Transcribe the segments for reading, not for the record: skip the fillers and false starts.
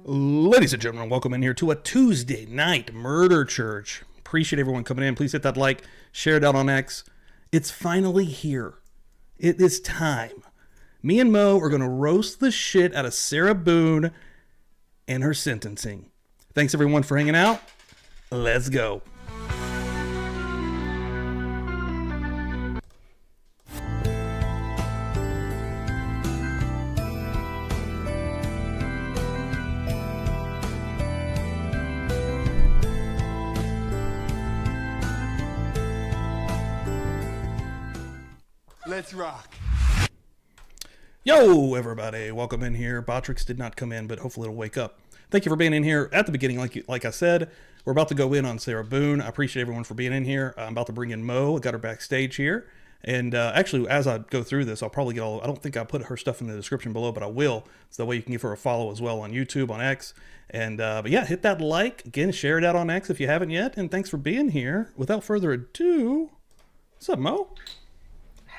Ladies and gentlemen, welcome in here to a Tuesday night murder church. Appreciate everyone coming in. Please hit that like, share it out on X. It's finally here. It is time. Me and Mo are going to roast the shit out of Sarah Boone and her sentencing. Thanks everyone for hanging out. Let's go. Let's rock. Yo, everybody. Welcome in here. Botrix did not come in, but hopefully it'll wake up. Thank you for being in here at the beginning. Like I said, we're about to go in on Sarah Boone. I appreciate everyone for being in here. I'm about to bring in Mo. I got her backstage here. And actually, as I go through this, I'll probably get I don't think I put her stuff in the description below, but I will. So that way you can give her a follow as well on YouTube, on X. And but yeah, hit that like. Again, share it out on X if you haven't yet. And thanks for being here. Without further ado, what's up, Mo?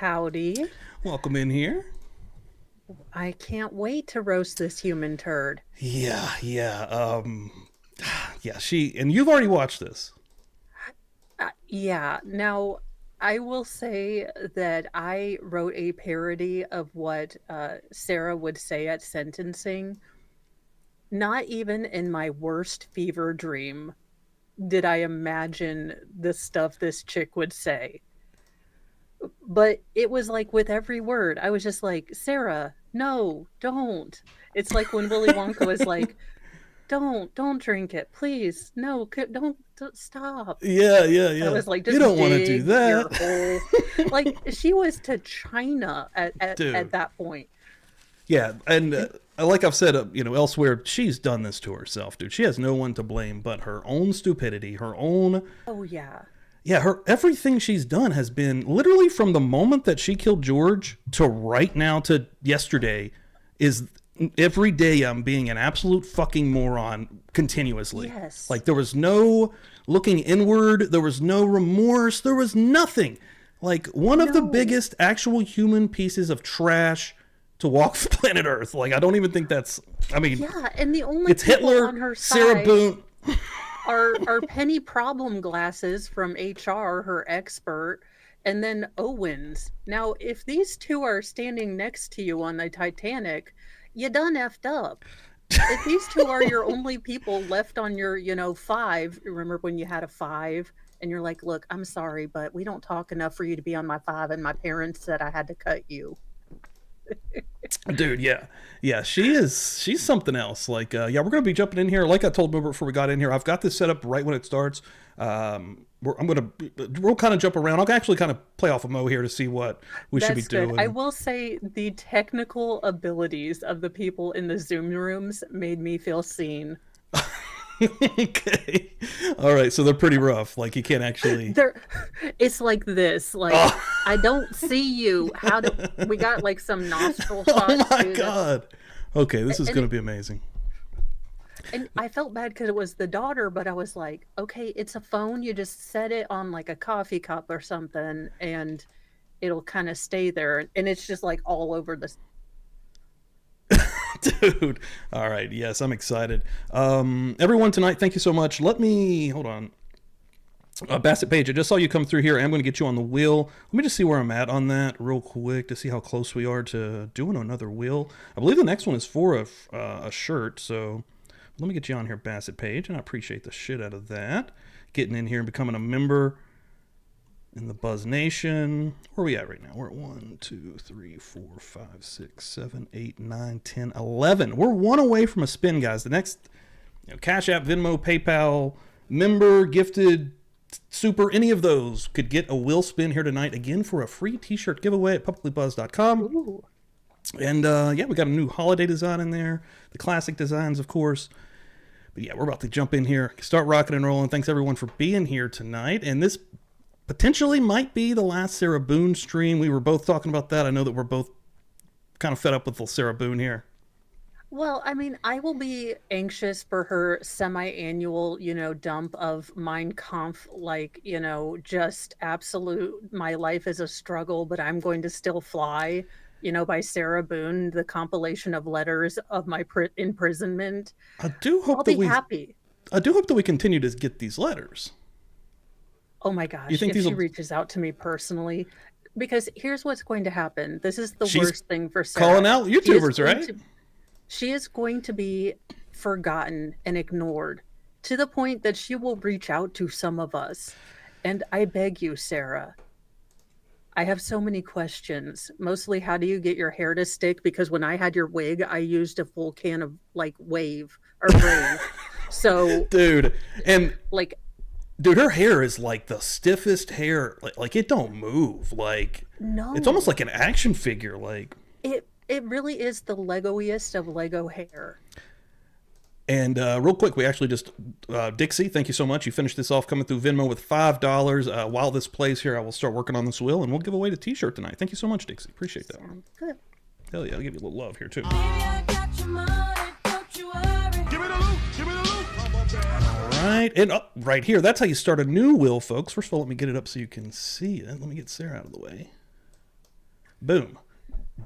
Howdy. Welcome in here. I can't wait to roast this human turd. Yeah. And you've already watched this. Yeah. Now, I will say that I wrote a parody of what Sarah would say at sentencing. Not even in my worst fever dream did I imagine the stuff this chick would say. But it was like with every word, I was just like, Sarah, no, don't. It's like when Willy Wonka was like, don't drink it, please. No, don't stop. Yeah. I was like, just you don't want to do that. Like she was to China at that point. Yeah, and like I've said, elsewhere, she's done this to herself, dude. She has no one to blame but her own stupidity, her own. Oh yeah. Yeah, everything she's done has been literally from the moment that she killed George to right now to yesterday is every day I'm being an absolute fucking moron continuously. Yes. Like there was no looking inward, there was no remorse, there was nothing. Like one of the biggest actual human pieces of trash to walk the planet Earth. Like I don't even think that's, yeah, and the only it's Hitler, on her Sarah side Boone. Our penny problem glasses from HR, her expert, and then Owens. Now, if these two are standing next to you on the Titanic, you done effed up. If these two are your only people left on your, five, remember when you had a five and you're like, look, I'm sorry, but we don't talk enough for you to be on my five and my parents said I had to cut you. Dude, yeah, she's something else. Like, we're gonna be jumping in here. Like I told Mo before we got in here, I've got this set up right when it starts. We'll kind of jump around. I'll actually kind of play off of Mo here to see what we should be doing. I will say the technical abilities of the people in the Zoom rooms made me feel seen. Okay, all right, so they're pretty rough. Like you can't actually. It's like this. Like I don't see you. How do we got like some nostril shots? Oh my god. Okay, this is going to be amazing. And I felt bad because it was the daughter, but I was like, okay, it's a phone. You just set it on like a coffee cup or something, and it'll kind of stay there. And it's just like all over the. Dude, all right, yes, I'm excited. Everyone tonight, thank you so much. Hold on. Bassett Page, I just saw you come through here. I'm going to get you on the wheel. Let me just see where I'm at on that real quick to see how close we are to doing another wheel. I believe the next one is for a shirt, so let me get you on here, Bassett Page, and I appreciate the shit out of that. Getting in here and becoming a member in the Buzz Nation. Where are we at right now? We're at 1, 2, 3, 4, 5, 6, 7, 8, 9, 10, 11. We're one away from a spin, guys. The next, Cash App, Venmo, PayPal, member, gifted, super, any of those could get a will spin here tonight again for a free t-shirt giveaway at publiclybuzz.com. Ooh. And we got a new holiday design in there. The classic designs, of course. But yeah, we're about to jump in here, start rocking and rolling. Thanks everyone for being here tonight. And this potentially might be the last Sarah Boone stream. We were both talking about that. I know that we're both kind of fed up with the Sarah Boone here. Well, I mean, I will be anxious for her semi-annual, dump of Mein Kampf, like, just absolute, my life is a struggle, but I'm going to still fly by Sarah Boone, the compilation of letters of my imprisonment, I do I'll hope that be we happy. I do hope that we continue to get these letters. Oh my You gosh, think if these she will reaches out to me personally, because here's what's going to happen. This is the She's worst thing for calling Sarah. out She is YouTubers, going right? to she is going to be forgotten and ignored to the point that she will reach out to some of us. And I beg you, Sarah, I have so many questions. Mostly, how do you get your hair to stick? Because when I had your wig, I used a full can of like wave or brave. So, Dude, and like, dude, her hair is like the stiffest hair. Like it don't move. Like it's almost no, like an action figure. Like, it really is the Legoiest of Lego hair. and real quick, we actually just Dixie, thank you so much. You finished this off coming through Venmo with $5. While this plays here, I will start working on this will, and we'll give away the T-shirt tonight. Thank you so much, Dixie. Appreciate that. Sounds good. Hell yeah, I'll give you a little love here too. Baby, I got your money, don't you worry. Give me the loot, give me the loot. All right, and right here, that's how you start a new will, folks. First of all, let me get it up so you can see it. Let me get Sarah out of the way. Boom.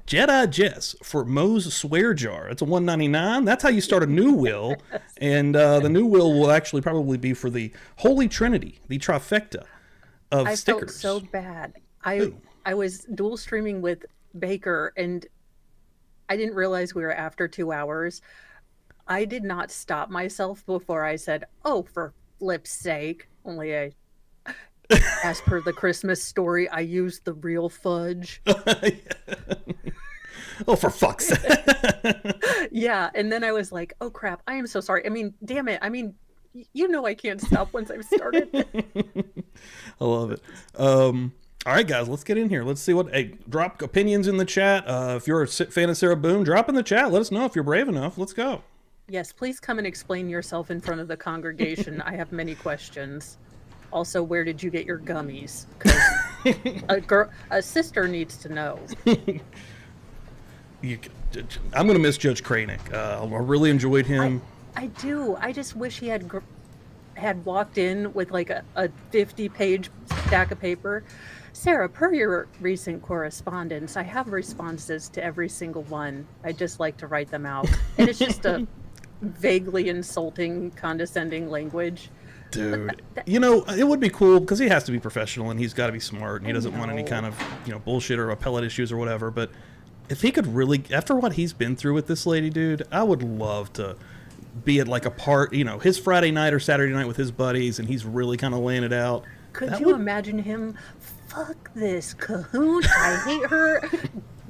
Jedi Jess for Moe's Swear Jar. It's a $1.99. That's how you start a new will. And the new will actually probably be for the Holy Trinity, the trifecta of I stickers. felt so bad. Ooh. I was dual streaming with Baker, and I didn't realize we were after 2 hours. I did not stop myself before I said, "Oh, for flip's sake!" Only as per the Christmas story, I used the real fudge. Oh, for fuck's sake. Yeah, and then I was like, "Oh crap! I am so sorry. I mean, damn it! I mean, I can't stop once I've started." I love it. All right, guys, let's get in here. Let's see what. Hey, drop opinions in the chat. If you're a fan of Sarah Boone, drop in the chat. Let us know if you're brave enough. Let's go. Yes, please come and explain yourself in front of the congregation. I have many questions. Also, where did you get your gummies? Because a sister needs to know. I'm going to miss Judge Kraynick. I really enjoyed him. I do. I just wish he had walked in with like a 50-page stack of paper. Sarah, per your recent correspondence, I have responses to every single one. I just like to write them out. And it's just a vaguely insulting, condescending language. Dude, it would be cool because he has to be professional and he's got to be smart and he doesn't want any know. kind of, bullshit or appellate issues or whatever. But if he could really, after what he's been through with this lady, dude, I would love to be at like a part, his Friday night or Saturday night with his buddies and he's really kind of laying it out. Could you imagine him? Fuck this cahoon. I hate her.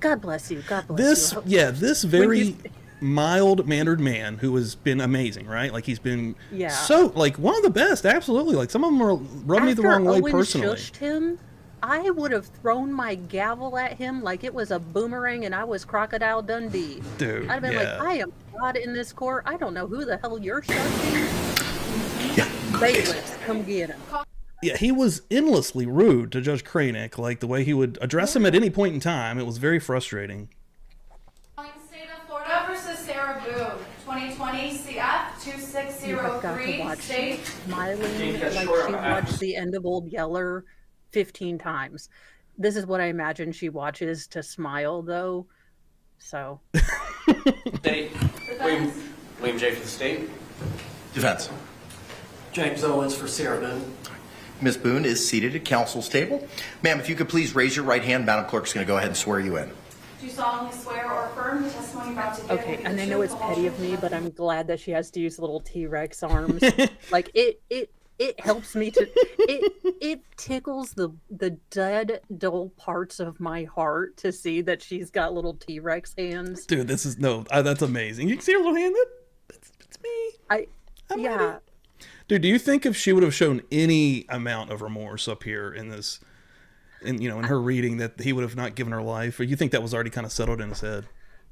God bless you. God bless you. This very mild-mannered man who has been amazing, right? Like he's been so like one of the best, absolutely. Like some of them are rubbing me the wrong way personally. After Owen shushed him, I would have thrown my gavel at him like it was a boomerang and I was Crocodile Dundee. Dude, I'd have been like, I am God in this court. I don't know who the hell you're shushing. Yeah. Bailiffs, come get him. Yeah, he was endlessly rude to Judge Kraynick, like the way he would address him at any point in time. It was very frustrating. State of Florida versus Sarah Boone, 2020 CF You have got to 2603 watch state. smiling like she watched the end of Old Yeller 15 times. This is what I imagine she watches to smile, though. So. State. William J. for the state. Defense. James Owens for Sarah Boone. Ms. Boone is seated at counsel's table. Ma'am, if you could please raise your right hand, Madam Clerk's going to go ahead and swear you in. Do you solemnly swear or affirm the testimony you're about to give? Okay, and I know it's petty of me, but I'm glad that she has to use little T-Rex arms. Like it helps me to it tickles the dead dull parts of my heart to see that she's got little T-Rex hands. Dude, that's amazing. You can see her little hand. That's me. Yeah. Dude, do you think if she would have shown any amount of remorse up here in this, in her reading, that he would have not given her life, or you think that was already kind of settled in his head?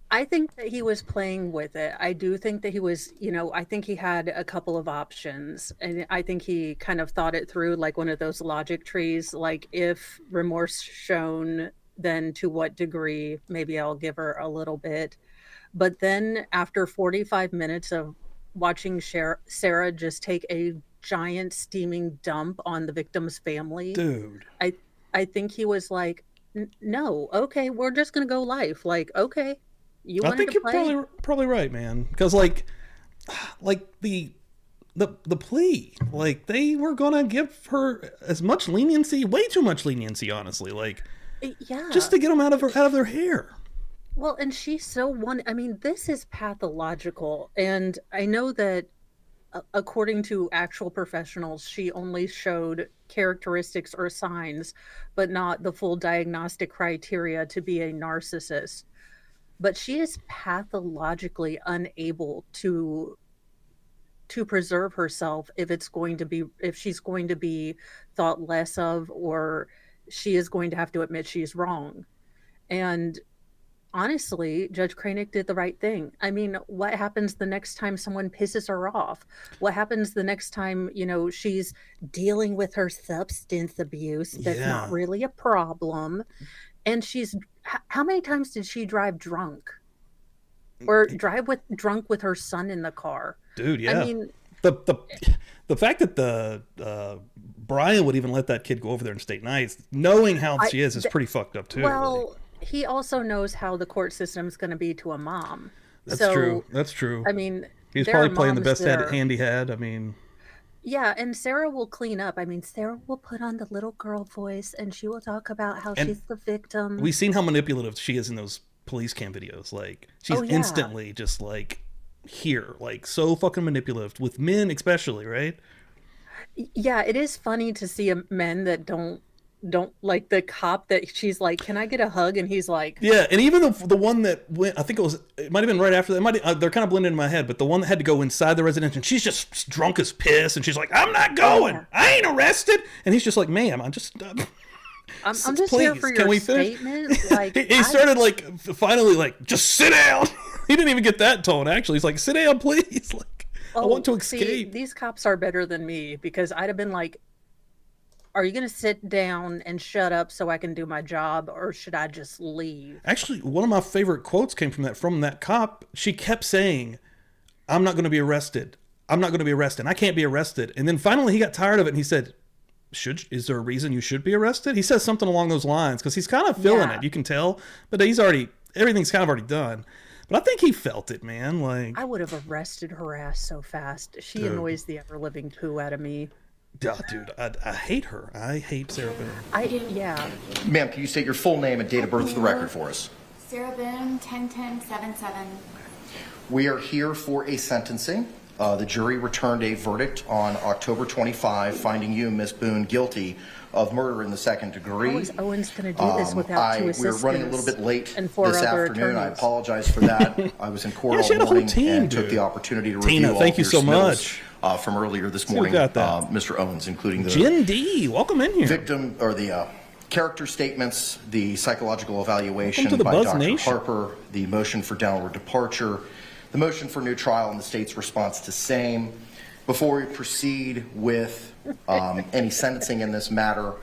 I think that he was playing with it. I do think that he was, I think he had a couple of options, and I think he kind of thought it through like one of those logic trees, like if remorse shown, then to what degree, maybe I'll give her a little bit. But then after 45 minutes of watching Sarah just take a giant steaming dump on the victim's family, Dude, I think he was like, No, okay, we're just gonna go life. Like, okay, you I wanted think to you're play. probably right, man. Because like the plea, like they were gonna give her as much leniency, way too much leniency, honestly. Like Yeah. just to get them out of their hair. Well, and she's so one. I mean, this is pathological, and I know that according to actual professionals, she only showed characteristics or signs, but not the full diagnostic criteria to be a narcissist. But she is pathologically unable to preserve herself if she's going to be thought less of, or she is going to have to admit she's wrong. And honestly, Judge Kraynick did the right thing. I mean, what happens the next time someone pisses her off? What happens the next time, she's dealing with her substance abuse that's not Yeah. really a problem? And how many times did she drive drunk? Or drive drunk with her son in the car? Dude, I yeah. mean, The fact that the Brian would even let that kid go over there and stay nice, knowing how she is pretty fucked up too. well, he also knows how the court system's going to be to a mom. That's So, true. That's true. I mean, He's there are probably playing the moms best that are- hand he had. I mean, Yeah, and Sarah will clean up. I mean, Sarah will put on the little girl voice and she will talk about how And she's the victim. we've seen how manipulative she is in those police cam videos. Like she's Oh, yeah. instantly just like here, like so fucking manipulative with men, especially, right? Yeah, it is funny to see men that don't like the cop that she's like, "Can I get a hug?" And he's like, Yeah, and even the one that went, I think it might have been right after that. They're kind of blended in my head, but the one that had to go inside the residence, and she's just drunk as piss, and she's like, "I'm not going. yeah. I ain't arrested." And he's just like, "Ma'am, I'm just." I'm just here Please, for can your we finish? statement. Like, he started like finally like just sit down. He didn't even get that tone. Actually, he's like, "Sit down, please." Like, I want to see, escape. these cops are better than me because I'd have been like, "Are you going to sit down and shut up so I can do my job, or should I just leave?" Actually, one of my favorite quotes came from that cop. She kept saying, "I'm not going to be arrested. I'm not going to be arrested. I can't be arrested." And then finally, he got tired of it, and he said, Is there a reason you should be arrested?" He says something along those lines because he's kind of feeling Yeah. it. You can tell, but everything's kind of already done. But I think he felt it, man. Like, I would have arrested her ass so fast. She Dude. annoys the ever living poo out of me. dude, I hate her. I hate Sarah Boone. Yeah. Ma'am, can you state your full name and date of birth for the record for us? Sarah Boone, 10-10-7-7. We are here for a sentencing. The jury returned a verdict on October 25, finding you, Miss Boone, guilty of murder in the second degree. How is Owens going to do this without two We're assistants? running a little bit late and four this other afternoon. I attorneys? apologize for that. I was in court Yeah, she all had a whole morning team, and took dude. the opportunity to Tina, review all thank of you your so submittals, much. from earlier this we morning, got that. Mr. Owens, including the Jen D, welcome in here. victim or the character statements, the psychological evaluation Welcome to the by Buzz Dr. Nation. Harper, the motion for downward departure, the motion for new trial, and the state's response to same. Before we proceed with any sentencing in this matter,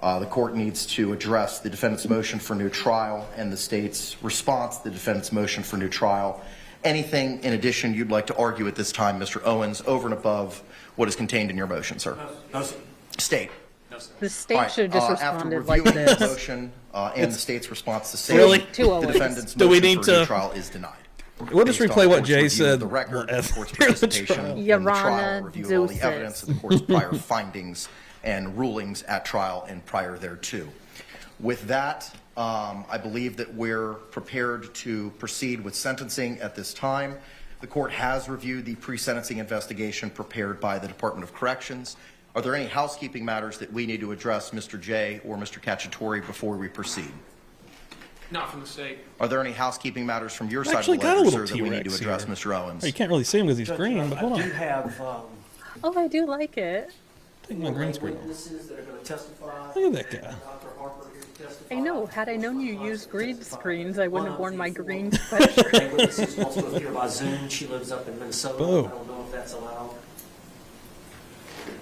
the court needs to address the defendant's motion for new trial and the state's response to the defendant's motion for new trial. Anything in addition you'd like to argue at this time, Mr. Owens, over and above what is contained in your motion, sir? No, sir. State. The state All right, should have just after responded like reviewing the this. motion and the state's response to same, Really? Two the Owens. defendant's Do we motion need for new to- trial is denied. We'll just Based on replay the what court's Jay review of said the record, as- the court's during the participation trial. in the trial, Yarana review of all the deuces. evidence of the court's prior findings and rulings at trial and prior thereto. With that, I believe that we're prepared to proceed with sentencing at this time. The court has reviewed the pre-sentencing investigation prepared by the Department of Corrections. Are there any housekeeping matters that we need to address, Mr. Jay or Mr. Cacciatore, before we proceed? Not from the state. Are there any housekeeping matters from your side of the Actually got a ledger, little sir, that we need to T-Rex address, here. Mr. Owens? You can't really see him because he's Judge, green, but hold I on. do have Oh, I do like it. Take my green screen off. witnesses that are going to testify. Look at that guy. Dr. Harper here to testify. I know. Had I known you used green screens, I wouldn't have worn my green The sweatshirt. witnesses wants to appear by Zoom. She lives up in Minnesota. Boom. I don't know if that's allowed.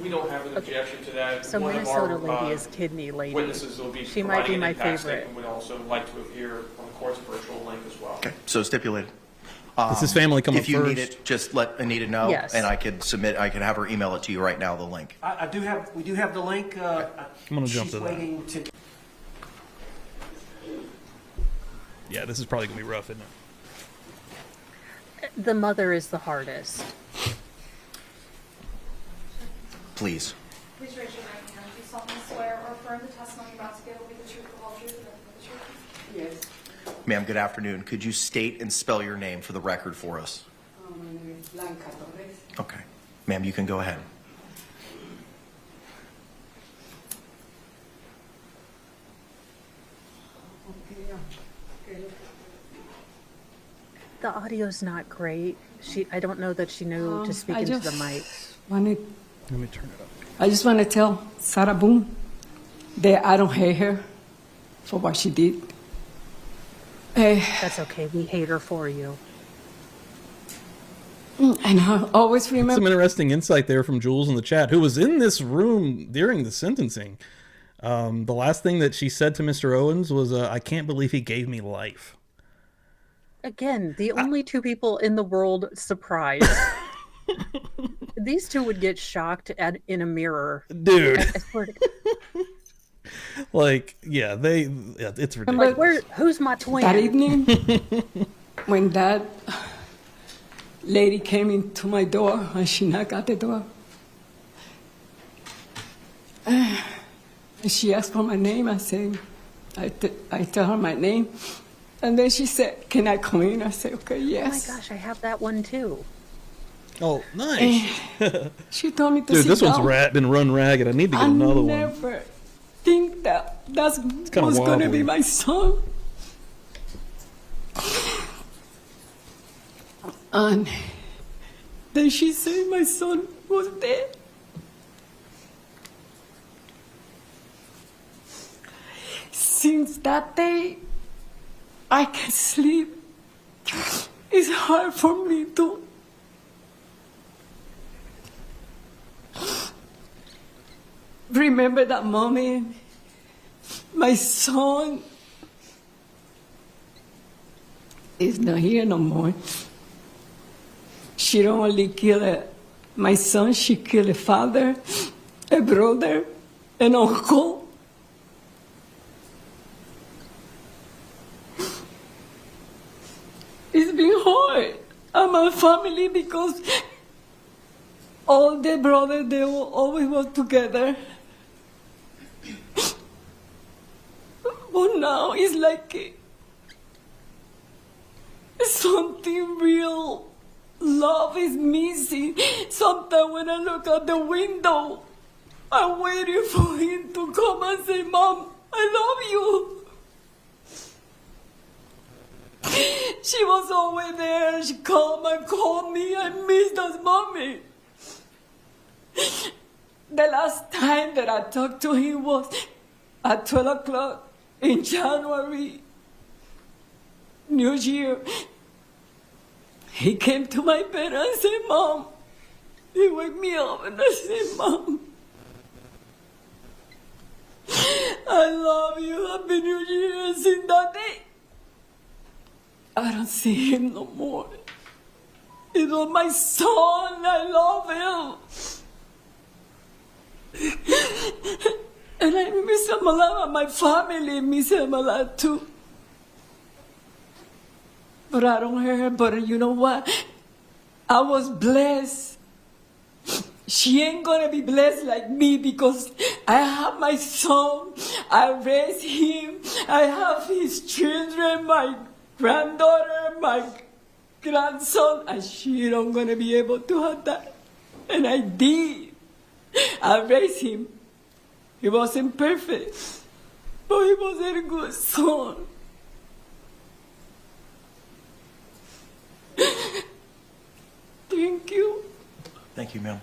We don't have an objection to that. So One of Minnesota our, lady is kidney lady. Witnesses will be She might be providing my an impact favorite. statement, would also like to appear on the court's virtual link as well. Okay, so stipulated. Does his family come up If you need first? it, just let Anita know, Yes. and I could have her email it to you right now, the link. We do have the link. I'm gonna jump she's to that. waiting to. Yeah, this is probably gonna be rough, isn't it? The mother is the hardest. Please. Please raise your right hand. Do you solemnly swear or affirm the testimony you're about to give will be the truth, the whole truth, and nothing but the truth? Yes. Ma'am, good afternoon. Could you state and spell your name for the record for us? My name is Blanca Torres. Okay. Ma'am, you can go ahead. Okay. The audio's not great. I don't know that she knew to speak I into the just mic. wanted, Let me turn it up. I just want to tell Sarah Boone that I don't hate her for what she did. That's okay. We hate her for you. And I always remember. Some interesting insight there from Jules in the chat, who was in this room during the sentencing. The last thing that she said to Mr. Owens was, "I can't believe he gave me life." Again, the only two people in the world surprised. These two would get shocked in a mirror. Dude. I swear to- Like, yeah, it's ridiculous. like, who's my twin? That evening, when that lady came into my door and she knocked at the door, and she asked for my name. I said, I tell her my name, and then she said, "Can I come in?" I said, "Okay, Oh my yes." gosh, I have that one too. Oh, nice. She told me to Dude, sit this one's down. been run ragged. I need to get I another one. never think that that's kinda was going to wobbly. be my son. And then she said my son was dead. Since that day, I can't sleep. It's hard for me to remember that moment. My son is not here no more. She don't only kill my son, she killed a father, a brother, an uncle. It's been hard. I'm a family because all the brothers, they will always work together. But now it's like something real. Love is missing. Sometimes when I look out the window, I'm waiting for him to come and say, "Mom, I love you." She was always there. She called me. I miss that mommy. The last time that I talked to him was at 12 o'clock in January, New Year. He came to my bed and said, "Mom." He woke me up and I said, "Mom, I love you. Happy New Year." Since that day, I don't see him no more. It was my son. I love him. And I miss him a lot. My family miss him a lot too. But I don't hurt her. But you know what? I was blessed. She ain't gonna be blessed like me because I have my son. I raised him. I have his children, my granddaughter, my grandson, and she don't gonna be able to have that. And I did. I raised him. He wasn't perfect, but he was a good son. Thank you. Thank you, ma'am.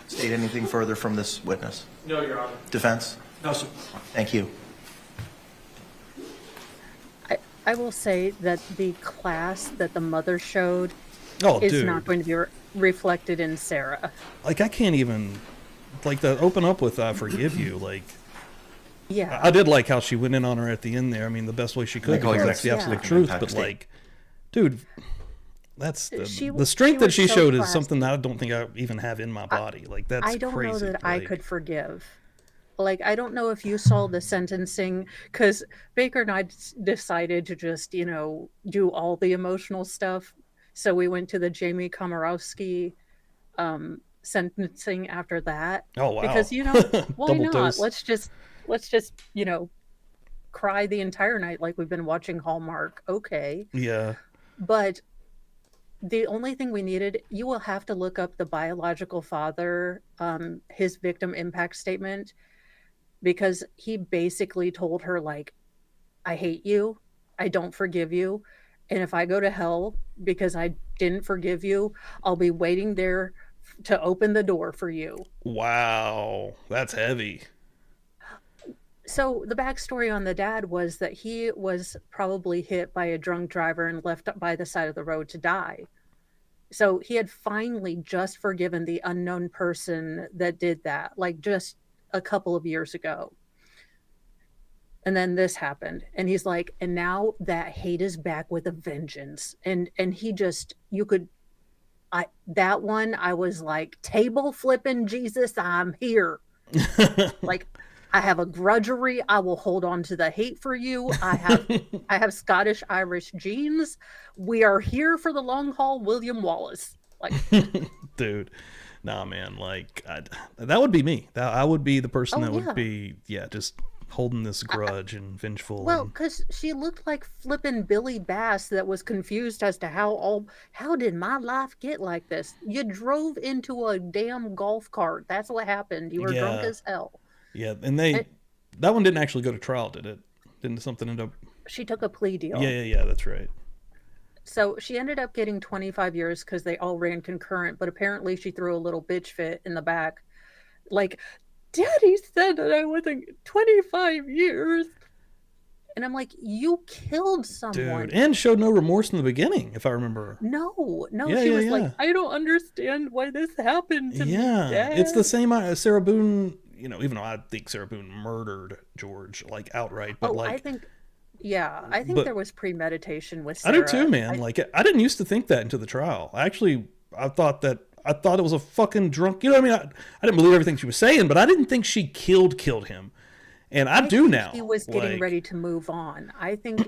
State anything further from this witness? No, Your Honor. Defense? No, sir. Thank you. I will say that the class that the mother showed Oh, is dude. not going to be reflected in Sarah. Like, I can't even, like, the open up with "I forgive you." Like, Yeah. I did like how she went in on her at the end there. I mean, the best way she could, Like, because that's the yeah. absolute Yeah. truth. Impact But, state. like, dude, that's She the strength she that was she so showed is classy. something that I don't think I even have in my body. Like, that's I don't crazy. know that I Like, could forgive. Like, I don't know if you saw the sentencing, because Baker and I decided to just, do all the emotional stuff. So we went to the Jamie Komorowski sentencing after that. Oh wow. Because, why Double not? dose. Let's just, cry the entire night like we've been watching Hallmark. Okay. Yeah. But the only thing we needed, you will have to look up the biological father, his victim impact statement, because he basically told her, like, I hate you, I don't forgive you, and if I go to hell because I didn't forgive you, I'll be waiting there to open the door for you. Wow. That's heavy. So the backstory on the dad was that he was probably hit by a drunk driver and left by the side of the road to die. So he had finally just forgiven the unknown person that did that, like just a couple of years ago. And then this happened, and he's like, and now that hate is back with a vengeance. And he just, that one, I was like, table flipping, Jesus, I'm here. Like, I have a grudgery. I will hold on to the hate for you. I have Scottish Irish genes. We are here for the long haul, William Wallace. Like, dude, nah, man. Like, that would be me. I would be the person that would be, just holding this grudge and vengeful. Well, because she looked like flippin' Billy Bass that was confused as to how did my life get like this? You drove into a damn golf cart. That's what happened. You were drunk as hell. Yeah, and that one didn't actually go to trial, did it? Didn't something end up? She took a plea deal. Yeah, that's right. So she ended up getting 25 years because they all ran concurrent, but apparently she threw a little bitch fit in the back. Like, Daddy said that I wasn't 25 years. And I'm like, you killed someone. Dude, and showed no remorse in the beginning, if I remember. No, she was like, I don't understand why this happened to me, Dad. It's the same Sarah Boone, even though I think Sarah Boone murdered George, like, outright. But I think there was premeditation with Sarah. I do too, man. I didn't used to think that until the trial. I thought it was a fucking drunk, I mean? I didn't believe everything she was saying, but I didn't think she killed him. And I do now. He was getting ready to move on. I think,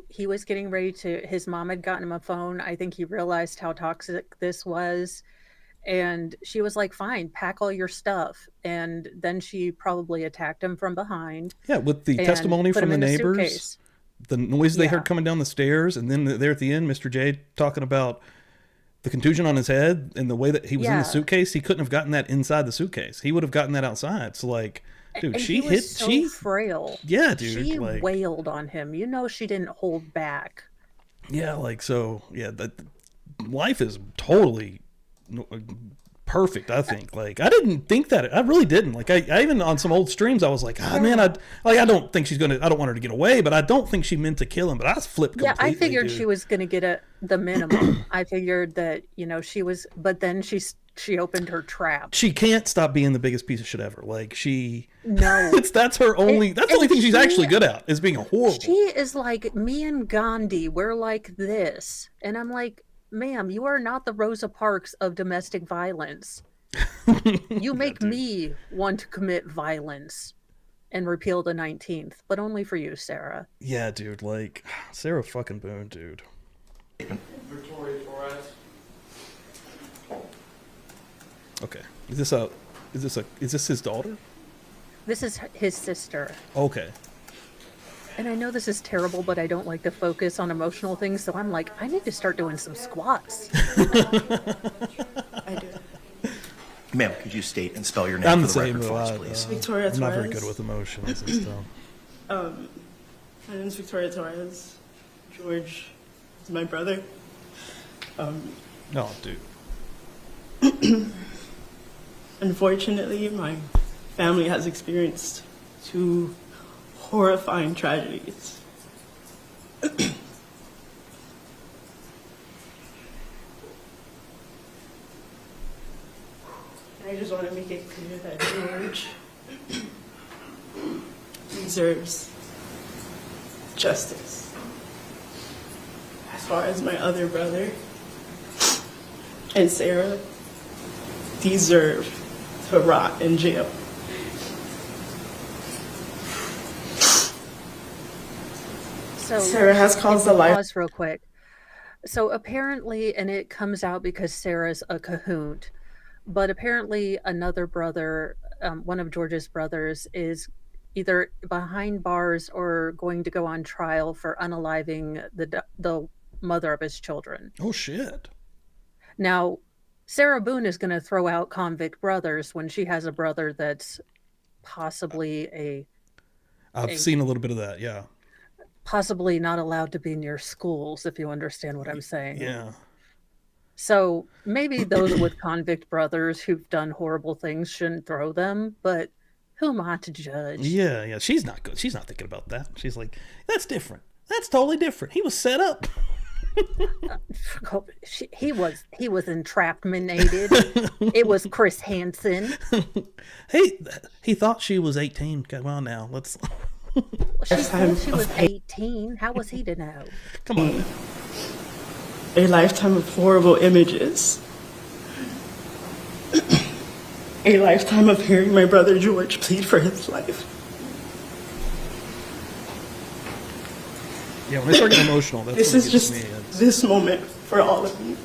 he was getting ready to, his mom had gotten him a phone. I think he realized how toxic this was. And she was like, fine, pack all your stuff. And then she probably attacked him from behind. Yeah, with the testimony from the neighbors, the noise they heard coming down the stairs. And then there at the end, Mr. J talking about the contusion on his head and the way that he was in the suitcase. He couldn't have gotten that inside the suitcase. He would have gotten that outside. So, like, dude, and she was frail. Yeah, dude. She wailed on him. She didn't hold back. Yeah, that life is totally perfect, I think. Like, I didn't think that. I really didn't. Like, I even on some old streams, I was like, man, I don't think I don't want her to get away, but I don't think she meant to kill him. But I was flipped completely. Yeah, I figured she was going to get the minimum. I figured that, she was, but then she opened her trap. She can't stop being the biggest piece of shit ever. Like, no, that's the only thing she's actually good at, is being horrible. She is like, me and Gandhi, we're like this. And I'm like, ma'am, you are not the Rosa Parks of domestic violence. You make me want to commit violence and repeal the 19th, but only for you, Sarah. Yeah, dude, like, Sarah fucking Boone, dude. Victoria Torres. Okay. Is this his daughter? This is his sister. Okay. And I know this is terrible, but I don't like to focus on emotional things, so I'm like, I need to start doing some squats. I do. Ma'am, could you state and spell your name I'm for the the same, record for us, please? Victoria Torres. I'm not very good with emotions and stuff. My name is Victoria Torres. George is my brother. No, dude. Unfortunately, my family has experienced two horrifying tragedies. I just want to make it clear that George deserves justice. As far as my other brother and Sarah deserve to rot in jail. So Sarah has caused a life. pause real quick. So apparently, and it comes out because Sarah's a cahoot, but apparently another brother, one of George's brothers, is either behind bars or going to go on trial for unaliving the mother of his children. Oh shit. Now, Sarah Boone is going to throw out convict brothers when she has a brother that's possibly I've seen a little bit of that, yeah. possibly not allowed to be near schools, if you understand what I'm saying. Yeah. So maybe those with convict brothers who've done horrible things shouldn't throw them, but who am I to judge? Yeah, yeah. She's not good. She's not thinking about that. She's like, that's different. That's totally different. He was set up. He was entrapmented. It was Chris Hansen. He thought she was 18. Come on now. Let's She said she was 18. How was he to know? come on. A lifetime of horrible images. A lifetime of hearing my brother George plead for his life. Yeah, when I start getting emotional, that's This what is gets just me. this moment for all of you.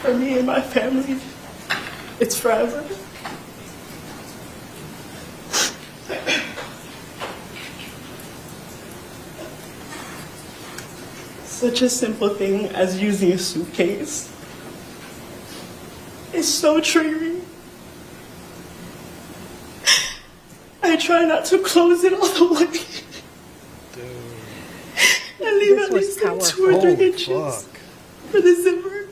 For me and my family, it's forever. Such a simple thing as using a suitcase is so triggering. I try not to close it all the way. I leave This at was least like 2 powerful. or 3 Oh, inches fuck. for the zipper.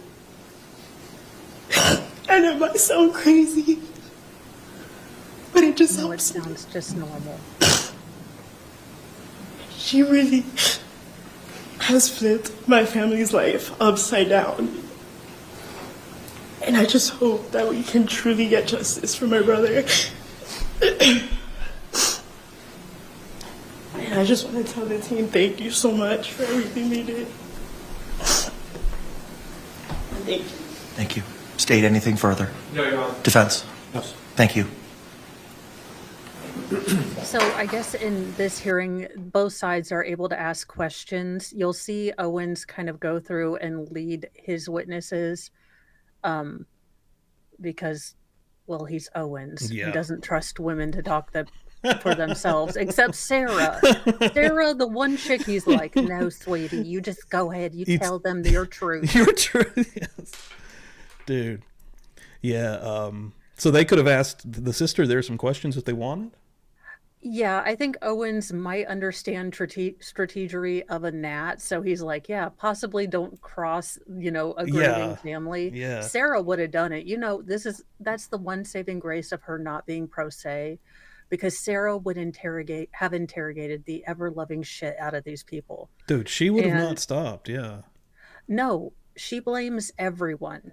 And it might sound crazy, but it just No, it helps. sounds just normal. She really has flipped my family's life upside down. And I just hope that we can truly get justice for my brother. And I just want to tell the team thank you so much for everything they did. Thank you. Thank you. State anything further? No, Your Honor. Defense? Yes. Thank you. So I guess in this hearing, both sides are able to ask questions. You'll see Owens kind of go through and lead his witnesses because, well, he's Owens. Yeah. He doesn't trust women to talk for themselves, except Sarah. Sarah, the one chick, he's like, no, sweetie, you just go ahead. You tell them your truth. Your truth, yes. Dude. Yeah, so they could have asked the sister there some questions if they wanted? Yeah, I think Owens might understand strategery of a gnat, so he's like, yeah, possibly don't cross, a grieving Yeah. family. Yeah. Sarah would have done it. That's the one saving grace of her not being pro se, because Sarah would have interrogated the ever-loving shit out of these people. Dude, she would have And- not stopped, yeah. No, she blames everyone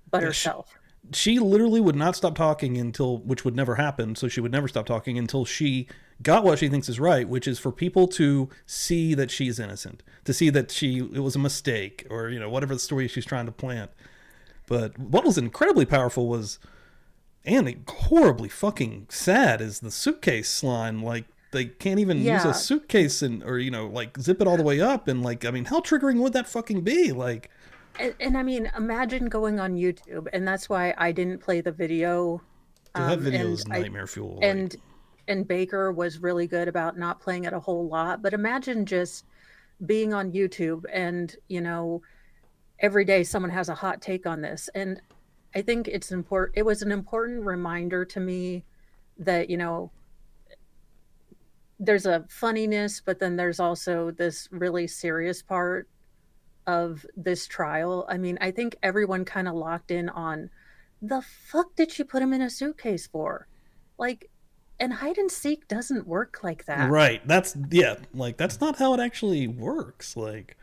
but Yeah, herself. She literally would not stop talking until, which would never happen, so she would never stop talking until she got what she thinks is right, which is for people to see that she's innocent, to see that it was a mistake, or, whatever the story she's trying to plant. But what was incredibly powerful was, and horribly fucking sad, is the suitcase line. Like, they can't even use Yeah. a suitcase or, zip it all the way up. And, how triggering would that fucking be? Like, And I mean, imagine going on YouTube, and that's why I didn't play the video. dude, that video is and nightmare fuel. And Baker was really good about not playing it a whole lot. But imagine just being on YouTube and, every day someone has a hot take on this. And I think it's important. It was an important reminder to me that, there's a funniness, but then there's also this really serious part of this trial. I mean, I think everyone kind of locked in on the fuck did she put him in a suitcase for? Like, and hide and seek doesn't work like that. Right. That's not how it actually works. Like,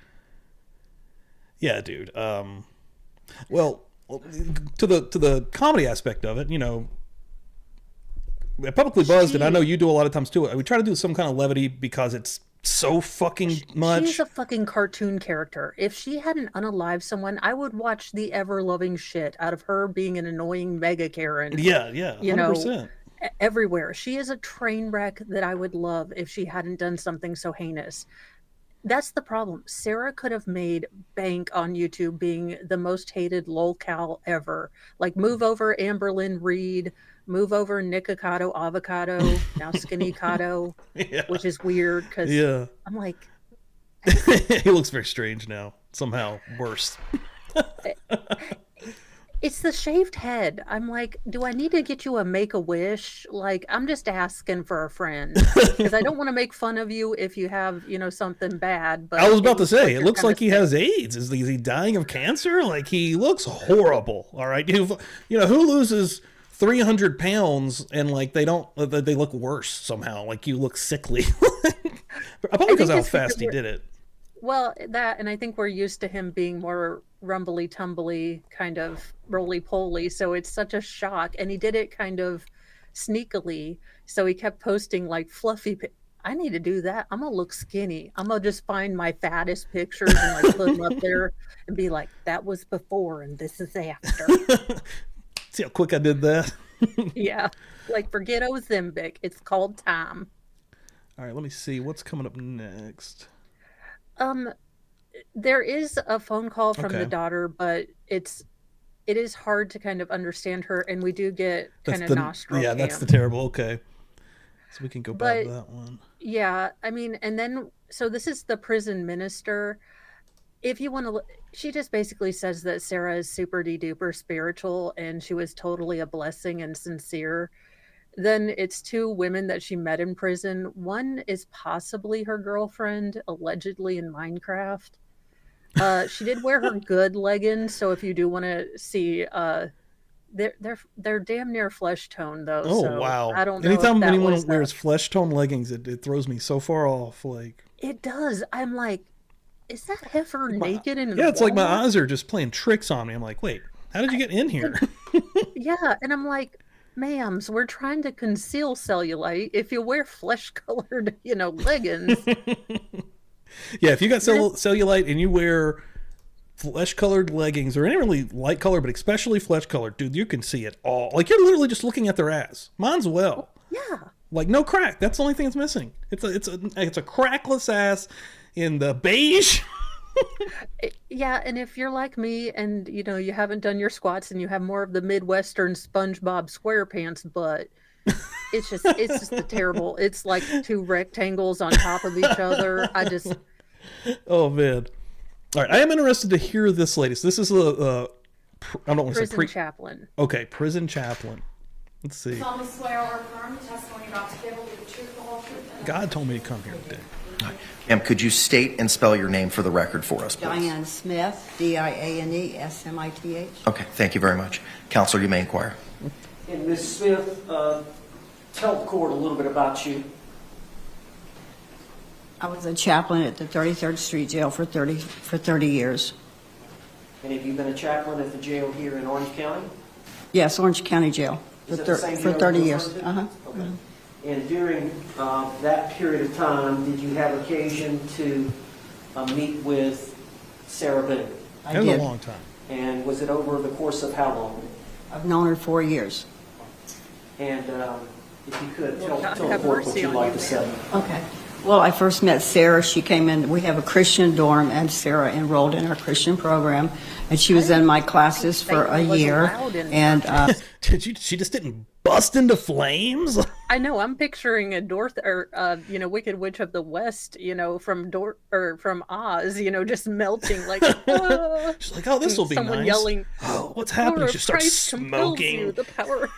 yeah, dude. Well, to the comedy aspect of it, Publicly Buzzed, and I know you do a lot of times too. We try to do some kind of levity because it's so fucking much. She's a fucking cartoon character. If she hadn't unalived someone, I would watch the ever-loving shit out of her being an annoying mega Karen. Yeah, 100%. Everywhere. She is a train wreck that I would love if she hadn't done something so heinous. That's the problem. Sarah could have made bank on YouTube being the most hated lolcow ever. Like, move over Amberlynn Reed, move over Nikocado Avocado, now Skinny Cotto, Yeah. which is weird because Yeah. I'm like, He looks very strange now. Somehow worse. it's the shaved head. I'm like, do I need to get you a Make-A-Wish? Like, I'm just asking for a friend because I don't want to make fun of you if you have, something bad. But I was about to say, it you're looks kinda like he sick. has AIDS. Is he dying of cancer? Like, he looks horrible. All right. Who loses 300 pounds and like they look worse somehow? Like, you look sickly. Probably because think how it's fast because he we're- did it. Well, that, and I think we're used to him being more rumbly tumbly, kind of roly poly. So it's such a shock. And he did it kind of sneakily. So he kept posting like fluffy. I need to do that. I'm going to look skinny. I'm going to just find my fattest pictures and like put them up there and be like, that was before and this is after. See how quick I did that? Yeah. Like, forget Ozempic. It's called time. All right, let me see. What's coming up next? There is a phone call from Okay. the daughter, but it is hard to kind of understand her, and we do get kind of nostril Yeah, that's the cam. terrible. Okay. So we can go back to But that one. yeah, I mean, and then so this is the prison minister. If you want to, she just basically says that Sarah is super duper spiritual and she was totally a blessing and sincere. Then it's two women that she met in prison. One is possibly her girlfriend, allegedly in Minecraft. She did wear her good leggings, so if you do want to see, they're damn near flesh tone though. Oh, so wow. I don't know. Anytime if that anyone was wears flesh tone leggings, it throws me so far off. Like, it does. I'm like, is that heifer naked in yeah, it's like my Walmart? eyes are just playing tricks on me. I'm like, wait, how did you get in here? Yeah, and I'm like, ma'ams, we're trying to conceal cellulite. If you wear flesh-colored, leggings, Yeah, if you got cellulite and you wear flesh-colored leggings or any really light color, but especially flesh-colored, dude, you can see it all. Like, you're literally just looking at their ass. Mine's well. yeah. Like, no crack. That's the only thing that's missing. It's a crackless ass in the beige. Yeah, and if you're like me and you haven't done your squats and you have more of the Midwestern SpongeBob SquarePants butt, it's just a terrible. It's like two rectangles on top of each other. Oh man! All right, I am interested to hear this latest. This is I don't want to say Prison chaplain. Okay, prison chaplain. Let's see. solemnly swear or affirm the testimony you're about to give will be the truth, the whole truth, and God told me to come here today. Ma'am, could you state and spell your name for the record for us, please? Diane Smith, Diane Okay, thank you very much. Counselor, you may inquire. And Ms. Smith, tell the court a little bit about you. I was a chaplain at the 33rd Street Jail for 30 years. And have you been a chaplain at the jail here in Orange County? Yes, Orange County Jail Is it the same for jail 30 you're years. referring to? Uh-huh. Okay. And during that period of time, did you have occasion to meet with Sarah Boone? I That was a did. long time. And was it over the course of how long? I've known her 4 years. And if you could, tell God the have court what mercy you'd on like you, to say. Okay. Well, I first met Sarah. She came in. We have a Christian dorm, and Sarah enrolled in our Christian program, and she was in my classes for a Satan was year. allowed in And She just didn't bust into flames. I know. I'm picturing a Wicked Witch of the West, from Oz, just melting like. "Ah." She's like, oh, this will be Someone nice. yelling. Oh, what's "Power happening? of She starts Christ compels you, smoking. the power.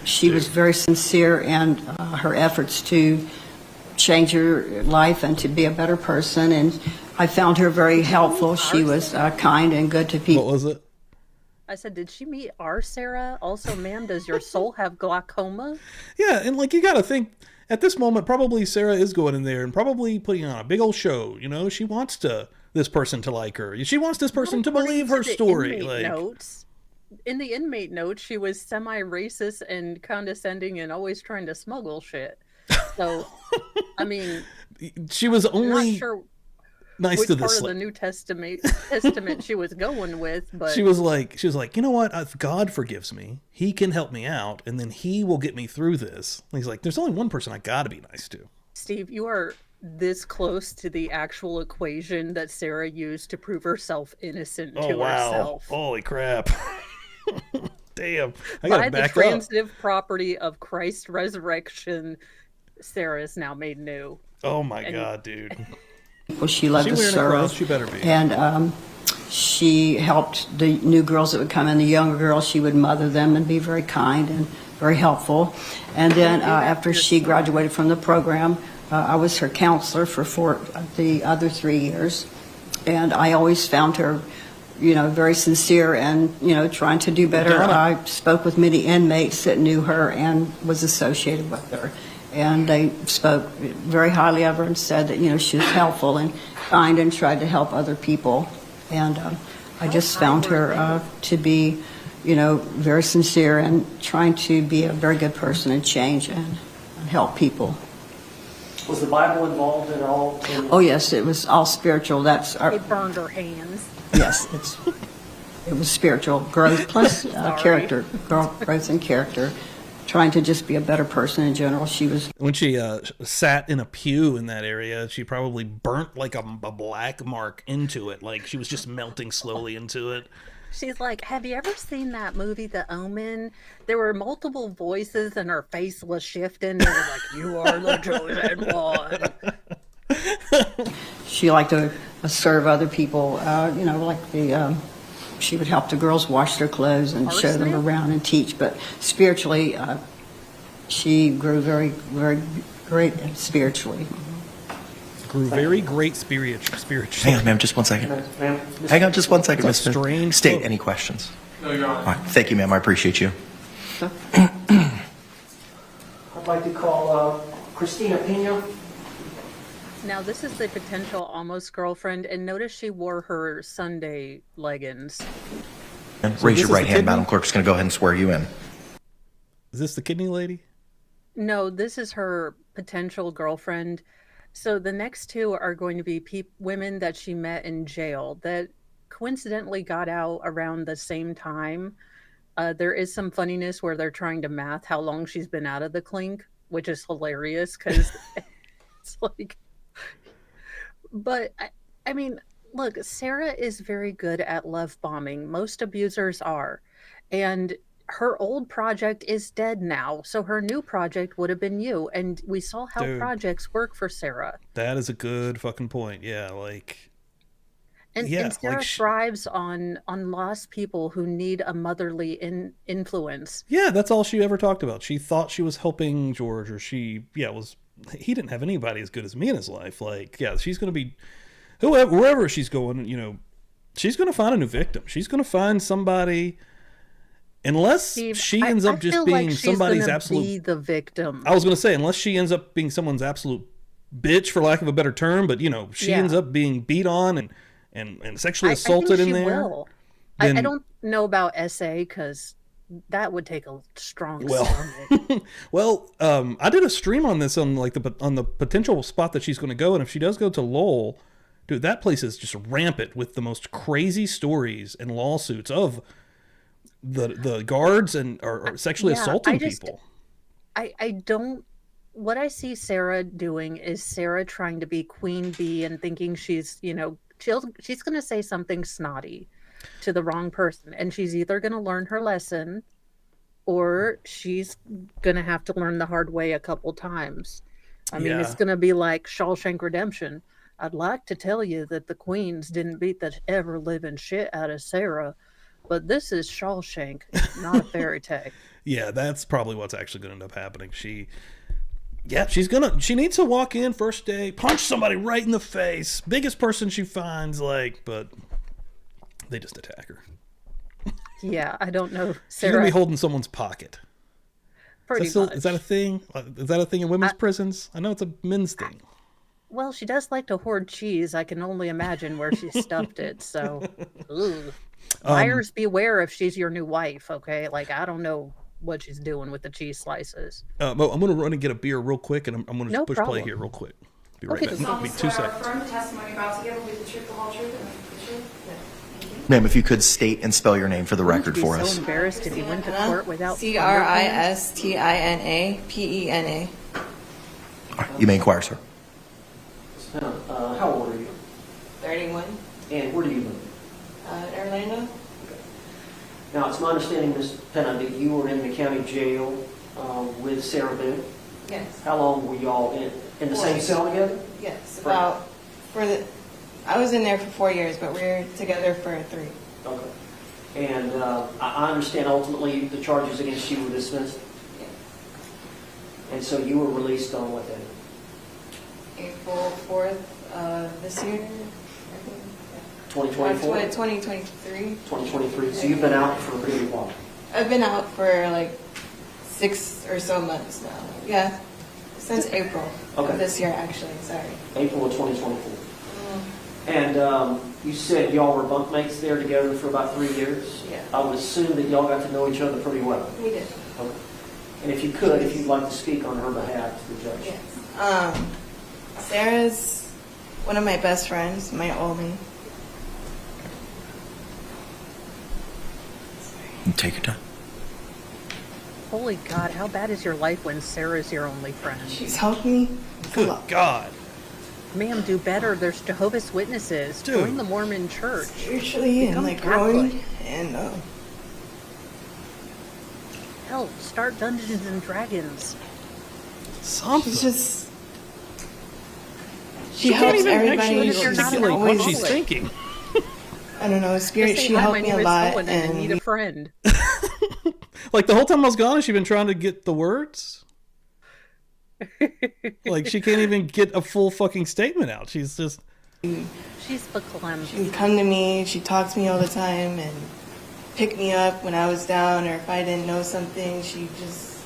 she was very sincere in her efforts to change her life and to be a better person. And I found her very helpful. She was kind and good to What people. was it? I said, did she meet our Sarah? Also, ma'am, does your soul have glaucoma? Yeah, and like you got to think at this moment, probably Sarah is going in there and probably putting on a big old show. She wants this person to like her. She wants this person to believe her The story. inmate Like, notes. In the inmate notes, she was semi-racist and condescending and always trying to smuggle shit. So, I mean, she was I'm only not sure nice which to part this. of the New Testament she was going with, but She was like, you know what? If God forgives me, He can help me out, and then He will get me through this. And he's like, there's only one person I got to be nice to. Steve, you are this close to the actual equation that Sarah used to prove herself innocent Oh, to wow. herself. Holy crap. Damn. I By gotta the back up. transitive property of Christ's resurrection, Sarah is now made new. Oh, my God, dude. Well, she loved She to wearing a serve. cross? She better be. And she helped the new girls that would come in, the younger girls. She would mother them and be very kind and very helpful. And then after she graduated from the program, I was her counselor for the other 3 years. And I always found her, very sincere and, trying to do better. I spoke with many inmates that knew her and was associated with her. And they spoke very highly of her and said that, she was helpful and kind and tried to help other people. And I just found her to be, very sincere and trying to be a very good person and change and help people. Was the Bible involved at all? Oh, yes, it was all spiritual. That's our, It burned her hands. yes, it was spiritual growth plus character, growth and character, trying to just be a better person in general. She was. When she sat in a pew in that area, she probably burnt like a black mark into it. Like she was just melting slowly into it. She's like, have you ever seen that movie, The Omen? There were multiple voices and her face was shifting. They were like, you are the chosen one. She liked to serve other people, like she would help the girls wash their clothes and show them around and teach. But spiritually, she grew very, very great spiritually. Grew very great spiritually. Hang on, ma'am, just 1 second. Ma'am, Hang on just 1 second, It's a Miss Smith. strange State look. any questions. No, Your Honor. All right, thank you, ma'am. I appreciate you. I'd like to call Christina Pena. Now, this is the potential almost girlfriend, and notice she wore her Sunday leggings. And So raise this your is right the hand, kidney? Madam Clerk's going to go ahead and swear you in. Is this the kidney lady? No, this is her potential girlfriend. So the next two are going to be women that she met in jail that coincidentally got out around the same time. There is some funniness where they're trying to math how long she's been out of the clink, which is hilarious because it's like. But I mean, look, Sarah is very good at love bombing. Most abusers are. And her old project is dead now. So her new project would have been you. And we saw how Dude. projects work for Sarah. That is a good fucking point. Yeah, like. And, Yeah, and Sarah like thrives on lost people who need a motherly influence. Yeah, that's all she ever talked about. She thought she was helping George, or he didn't have anybody as good as me in his life. Like, yeah, she's going to be, wherever she's going, she's going to find a new victim. She's going to find somebody, unless Steve, she ends up just feel being like she's somebody's gonna absolute. be the victim. I was going to say, unless she ends up being someone's absolute bitch, for lack of a better term, but she Yeah. ends up being beat on and sexually I assaulted think in she there. will. then- I don't know about SA because that would take a strong Well, stomach. well, I did a stream on this on the potential spot that she's going to go, and if she does go to Lowell, dude, that place is just rampant with the most crazy stories and lawsuits of the guards and or sexually Yeah, assaulting people. I don't. What I see Sarah doing is Sarah trying to be queen bee and thinking she's she's going to say something snotty to the wrong person, and she's either going to learn her lesson or she's going to have to learn the hard way a couple times. I mean, it's Yeah. going to be like Shawshank Redemption. I'd like to tell you that the queens didn't beat the ever living shit out of Sarah, but this is Shawshank, not a fairy tale. Yeah, that's probably what's actually going to end up happening. She needs to walk in first day, punch somebody right in the face, biggest person she finds, but they just attack her. Yeah, I don't know. She's gonna Sarah, be holding someone's pocket. pretty Is that, much. is that a thing? Is that a thing in women's prisons? I know it's a men's thing. Well, she does like to hoard cheese. I can only imagine where she stuffed it. So, ugh. Buyers beware if she's your new wife, okay? Like, I don't know what she's doing with the cheese slices. Mo, I'm going to run and get a beer real quick, and I'm going to No push play problem. here real quick. Be right Okay, back. just It'll be 2 seconds. Affirm the testimony you're about to give will be the truth, the whole truth, and nothing but the truth. Ma'am, if you could state and spell your name for the record Be for so us. embarrassed if you went to court without CRISTINAPENA. You may inquire, sir. How old are you? 31. And where do you live? Orlando? Now, it's my understanding, Ms. Penna, that you were in the county jail with Sarah Boone. Yes. How long were y'all in the same cell together? Yes. I was in there for 4 years, but we were together for 3. Okay. And I understand ultimately the charges against you were dismissed? Yes. And so you were released on what day? April 4th this year, I think. 2024? 2023. 2023. So you've been out for a pretty while. I've been out for like 6 or so months now. Yeah, since April of this year, actually. Sorry. April of 2024. And you said y'all were bunkmates there together for about 3 years? Yeah. I would assume that y'all got to know each other pretty well. We did. Okay. And if you could, if you'd like to speak on her behalf to the judge. Yes. Sarah's one of my best friends, my only. Take your time. Holy God, how bad is your life when Sarah's your only friend? She's helped me. Good God. Ma'am, do better. There's Jehovah's Witnesses. Dude. Join the Mormon church. Spiritually and Become like Catholic. growing and Hell, start Dungeons and Dragons. Something. she's just she Can't helps even everybody. actually You're not an articulate what alcoholic. she's thinking. I don't know, spirit. Just say, She "Hi, helped my me name a is lot, Owen and I need and a friend." Like the whole time I was gone, has she been trying to get the words? Like she can't even get a full fucking statement out. She's just. She's beclemme. she would come to me. She talked to me all the time and pick me up when I was down, or if I didn't know something. She's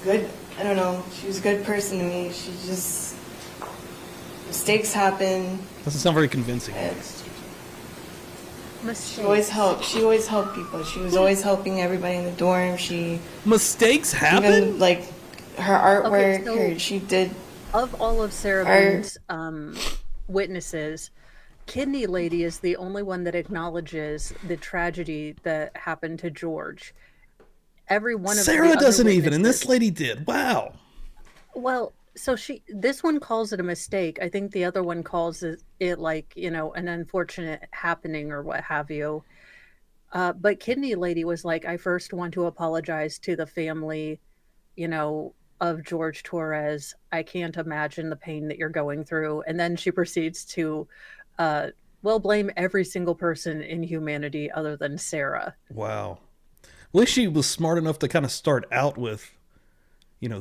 good. I don't know. She was a good person to me. She just mistakes happen. Doesn't sound very convincing. Mistakes. She always helped. She always helped people. She was always helping everybody in the dorm. She Mistakes happen? even like her artwork. Okay, so- she did. Of all of Sarah Boone's witnesses, Kidney Lady is the only one that acknowledges the tragedy that happened to George. Every one of Sarah the other doesn't even, and witnesses- this lady did. Wow. Well, so this one calls it a mistake. I think the other one calls it like, an unfortunate happening or what have you. But Kidney Lady was like, I first want to apologize to the family, of George Torres. I can't imagine the pain that you're going through. And then she proceeds to, blame every single person in humanity other than Sarah. Wow. At least she was smart enough to kind of start out with,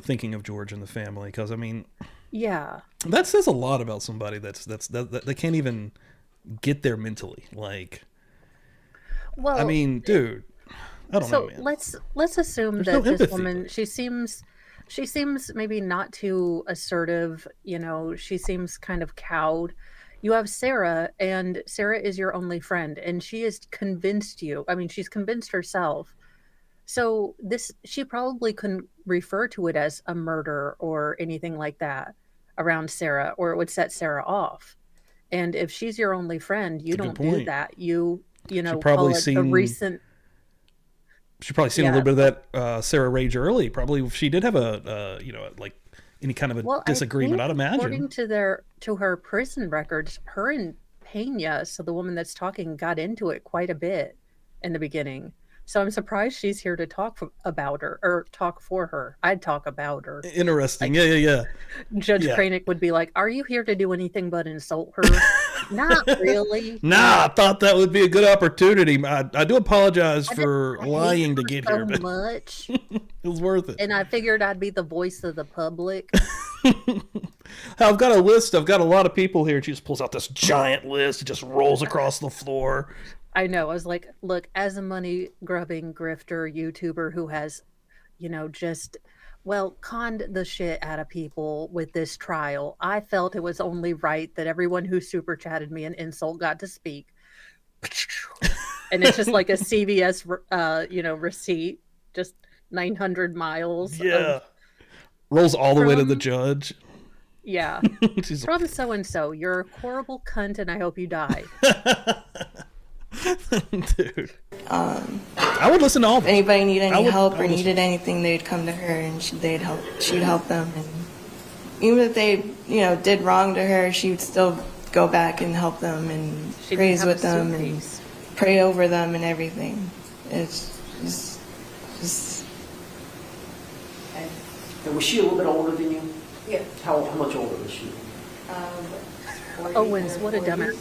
thinking of George and the family. Because, I mean, Yeah. that says a lot about somebody that they can't even get there mentally. Like, Well, I mean, dude, I don't know, man. let's assume There's that no this empathy woman, there. she seems maybe not too assertive, she seems kind of cowed. You have Sarah, and Sarah is your only friend, and she has convinced you. I mean, she's convinced herself. So she probably couldn't refer to it as a murder or anything like that around Sarah, or it would set Sarah off. And if she's your only friend, you That's a don't good do point. that. You probably call it a seen- recent. She probably seen a Yeah. little bit of that Sarah rage early. Probably she did have a like any kind of a disagreement. I'd imagine. According to her prison records, her and Pena, so the woman that's talking, got into it quite a bit in the beginning. So I'm surprised she's here to talk about her or talk for her. I'd talk about her. Interesting. Yeah. Judge Yeah. Kraynick would be like, "Are you here to do anything but insult her?" Not really. Nah, I thought that would be a good opportunity. I do apologize I for hate lying to her get so here, but much. it was worth it. And I figured I'd be the voice of the public. I've got a list. I've got a lot of people here. She just pulls out this giant list. It just rolls across the floor. I know. I was like, look, as a money grubbing grifter YouTuber who has, conned the shit out of people with this trial, I felt it was only right that everyone who super chatted me an insult got to speak. And it's just like a CVS, receipt, just 900 miles. Yeah. Rolls all the way to from- the judge. Yeah. She's From so-and-so, you're a horrible cunt and I hope you die. dude. I would listen to all If of them. anybody needed I any would- help I or would- needed anything, they'd come to her and she'd help them. And even if they, did wrong to her, she would still go back and help them and She praise didn't have with a them and suitcase. pray over them and everything. It's just And was she a little bit older than you? yeah. How much older was she? Owens, what a dumbass.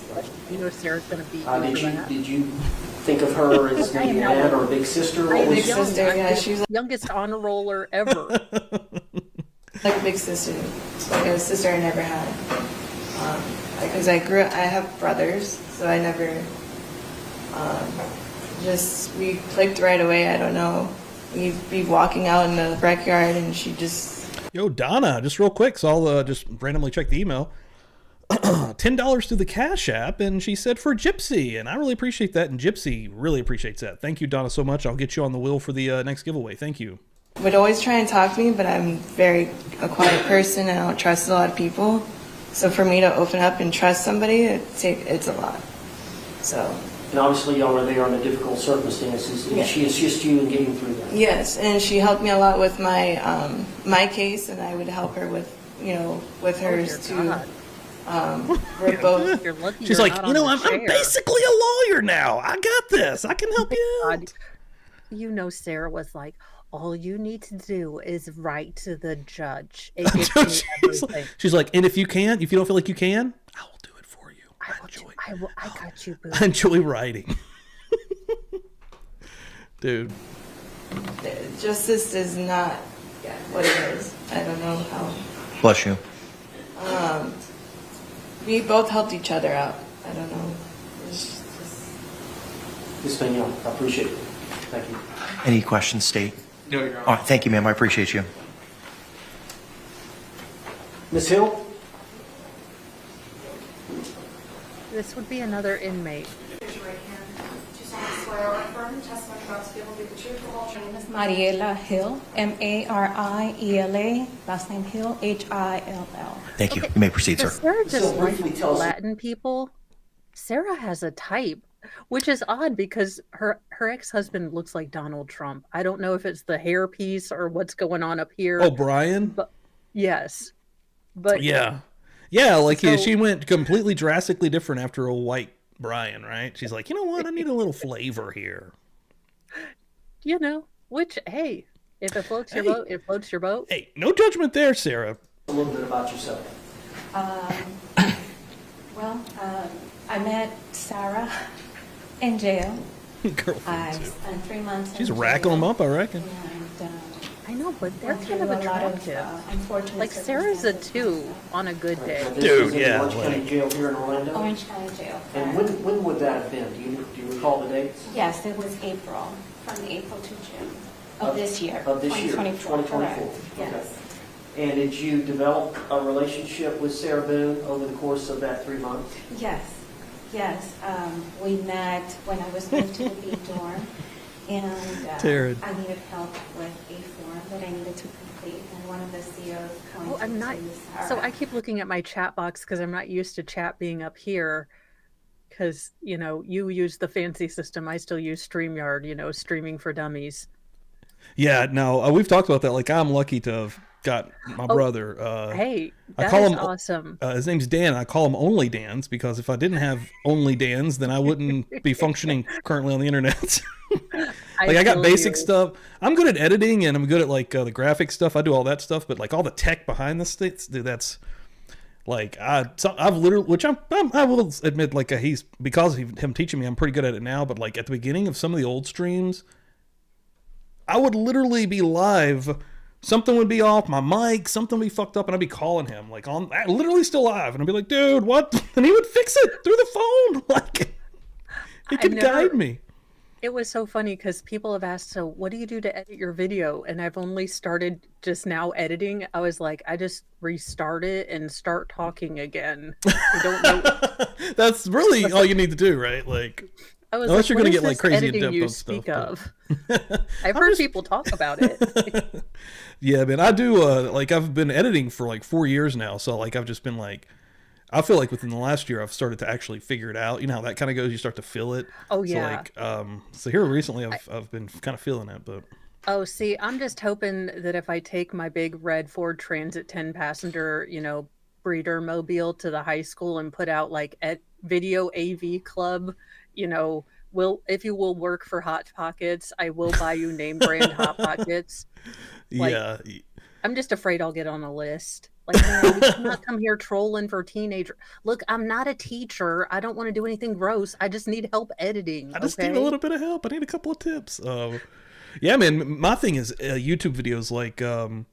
You know Sarah's going to beat you for that. Did you think of her as maybe an aunt or a big sister? What was Big sister, yeah, she's Youngest honor roller ever. like a big sister, like a sister I never had. Because I have brothers, so I never, we clicked right away. I don't know. We'd be walking out in the backyard and she just. Yo, Donna, just real quick, so I'll just randomly check the email. $10 through the Cash App, and she said for Gypsy, and I really appreciate that, and Gypsy really appreciates that. Thank you, Donna, so much. I'll get you on the wheel for the next giveaway. Thank you. Would always try and talk to me, but I'm a quiet person and I don't trust a lot of people. So for me to open up and trust somebody, it's a lot. So. And obviously y'all are there under difficult circumstances. Did she assist you in getting through that? Yes, and she helped me a lot with my my case, and I would help her with with hers too. We're both. You're lucky She's you're like, not on the I'm chair. basically a lawyer now. I got this. I can help you out. God. Sarah was like, all you need to do is write to the judge. It gets me everything. She's like, and if you don't feel like you can, I will do it for you. I got you, Boone. I enjoy writing. Dude. Justice is not what it is. I don't know how. Bless you. We both helped each other out. I don't know. It's Ms. Vignon, I appreciate it. Thank you. Any questions, State? No, Your Honor. All right, thank you, ma'am. I appreciate you. Ms. Hill? This would be another inmate. Raise your right hand. Do you solemnly swear or affirm the testimony you're about to give will be the truth, the whole truth? My name is Mariela Hill, Mariela, last name Hill, Hill. Thank you. You may proceed, sir. Does Sarah just So briefly like tell us- Latin people? Sarah has a type, which is odd because her ex-husband looks like Donald Trump. I don't know if it's the hair piece or what's going on up here. Oh, Brian? But yes. But Yeah. Yeah, like So- she went completely drastically different after a white Brian, right? She's like, you know what? I need a little flavor here. Which, hey, if it floats your boat, it floats your boat. Hey, no judgment there, Sarah. A little bit about yourself. I met Sarah in jail. I Girlfriend, too. spent 3 months She's in racking jail. them up, I reckon. And, I know, but they're went kind of through a lot attractive. unfortunate Like Sarah's a 2 on a good Now, day. this Dude, was in yeah, Orange County like- Jail here in Orlando? Orange County Jail. And when would that have been? Do you recall the dates? Yes, it was April, from April to June of this year. Of this year, 2024. 2024. Correct. Okay. And did you develop a relationship with Sarah Boone over the course of that 3 months? Yes. We met when I was moved to the B dorm, and Taryn. I needed help with a form that I needed to complete, and one of the COs Oh, pointed I'm not. to So Sarah. I keep looking at my chat box because I'm not used to chat being up here. Because, you use the fancy system. I still use StreamYard, streaming for dummies. Yeah, no, we've talked about that. Like, I'm lucky to have got my brother. Hey, I that call is him awesome. His name's Dan. I call him Only Dan's because if I didn't have Only Dan's, then I wouldn't be functioning currently on the internet. Like I got feel basic you. stuff. I'm good at editing and I'm good at like the graphic stuff. I do all that stuff, but like all the tech behind the sticks, dude, that's like I've literally, which I will admit, like he's because of him teaching me, I'm pretty good at it now. But like at the beginning of some of the old streams, I would literally be live. Something would be off, my mic, something would be fucked up, and I'd be calling him, like, literally still live. And I'd be like, dude, what? And he would fix it through the phone. Like, he could guide me. It was so funny because people have asked, so what do you do to edit your video? And I've only started just now editing. I was like, I just restart it and start talking again. I don't know. That's really all you need to do, right? Like, I was unless like, you're what going to is get like this crazy in editing depth you on speak stuff. of? I've heard people talk about it. Yeah, man, I do, like, I've been editing for like 4 years now. So, like, I've just been like, I feel like within the last year, I've started to actually figure it out. You know how that kind of goes? You start to feel it. Oh, yeah. So, like, so here recently, I've been kind of feeling it, but. Oh, see, I'm just hoping that if I take my big red Ford Transit 10 passenger, breeder mobile to the high school and put out like at video AV club, will if you will work for Hot Pockets, I will buy you name brand Hot Pockets. Like, Yeah. I'm just afraid I'll get on a list. Like, man, we cannot come here trolling for teenager. Look, I'm not a teacher. I don't want to do anything gross. I just need help editing. I just Okay. need a little bit of help. I need a couple of tips. Yeah, man. My thing is YouTube videos. Like, and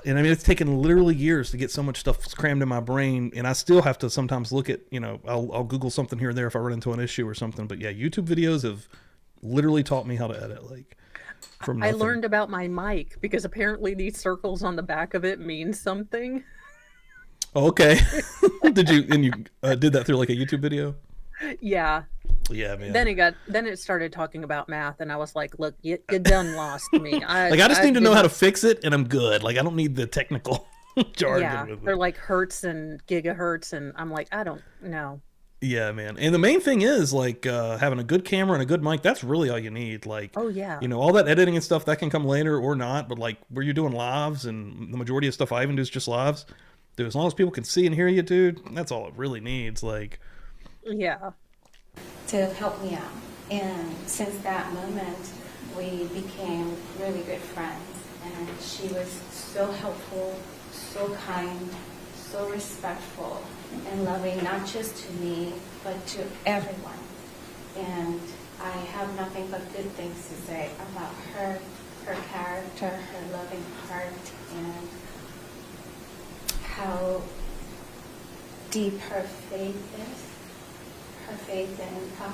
I mean, it's taken literally years to get so much stuff crammed in my brain, and I still have to sometimes look at. I'll Google something here and there if I run into an issue or something. But yeah, YouTube videos have literally taught me how to edit. Like, from I nothing. learned about my mic because apparently these circles on the back of it mean something. Oh, okay. Did you did that through like a YouTube video? Yeah. Yeah, man. Then it started talking about math, and I was like, "Look, you done lost me." I just need to know how to fix it, and I'm good. Like, I don't need the technical jargon. Yeah, with it. they're like hertz and gigahertz, and I'm like, I don't know. Yeah, man. And the main thing is like having a good camera and a good mic. That's really all you need. Like, Oh yeah. all that editing and stuff that can come later or not. But like where you're doing lives, and the majority of stuff I even do is just lives. Dude, as long as people can see and hear you, dude, that's all it really needs. Like, Yeah. To help me out. And since that moment, we became really good friends. And she was so helpful, so kind, so respectful and loving, not just to me, but to everyone. And I have nothing but good things to say about her, her character, her loving heart, and how deep her faith is. Her faith in God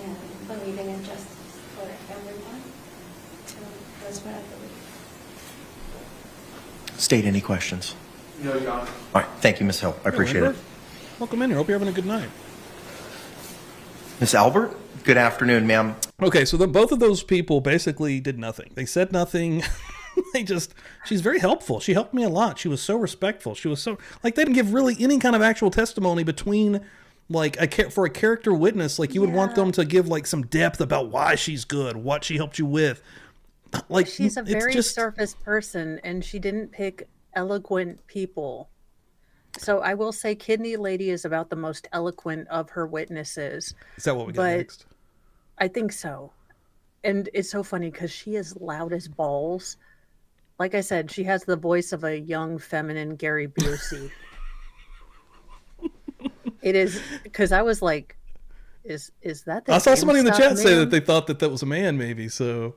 and believing in justice for everyone. So that's what I believe. State any questions? No, Your Honor. All right. Thank you, Ms. Hill. I appreciate it. welcome in here. Hope you're having a good night. Ms. Albert, good afternoon, ma'am. Okay, so both of those people basically did nothing. They said nothing. She's very helpful. She helped me a lot. She was so respectful. She was so, like, they didn't give really any kind of actual testimony between, like, for a character witness. Like, you would want them to give, like, some depth about why she's good, what she helped you with. Like, She's a it's very just, surface person, and she didn't pick eloquent people. So I will say Kidney Lady is about the most eloquent of her witnesses. Is that what we got But next? I think so. And it's so funny because she is loud as balls. Like I said, she has the voice of a young, feminine Gary Busey. It is, because I was like, is that the I saw somebody in the GameStop chat say man? that they thought that was a man, maybe. So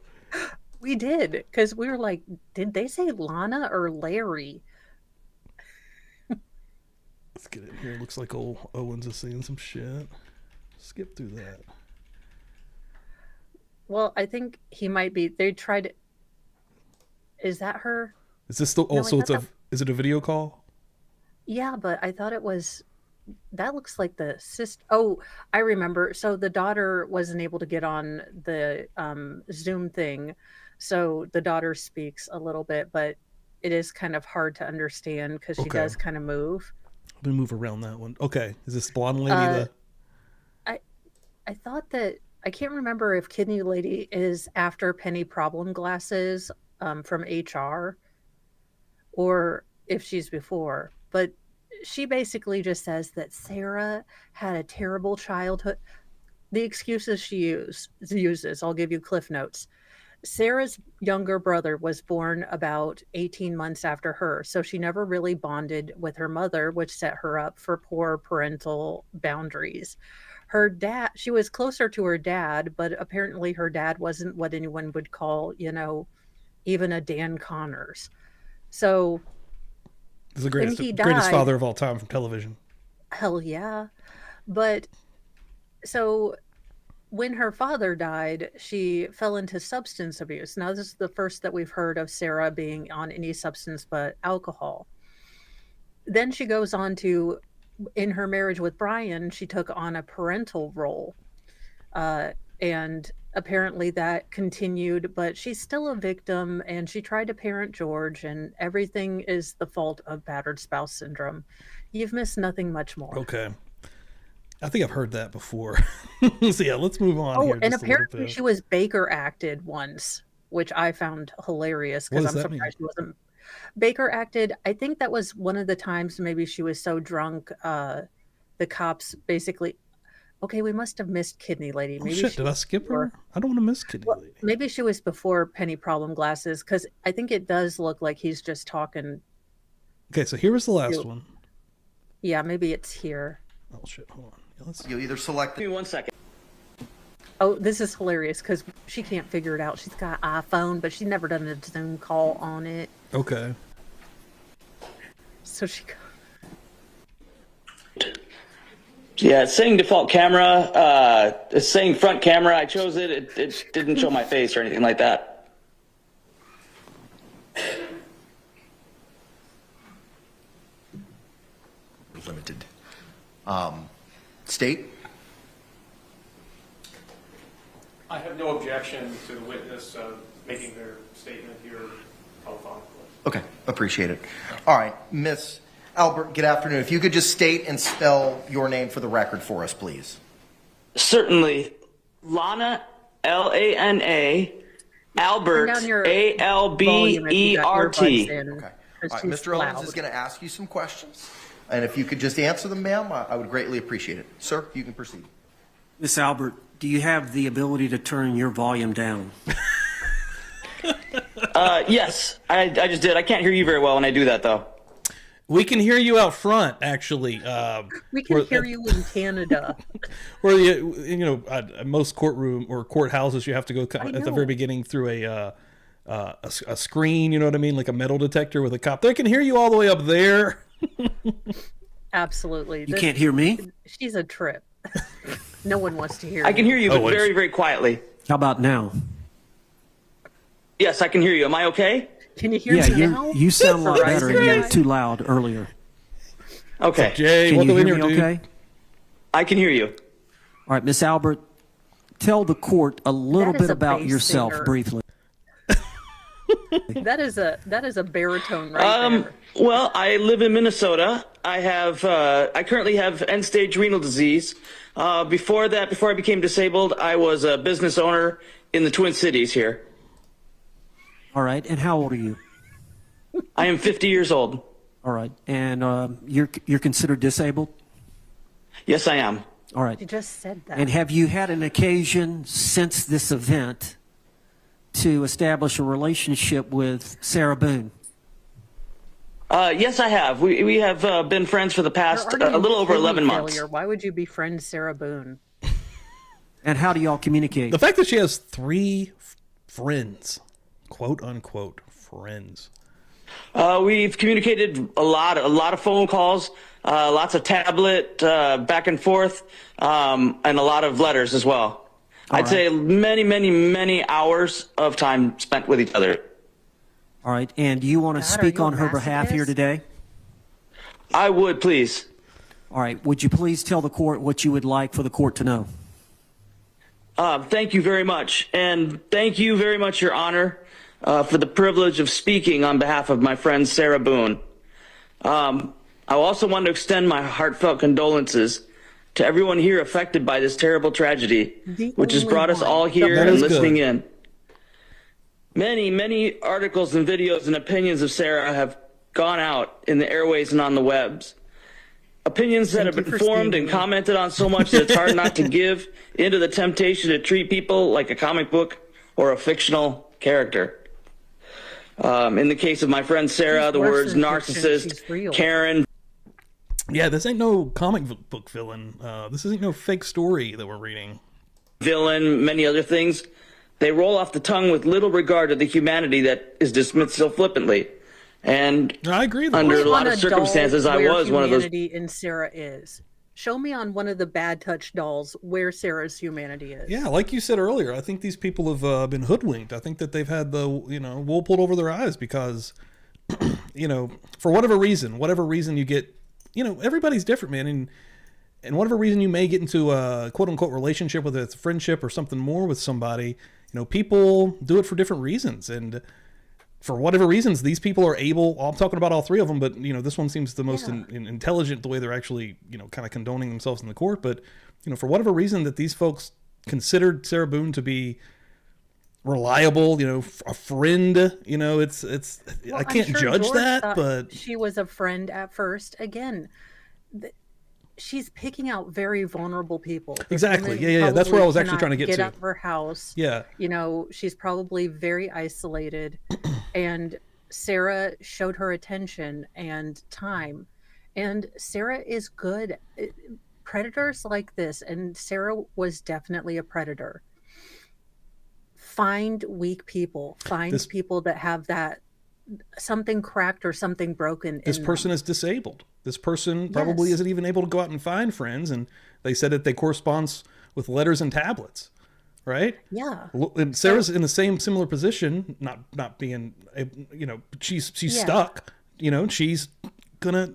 We did, because we were like, did they say Lana or Larry? let's get in here. Looks like old Owens is saying some shit. Skip through that. Well, I think he might be. They tried. Is that her? Is this still? No, I Also, thought is it a video call? Yeah, but I thought it was. That looks like the sister. Oh, I remember. So the daughter wasn't able to get on the Zoom thing, so the daughter speaks a little bit, but it is kind of hard to understand because she Okay. does kind of move. Let me move around that one. Okay, is this blonde lady? I thought that I can't remember if Kidney Lady is after Penny Problem Glasses from HR, or if she's before, but she basically just says that Sarah had a terrible childhood. The excuses she uses, I'll give you Cliff Notes. Sarah's younger brother was born about 18 months after her, so she never really bonded with her mother, which set her up for poor parental boundaries. Her dad, she was closer to her dad, but apparently her dad wasn't what anyone would call, even a Dan Connors. So This is the when greatest, he greatest died- father of all time from television. hell yeah. But so when her father died, she fell into substance abuse. Now, this is the first that we've heard of Sarah being on any substance but alcohol. Then she goes on to, in her marriage with Brian, she took on a parental role. And apparently that continued, but she's still a victim, and she tried to parent George, and everything is the fault of battered spouse syndrome. You've missed nothing much more. Okay, I think I've heard that before. So yeah, let's move on Oh, here. and just a little apparently bit. she was Baker acted once. which I found hilarious What because does I'm that mean? surprised she wasn't. Baker acted. I think that was one of the times maybe she was so drunk. The cops basically. Okay, we must have missed Kidney Lady. Oh Maybe shit! she Did I was skip before. her? I don't want to miss Kitty Well, Lady. maybe she was before Penny Problem Glasses because I think it does look like he's just talking. Okay, so here was the last one. Yeah, maybe it's here. Oh shit! Hold on. Yeah, let's... You either select. Give me 1 second. Oh, this is hilarious because she can't figure it out. She's got an iPhone, but she's never done a Zoom call on it. Okay. So she. Yeah, it's saying default camera. It's saying front camera. I chose it. It didn't show my face or anything like that. Limited. State? I have no objection to the witness making their statement here telephonically. Okay, appreciate it. All right, Miss Albert, good afternoon. If you could just state and spell your name for the record for us, please. Certainly. Lana, Lana, Albert, Turn down your volume if you got Albert. earbuds in, Okay. 'cause All right, she's Mr. Owens loud. is going to ask you some questions. And if you could just answer them, ma'am, I would greatly appreciate it. Sir, you can proceed. Miss Albert, do you have the ability to turn your volume down? Yes, I just did. I can't hear you very well when I do that, though. We can hear you out front, actually. We can hear you in Canada. Where most courtroom or courthouses, you have to go at the very beginning through a screen. You know what I mean, like a metal detector with a cop. They can hear you all the way up there. Absolutely. You can't hear me? She's a trip. No one wants to hear I can hear you, but Oh, very, very quietly. How about now? Yes, I can hear you. Am I okay? Can you hear Yeah, me now? you sound a lot For better. Christ's You were sake. too loud earlier. Okay. Jay, Can what you the hear winner me do? okay? I can hear you. All right, Miss Albert, tell the court a little That is bit a about bass yourself singer. briefly. That is a baritone right there. Well, I live in Minnesota. I currently have end-stage renal disease. Before I became disabled, I was a business owner in the Twin Cities here. All right, and how old are you? I am 50 years old. All right, and you're considered disabled? Yes, I am. All right. You just said that. And have you had an occasion since this event to establish a relationship with Sarah Boone? Yes, I have. We have been friends for the past You're already a little in over kidney 11 months. failure. Why would you befriend Sarah Boone? And how do y'all communicate? The fact that she has 3 friends, quote unquote friends. We've communicated a lot of phone calls, lots of tablet back and forth, and a lot of letters as well. I'd say many hours of time spent with each other. All right, and do you want to God, are speak you a on her behalf here masochist? today? I would, please. All right, would you please tell the court what you would like for the court to know? Thank you very much. And thank you very much, Your Honor, for the privilege of speaking on behalf of my friend Sarah Boone. I also want to extend my heartfelt condolences to everyone here affected by this terrible tragedy, which has only brought us one. all here That and is listening good. in. Many articles and videos and opinions of Sarah have gone out in the airways and on the webs. Opinions that Thank have you been for formed staying and with me. commented on so much that it's hard not to give into the temptation to treat people like a comic book or a fictional character. In the case of my friend Sarah, She's the worse words than fiction. narcissist, She's real. Karen, Yeah, this ain't no comic book villain. This isn't no fake story that we're reading. villain, many other things, they roll off the tongue with little regard to the humanity that is dismissed so flippantly. And I agree. under a Show me lot on of doll circumstances, I where was one of those. humanity in Sarah is. Show me on one of the bad touch dolls where Sarah's humanity is. Yeah, like you said earlier, I think these people have been hoodwinked. I think that they've had the wool pulled over their eyes because, for whatever reason you get, everybody's different, man, and whatever reason you may get into a quote unquote relationship, whether it's a friendship or something more with somebody, people do it for different reasons, and for whatever reasons, these people are able. I'm talking about all 3 of them, but this one seems the most intelligent, the way they're actually kind of condoning themselves in the court. But for whatever reason that these folks considered Sarah Boone to be reliable, a friend, it's Well, I I'm can't sure judge George that, thought but she was a friend at first. Again, she's picking out very vulnerable people. This exactly. woman Yeah. That's where I probably was actually trying to cannot get to. out of her house. Yeah. She's probably very isolated, and Sarah showed her attention and time. And Sarah is good. Predators like this, and Sarah was definitely a predator. Find weak people. Find people that have that something cracked or something broken. This person is disabled. This person probably isn't even able to go out and find friends, and they said that they corresponds with letters and tablets, right? Yeah. And Sarah's in the similar position, not being, she's stuck, she's gonna,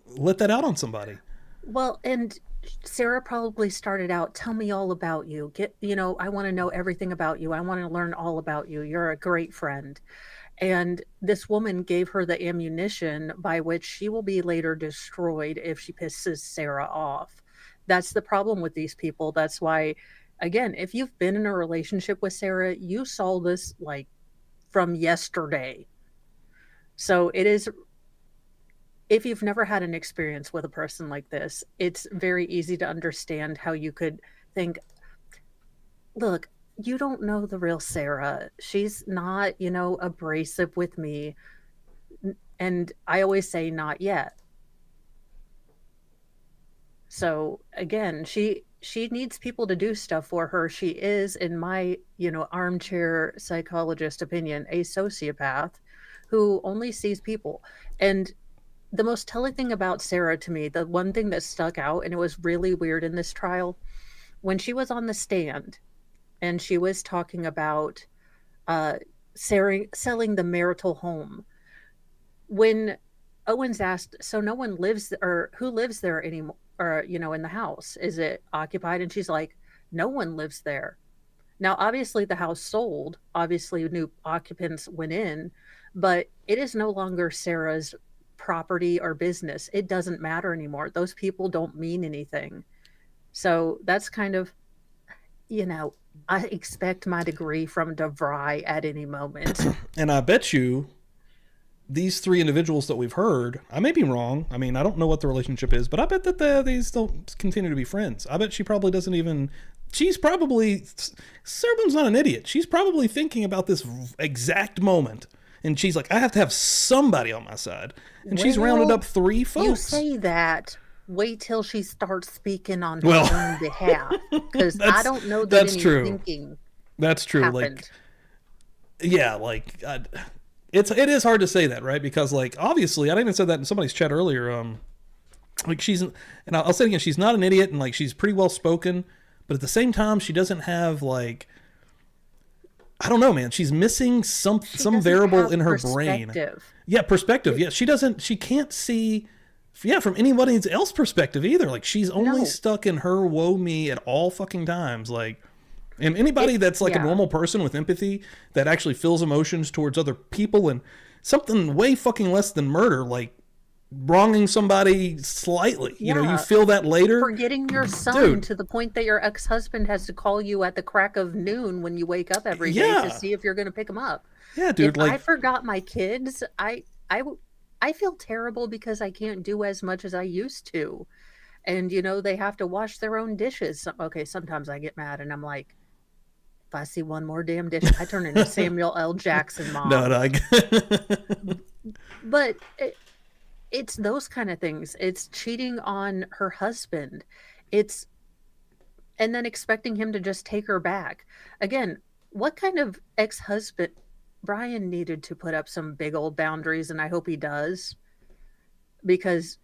let that out on somebody. Well, and Sarah probably started out, tell me all about you. I want to know everything about you. I want to learn all about you. You're a great friend. And this woman gave her the ammunition by which she will be later destroyed if she pisses Sarah off. That's the problem with these people. That's why, again, if you've been in a relationship with Sarah, you saw this like from yesterday. So it is, if you've never had an experience with a person like this, it's very easy to understand how you could think, look, you don't know the real Sarah. She's not, abrasive with me. And I always say not yet. So again, she needs people to do stuff for her. She is, in my, armchair psychologist opinion, a sociopath who only sees people. And the most telling thing about Sarah to me, the one thing that stuck out, and it was really weird in this trial, when she was on the stand and she was talking about selling the marital home, when Owens asked, so no one lives, or who lives there anymore, or, in the house? Is it occupied? And she's like, no one lives there. Now, obviously the house sold, obviously new occupants went in, but it is no longer Sarah's property or business. It doesn't matter anymore. Those people don't mean anything. So that's kind of, I expect my degree from DeVry at any moment. And I bet you these three individuals that we've heard, I may be wrong. I mean, I don't know what the relationship is, but I bet that they still continue to be friends. I bet she probably doesn't even, Sarah Boone's not an idiot. She's probably thinking about this exact moment. And she's like, I have to have somebody on my side. And she's rounded up three folks. You say that. Wait till she starts speaking on her own behalf. Because I don't know that any thinking That's true. happened. It is hard to say that, right? Because obviously, I even said that in somebody's chat earlier. And I'll say it again, she's not an idiot, and she's pretty well spoken, but at the same time, she doesn't have I don't know, man. She's missing some variable in her brain. Yeah, perspective. Yeah, she can't see from anybody else's perspective either. She's only stuck in her woe me at all fucking times. And anybody that's a normal person with empathy that actually feels emotions towards other people and something way fucking less than murder, wronging somebody slightly. You feel that later. Forgetting your son to the point that your ex-husband has to call you at the crack of noon when you wake up every day to see if you're going to pick him up. Yeah, dude. If I forgot my kids, I feel terrible because I can't do as much as I used to. And, they have to wash their own dishes. Okay, sometimes I get mad and I'm like, if I see one more damn dish, I turn into Samuel L. Jackson mom. No. But it's those kind of things. It's cheating on her husband. And then expecting him to just take her back. Again, what kind of ex-husband? Brian needed to put up some big old boundaries, and I hope he does. Because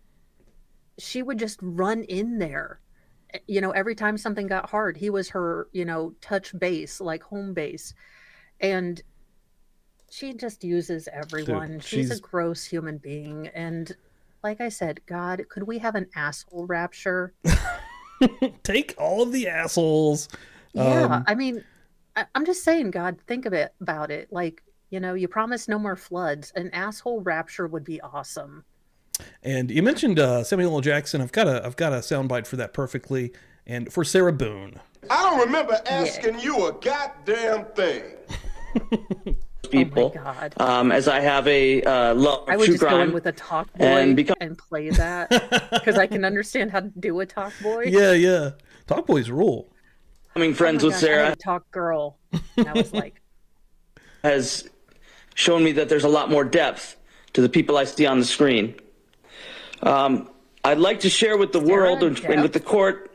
she would just run in there. Every time something got hard, he was her, touch base, home base. And she just uses everyone. Dude, she's a gross human being. And like I said, God, could we have an asshole rapture? Take all of the assholes. Yeah, I'm just saying, God, think about it. You promised no more floods. An asshole rapture would be awesome. And you mentioned Samuel L. Jackson. I've got a soundbite for that perfectly. And for Sarah Boone. I don't remember asking you a goddamn thing. people. Oh my God. As I have a love I of would true just go crime. in with a talk boy and and play that because I can understand how to do a talk boy. Yeah. Talk boys rule. Becoming friends Oh my with gosh, I Sarah had a talk girl. And I was like, has shown me that there's a lot more depth to the people I see on the screen. I'd like to share with the world and with the court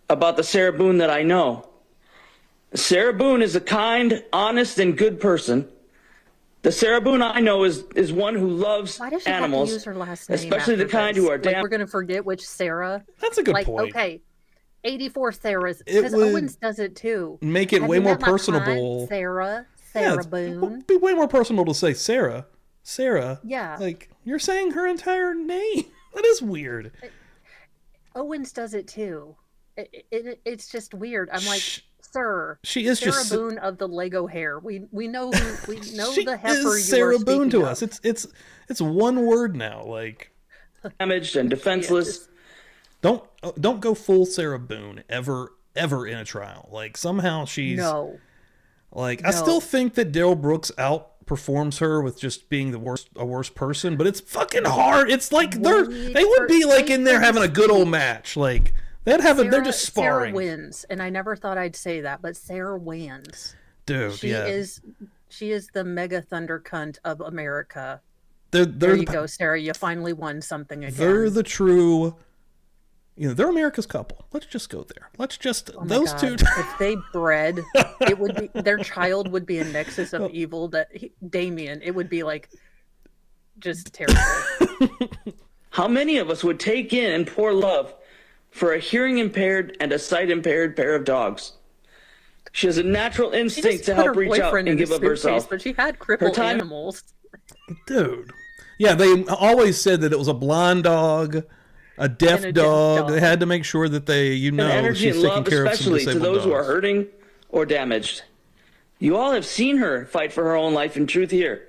about the Sarah Boone that I know. Sarah Boone is a kind, honest, and good person. The Sarah Boone I know is one who loves why does she animals, have to use her last name especially the after kind this? who are Like, damn. we're going to forget which Sarah. That's a good like, point. Okay, 84 Sarahs. It Because would Owens does it too. make it Have way you more met my client, personable. Sarah Yeah, Boone. it'd be way more personal to say Sarah. Yeah. Like, you're saying her entire name. That is weird. Owens does it too. It's just weird. I'm like, sir, she is Sarah just Boone of the Lego hair. We know who, we know she the heifer is you are Sarah Boone speaking to of. us. It's one word now. Like, damaged and defenseless. don't go full Sarah Boone ever in a trial. Like, somehow she's like, I still think that Daryl Brooks outperforms her with just being a worse person, but it's fucking hard. It's like they would be like in there having a good old match. Like, they're just sparring. Sarah wins, and I never thought I'd say that, but Sarah wins. Dude, she is the mega thunder cunt of America. There you go, Sarah. You finally won something again. They're the true. They're America's couple. Let's just go there. Let's just those two. If they bred, it would be their child would be a nexus of evil. Damien, it would be like just terrible. How many of us would take in and pour love for a hearing impaired and a sight impaired pair of dogs? She has a natural instinct to help reach out and give up herself. But she had crippled animals. Dude. Yeah, they always said that it was a blind dog, a deaf dog. They had to make sure that energy she's and taking love, care of some especially to disabled those who are dogs. hurting or damaged. You all have seen her fight for her own life and truth here.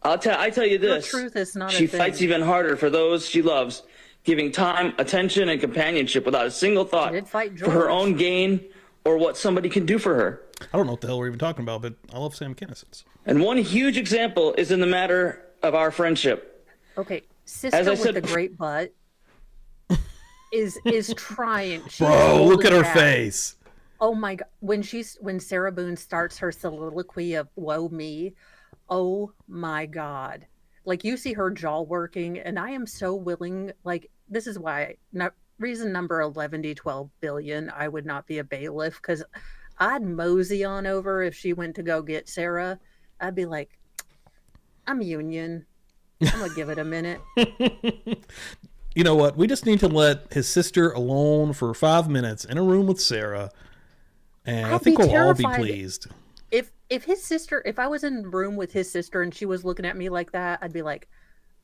I tell you this. Truth is not she a thing. fights even harder for those she loves, giving time, attention, and companionship without a single thought for her own gain or what somebody can do for her. I don't know what the hell we're even talking about, but I love Sam Kinnison's. And one huge example is in the matter of our friendship. Okay, sister with the great butt is trying. Bro, look at her face. Oh my God! When Sarah Boone starts her soliloquy of "Woe me," oh my God! Like, you see her jaw working, and I am so willing. Like, this is why reason number 11D12 billion. I would not be a bailiff, because I'd mosey on over if she went to go get Sarah. I'd be like, I'm union. I'm gonna give it a minute. You know what? We just need to let his sister alone for 5 minutes in a room with Sarah, and I think we'll all be pleased. If his sister, if I was in a room with his sister and she was looking at me like that, I'd be like,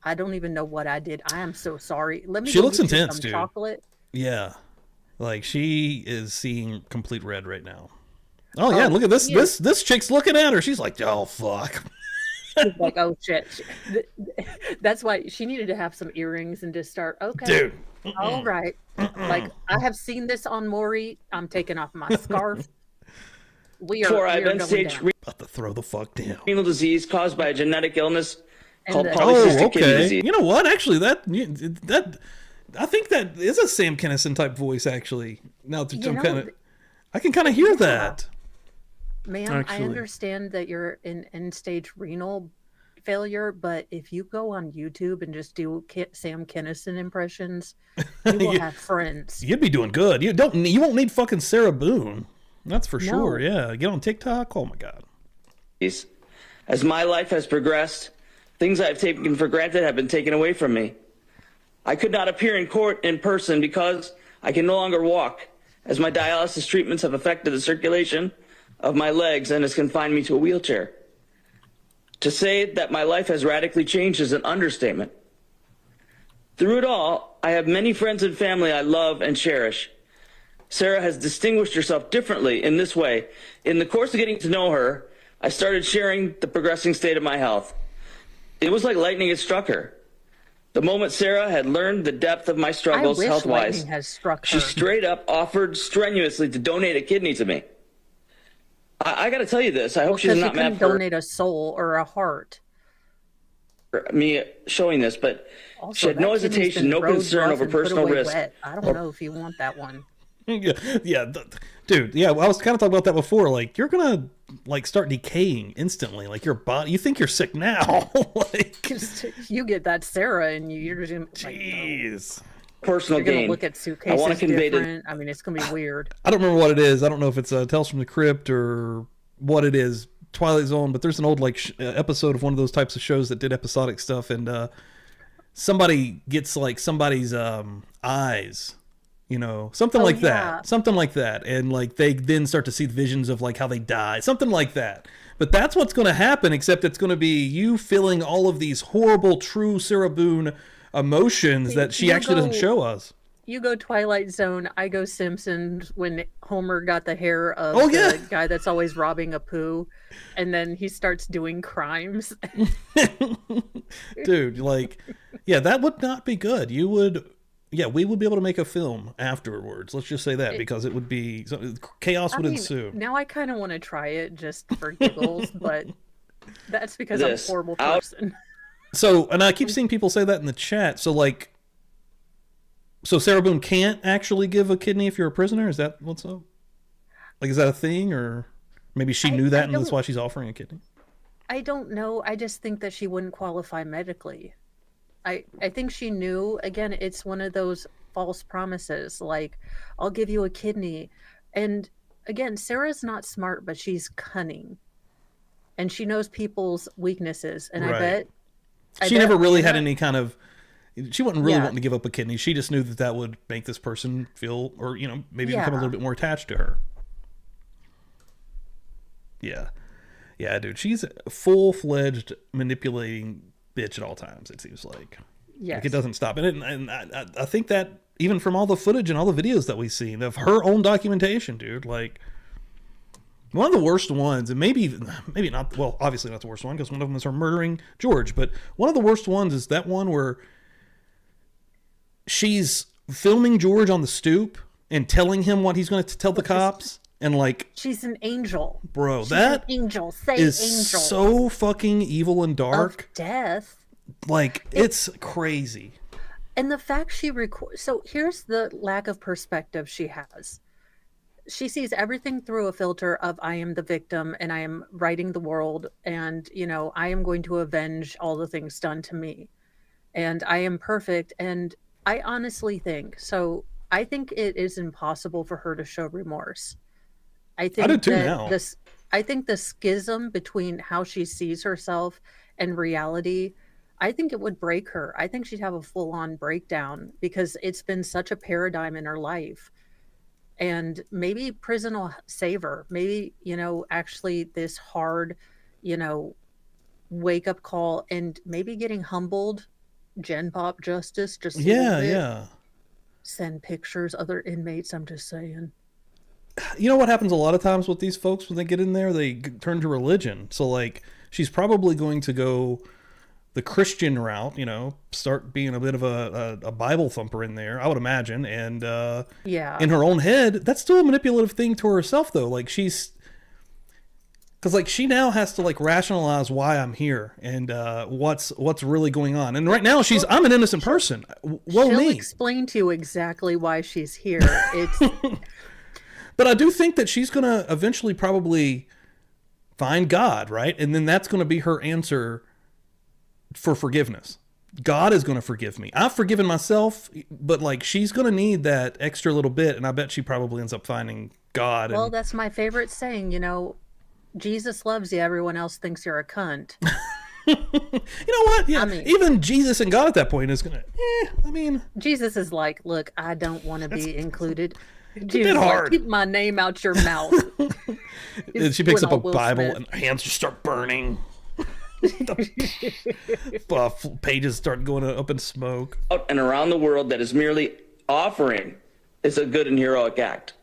I don't even know what I did. I am so sorry. Let me. She looks get you intense, some dude. chocolate. Yeah, like she is seeing complete red right now. Oh yeah, look at this. Yeah. This chick's looking at her. She's like, oh fuck. She's like, oh shit. That's why she needed to have some earrings and just start. Okay, dude. All right. Like, I have seen this on Maury. I'm taking off my scarf. We are going down. About to throw the fuck down. Renal disease caused by a genetic illness called the- polycystic kidney disease. You know what? Actually, that I think that is a Sam Kinison type voice. Actually, now I can kind of hear that. Ma'am, I understand that you're in end-stage renal failure, but if you go on YouTube and just do Sam Kinison impressions, you will have friends. You'd be doing good. You won't need fucking Sarah Boone. That's for sure. Yeah, get on TikTok. Oh my God. As my life has progressed, things I've taken for granted have been taken away from me. I could not appear in court in person because I can no longer walk, as my dialysis treatments have affected the circulation of my legs and has confined me to a wheelchair. To say that my life has radically changed is an understatement. Through it all, I have many friends and family I love and cherish. Sarah has distinguished herself differently in this way. In the course of getting to know her, I started sharing the progressing state of my health. It was like lightning had struck her. The moment Sarah had learned the depth of my struggles health-wise, she straight up offered strenuously to donate a kidney to me. I got to tell you this. I hope she's Because she not couldn't mad for donate a soul or a heart. me showing this, but Also, she had no that kidney's hesitation, been no rode concern rough over and put personal away risk. wet. I don't know if you want that one. Dude. Yeah, I was kind of talking about that before. Like, you're gonna like start decaying instantly. Like your body, you think you're sick now. Like, You get that Sarah, and you're just jeez. Personal you're gonna gain. look at I suitcases want to convey to different. I mean, it's gonna be weird. I don't remember what it is. I don't know if it's Tales from the Crypt or what it is, Twilight Zone. But there's an old like episode of one of those types of shows that did episodic stuff, and somebody gets like somebody's eyes. You know, something like that, and like they then start to see visions of like how they die, something like that. But that's what's going to happen, except it's going to be you feeling all of these horrible, true Sarah Boone emotions that she actually doesn't show us. You go Twilight Zone, I go Simpsons when Homer got the hair of the guy that's always robbing a poo, and then he starts doing crimes. Dude, like, yeah, that would not be good. You would... Yeah, we would be able to make a film afterwards. Let's just say that, because it would be chaos would ensue. Now I kind of want to try it just for giggles, but that's because I'm a horrible person. So, and I keep seeing people say that in the chat. So, like, so Sarah Boone can't actually give a kidney if you're a prisoner? Is that what's up? Like, is that a thing, or maybe she knew that and that's why she's offering a kidney? I don't know. I just think that she wouldn't qualify medically. I think she knew. Again, it's one of those false promises, like, I'll give you a kidney. And again, Sarah's not smart, but she's cunning. And she knows people's weaknesses. And I bet... She never really had any kind of... She wasn't really wanting to give up a kidney. She just knew that that would make this person feel, or, you know, maybe become a little bit more attached to her. Yeah. Yeah, dude. She's a full-fledged manipulating bitch at all times, it seems like. Yes. Like, it doesn't stop. And I think that even from all the footage and all the videos that we've seen of her own documentation, dude, like, one of the worst ones, and maybe not, well, obviously not the worst one, because one of them is her murdering George, but one of the worst ones is that one where she's filming George on the stoop and telling him what he's going to tell the cops. And like, she's an angel, bro. She's that an angel. Say is angel. so fucking evil and dark. Of death. Like, it's crazy. And the fact she records. So here's the lack of perspective she has. She sees everything through a filter of, I am the victim and I am righting the world, and, you know, I am going to avenge all the things done to me, and I am perfect. And I honestly think so. I think it is impossible for her to show remorse. I think do too now. I think the schism between how she sees herself and reality, I think it would break her. I think she'd have a full-on breakdown, because it's been such a paradigm in her life. And maybe prison will save her. Maybe, you know, actually this hard, you know, wake-up call, and maybe getting humbled, Gen Pop justice, just a little bit. Yeah. Send pictures, other inmates, I'm just saying. You know what happens a lot of times with these folks when they get in there? They turn to religion. So, like, she's probably going to go the Christian route, you know, start being a bit of a Bible thumper in there, I would imagine. And in her own head, that's still a manipulative thing to herself, though. Like, she's... Because, like, she now has to, like, rationalize why I'm here and what's really going on. And right now, I'm an innocent person. She'll explain to you exactly why she's here. It's... But I do think that she's going to eventually probably find God, right? And then that's going to be her answer for forgiveness. God is going to forgive me. I've forgiven myself, but, like, she's going to need that extra little bit, and I bet she probably ends up finding God. Well, that's my favorite saying, you know, Jesus loves you, everyone else thinks you're a cunt. You know what? Yeah, I mean, even Jesus and God at that point is going to, Jesus is like, look, I don't want to be included. It's a bit hard. Like, keep my name out your mouth. And she picks up a Bible and her hands just start burning. Pages start going up in smoke. And around the world that is merely offering is a good and heroic act.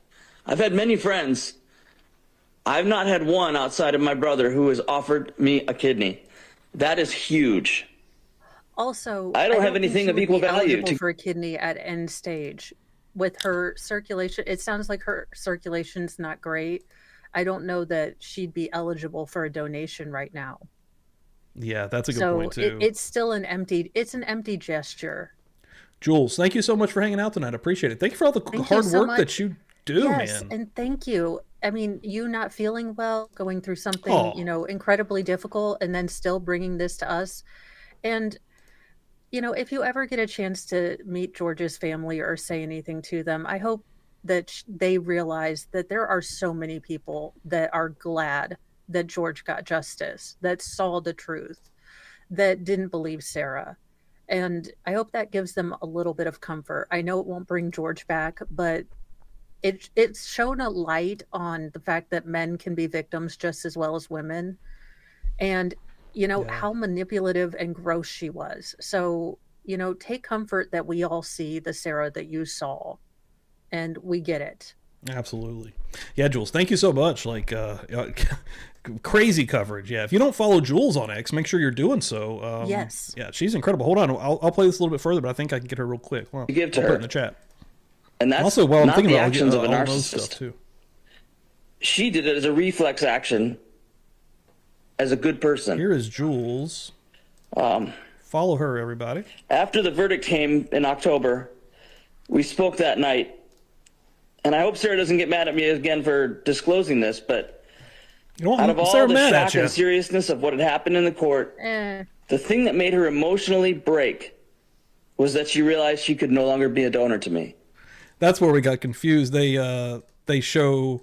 I've had many friends. I've not had one outside of my brother who has offered me a kidney. That is huge. Also, I don't have think anything she of would equal be value eligible to for a kidney at end stage. With her circulation, it sounds like her circulation's not great. I don't know that she'd be eligible for a donation right now. Yeah, that's a good So point too. it's still an empty gesture. Jules, thank you so much for hanging out tonight. I appreciate it. Thank you for all the Thank you hard so work much. that you do, Yes, man. and thank you. I mean, you not feeling well, going through something, Oh. incredibly difficult, and then still bringing this to us. And, if you ever get a chance to meet George's family or say anything to them, I hope that they realize that there are so many people that are glad that George got justice, that saw the truth, that didn't believe Sarah. And I hope that gives them a little bit of comfort. I know it won't bring George back, but it's shown a light on the fact that men can be victims just as well as women, and how manipulative and gross she was. So take comfort that we all see the Sarah that you saw, and we get it. Absolutely. Yeah, Jules, thank you so much. Like, crazy coverage. Yeah, if you don't follow Jules on X, make sure you're doing so. Yes. Yeah, she's incredible. Hold on, I'll play this a little bit further, but I think I can get her real quick. Well, You give to I'll put it her. in the chat. And that's Also, while I'm not thinking the about actions of a all those stuff narcissist. too. She did it as a reflex action, as a good person. Here is Jules. Follow her, everybody. After the verdict came in October, we spoke that night. And I hope Sarah doesn't get mad at me again for disclosing this, but out of all Sarah the mad at shock you. and seriousness of what had happened in the court, the thing that made her emotionally break was that she realized she could no longer be a donor to me. That's where we got confused. They show.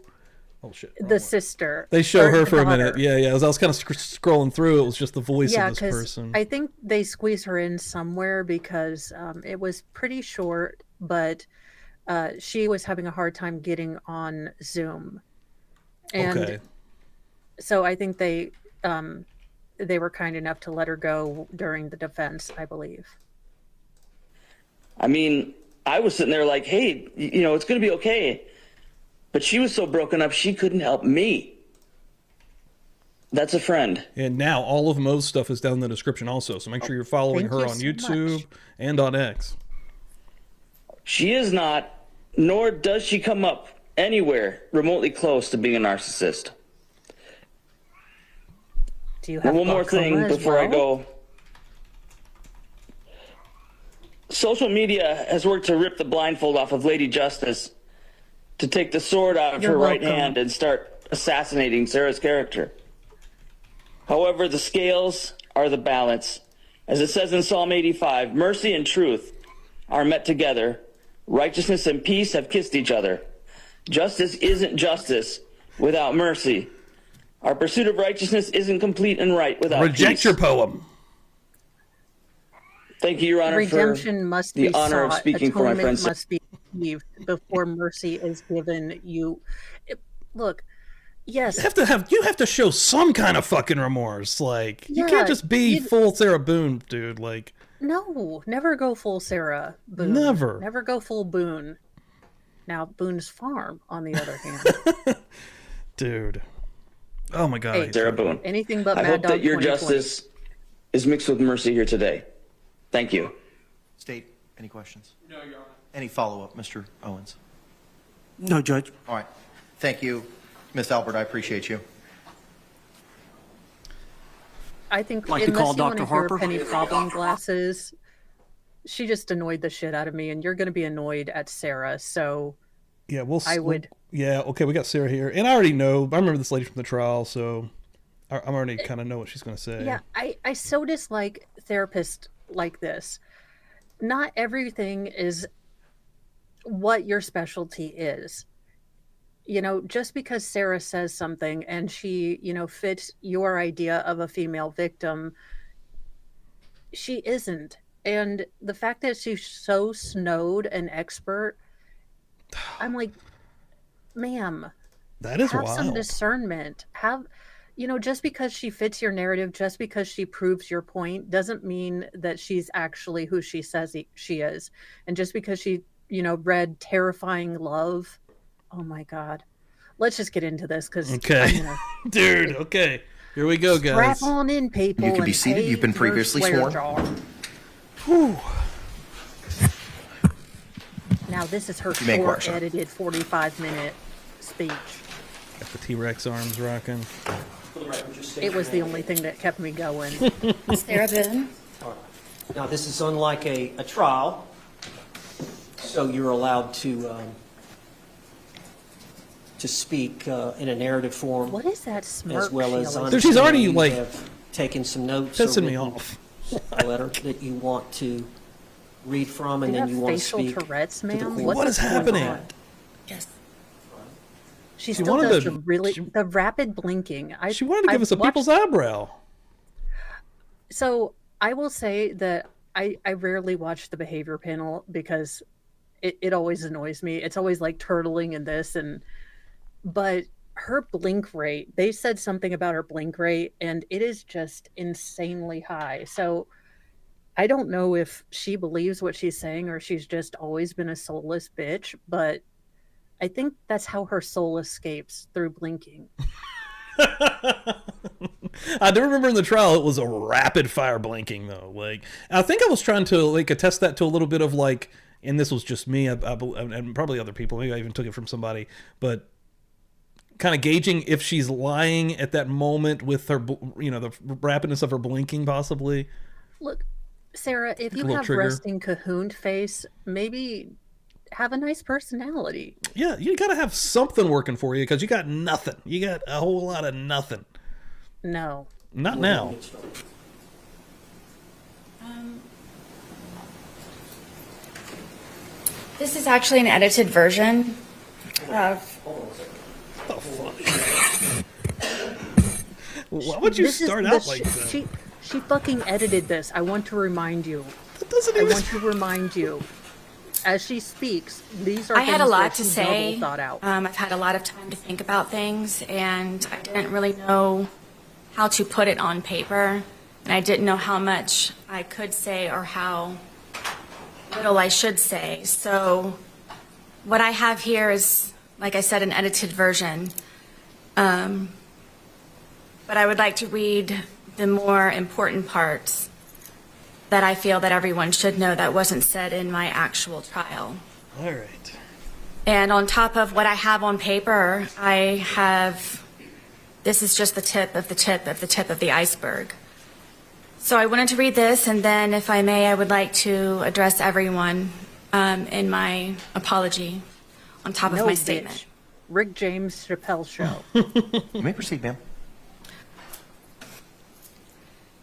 Oh shit. The sister. They show or her for a daughter. minute. Yeah. As I was kind of scrolling through, it was just the voice Yeah, of this because person. I think they squeeze her in somewhere because it was pretty short, but she was having a hard time getting on Zoom, and Okay. so I think they were kind enough to let her go during the defense, I believe. I mean, I was sitting there like, hey, it's going to be okay. But she was so broken up, she couldn't help me. That's a friend. And now all of Mo's stuff is down in the description also. So make sure you're following Thank her you on so YouTube much. and on X. She is not, nor does she come up anywhere remotely close to being a narcissist. Do you have And one more glaucoma thing as before I well? go. Social media has worked to rip the blindfold off of Lady Justice, to take the sword out of You're her right welcome. hand and start assassinating Sarah's character. However, the scales are the balance. As it says in Psalm 85, mercy and truth are met together. Righteousness and peace have kissed each other. Justice isn't justice without mercy. Our pursuit of righteousness isn't complete and right without Reject peace. your poem. Thank you, Your Honor, Redemption for must the be honor sought. of speaking for my Atonement friend. must be achieved before mercy is given you. Look, yes, You have to show some kind of fucking remorse. Like, you Yeah, can't just be you- full Sarah Boone, dude. Like, no, never go full Sarah Boone. Never go full Boone. Now, Boone's Farm, on the other hand. dude. Oh my god. Hey, Sarah Boone. Anything but I Mad hope Dog that your 2020. justice is mixed with mercy here today. Thank you. State, any questions? No, Your Honor. Any follow-up, Mr. Owens? No, Judge. All right. Thank you, Ms. Albert. I appreciate you. I think Like to unless call you want Dr. to hear Harper? Penny Problem Glasses, she just annoyed the shit out of me, and you're going to be annoyed at Sarah. So Yeah, I would. Yeah, okay, we got Sarah here. And I already know. I remember this lady from the trial, so I'm already kind of know what she's going to say. Yeah, I so dislike therapists like this. Not everything is what your specialty is. Just because Sarah says something and she, fits your idea of a female victim, she isn't. And the fact that she's so snowed and expert, I'm like, ma'am, That is have some wild. discernment. Just because she fits your narrative, just because she proves your point, doesn't mean that she's actually who she says she is. And just because she, read Terrifying Love, oh my God. Let's just get into this because Okay. Dude, okay. Here we go, guys. strap on in, people. You can be and seated. pay You've been your previously swear sworn. jar. Whew. Now, this is her You may short, question. edited 45-minute speech. Got the T-Rex arms rocking. For the record, just state It your was the name. only thing that kept me going. Sarah Boone. All right. Now, this is unlike a trial, so you're allowed to speak in a narrative form. What is that smirk? As well as Sheila? She's already, you like, have taken some notes. or pissing me written off. A letter that you want to read from, and Do you then have you want to facial speak. Tourette's, to the ma'am? court. What is going happening? on? Yes. She She still wanted does to- the rapid blinking. She wanted to give I've us a watched- people's eyebrow. So I will say that I rarely watch the behavior panel because it always annoys me. It's always like turtling and this but her blink rate, they said something about her blink rate and it is just insanely high. So I don't know if she believes what she's saying or she's just always been a soulless bitch, but I think that's how her soul escapes, through blinking. I do remember in the trial it was a rapid fire blinking though. Like I think I was trying to like attest that to a little bit of like, and this was just me, and probably other people. Maybe I even took it from somebody, but kind of gauging if she's lying at that moment with her, the rapidness of her blinking, possibly. Look, Sarah, if you little have trigger. resting cahoon face, maybe have a nice personality. Yeah, you gotta have something working for you because you got nothing. You got a whole lot of nothing. No. Not now. This is actually an edited version of. Why would you This is start the out like that? She fucking edited this. I want to remind you. That doesn't I even. want to remind you. As she speaks, these are I had a things lot that to she say. double thought out. I've had a lot of time to think about things, and I didn't really know how to put it on paper, and I didn't know how much I could say or how little I should say. So what I have here is, like I said, an edited version. But I would like to read the more important parts that I feel that everyone should know that wasn't said in my actual trial. All right. And on top of what I have on paper, I have, this is just the tip of the tip of the tip of the iceberg. So I wanted to read this, and then if I may, I would like to address everyone in my apology on top of No, my bitch. statement. Rick James Chappelle show. You may proceed, ma'am.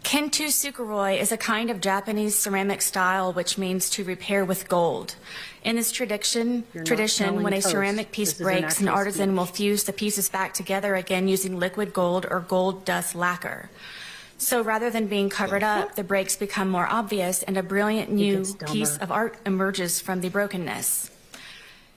Kintu Sukuroi is a kind of Japanese ceramic style which means to repair with gold. In this tradition, You're not smelling when a toast. ceramic piece This is an breaks, an actual artisan speech. will fuse the pieces back together again using liquid gold or gold dust lacquer. So rather than being covered up, the breaks become more obvious and a brilliant new gets dumber. piece of art emerges from the brokenness.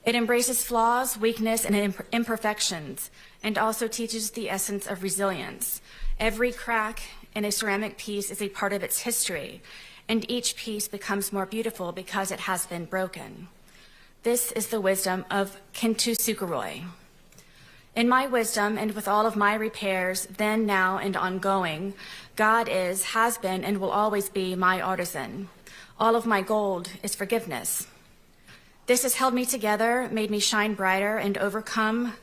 It embraces flaws, weakness, and imperfections, and also teaches the essence of resilience. Every crack in a ceramic piece is a part of its history, and each piece becomes more beautiful because it has been broken. This is the wisdom of Kintu Sukuroi. In my wisdom and with all of my repairs, then, now, and ongoing, God is, has been, and will always be my artisan. All of my gold is forgiveness. This has held me together, made me shine brighter, and overcome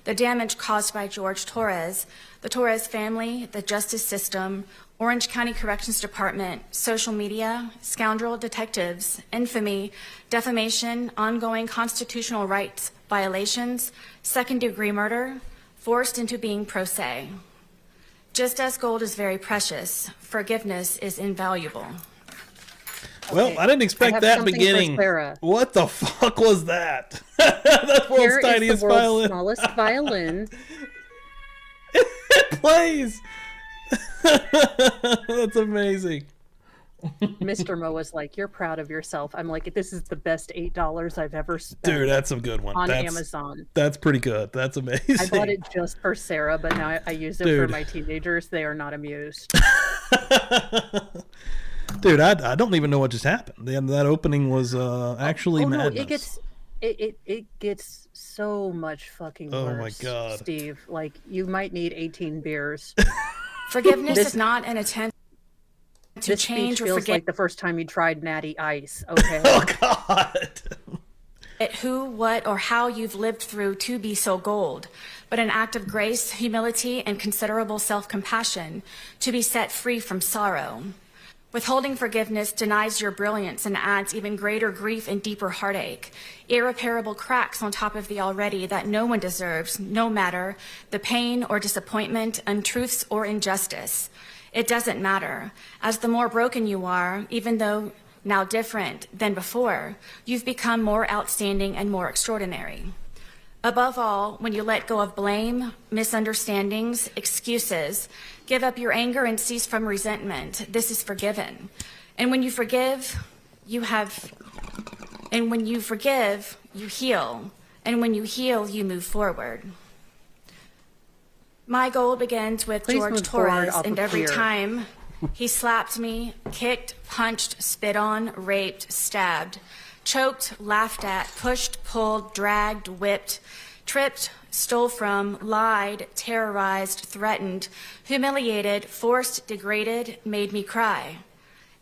the damage caused by Jorge Torres, the Torres family, the justice system, Orange County Corrections Department, social media, scoundrel detectives, infamy, defamation, ongoing constitutional rights violations, second-degree murder, forced into being pro se. Just as gold is very precious, forgiveness is invaluable. Well, Okay, I didn't I expect have that something for beginning. Sarah. What the fuck was that? That's Here world's is tiniest the world's violin. smallest violin. It plays. That's amazing. Mr. Mo was like, "You're proud of yourself." I'm like, "This is the best $8 I've ever spent." Dude, that's a good one. on That's, Amazon. That's pretty good. That's amazing. I bought it just for Sarah, but now I use it Dude. for my teenagers. They are not amused. Dude, I don't even know what just happened. That opening was actually Oh no, madness. it gets so much fucking worse. Oh my God. Steve! Like you might need 18 beers. Forgiveness This- is not an attempt to This change speech or feels forget. like the first time you tried Natty Ice. Okay. Oh God. at who, what, or how you've lived through to be so gold, but an act of grace, humility, and considerable self-compassion to be set free from sorrow. Withholding forgiveness denies your brilliance and adds even greater grief and deeper heartache, irreparable cracks on top of the already that no one deserves, no matter the pain or disappointment, untruths or injustice. It doesn't matter, as the more broken you are, even though now different than before, you've become more outstanding and more extraordinary. Above all, when you let go of blame, misunderstandings, excuses, give up your anger and cease from resentment, this is forgiven. And when you forgive, you heal. And when you heal, you move forward. My goal begins with Please Jorge move forward Torres, off and of every here. time he slapped me, kicked, punched, spit on, raped, stabbed, choked, laughed at, pushed, pulled, dragged, whipped, tripped, stole from, lied, terrorized, threatened, humiliated, forced, degraded, made me cry.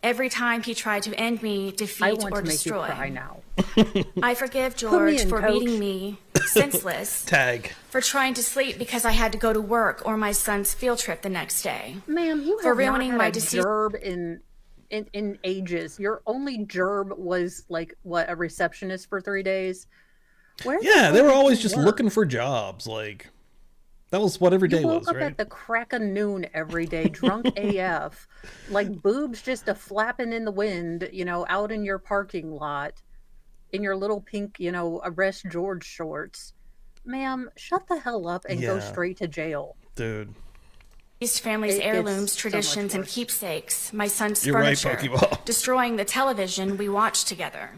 Every time he tried to end me, I defeat, want or to make destroy. you cry now. I forgive Put me George in, for coach. beating me senseless, Tag. for trying to sleep because I had to go to work or my son's field trip the next day. Ma'am, you For have ruining not my had a deceased- gerb in ages. Your only gerb was like what, a receptionist for 3 days. Where the Yeah, hell they were did always you just work? looking for jobs. Like, that was what every You day woke was, up right? at the crack of noon every day, drunk AF, like boobs just a flapping in the wind, out in your parking lot, in your little pink, arrest George shorts. Ma'am, shut the hell up and go Yeah. straight to jail. Dude. Family's It gets heirlooms, so much traditions, and worse. keepsakes, my son's You're right, furniture, Pokeball. destroying the television we watched together.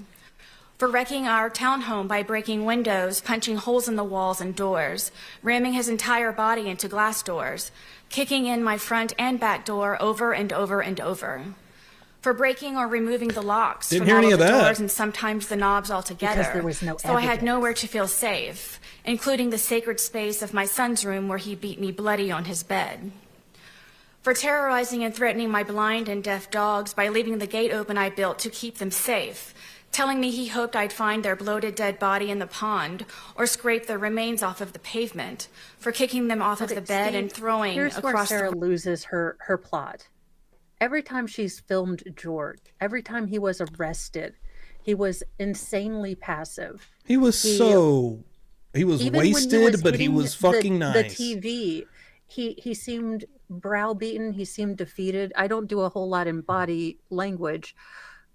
For wrecking our townhome by breaking windows, punching holes in the walls and doors, ramming his entire body into glass doors, kicking in my front and back door over and over and over. For breaking or removing the locks Didn't from hear all any of of the that. doors and sometimes the knobs altogether. Because there was no so I had evidence. nowhere to feel safe, including the sacred space of my son's room where he beat me bloody on his bed. For terrorizing and threatening my blind and deaf dogs by leaving the gate open I built to keep them safe, telling me he hoped I'd find their bloated dead body in the pond or scrape their remains off of the pavement, for kicking them off of the bed See, and throwing here's where across Sarah the... loses her plot. Every time she's filmed George, every time he was arrested, he was insanely passive. He was Even when wasted, but he hitting was fucking the nice. TV, he seemed browbeaten. He seemed defeated. I don't do a whole lot in body language,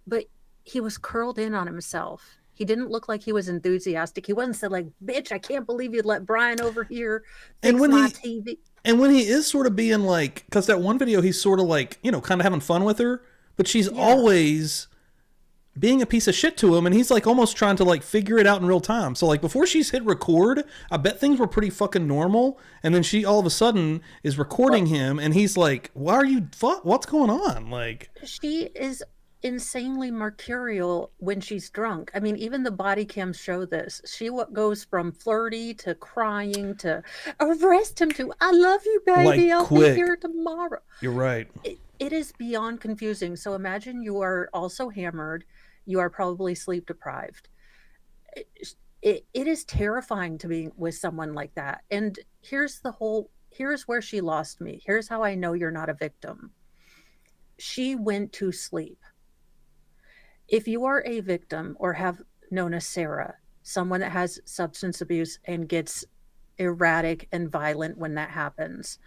but he was curled in on himself. He didn't look like he was enthusiastic. He wasn't said like, "Bitch, I can't believe you'd let Brian over here fix And when my he- TV." And when he is sort of being like, because that one video, he's sort of like, kind of having fun with her, but she's always being a piece of shit to him, and he's like almost trying to like figure it out in real time. So like before she's hit record, I bet things were pretty fucking normal, and then she all of a sudden is recording him, and he's like, "Why are you? What's going on?" Like, She is insanely mercurial when she's drunk. I mean, even the body cams show this. She goes from flirty to crying to arrest him to "I love you, baby. I'll quick. be here tomorrow." you're right. It is beyond confusing. So imagine you are also hammered. You are probably sleep deprived. It is terrifying to be with someone like that. And here's where she lost me. Here's how I know you're not a victim. She went to sleep. If you are a victim or have known a Sarah, someone that has substance abuse and gets erratic and violent when that happens,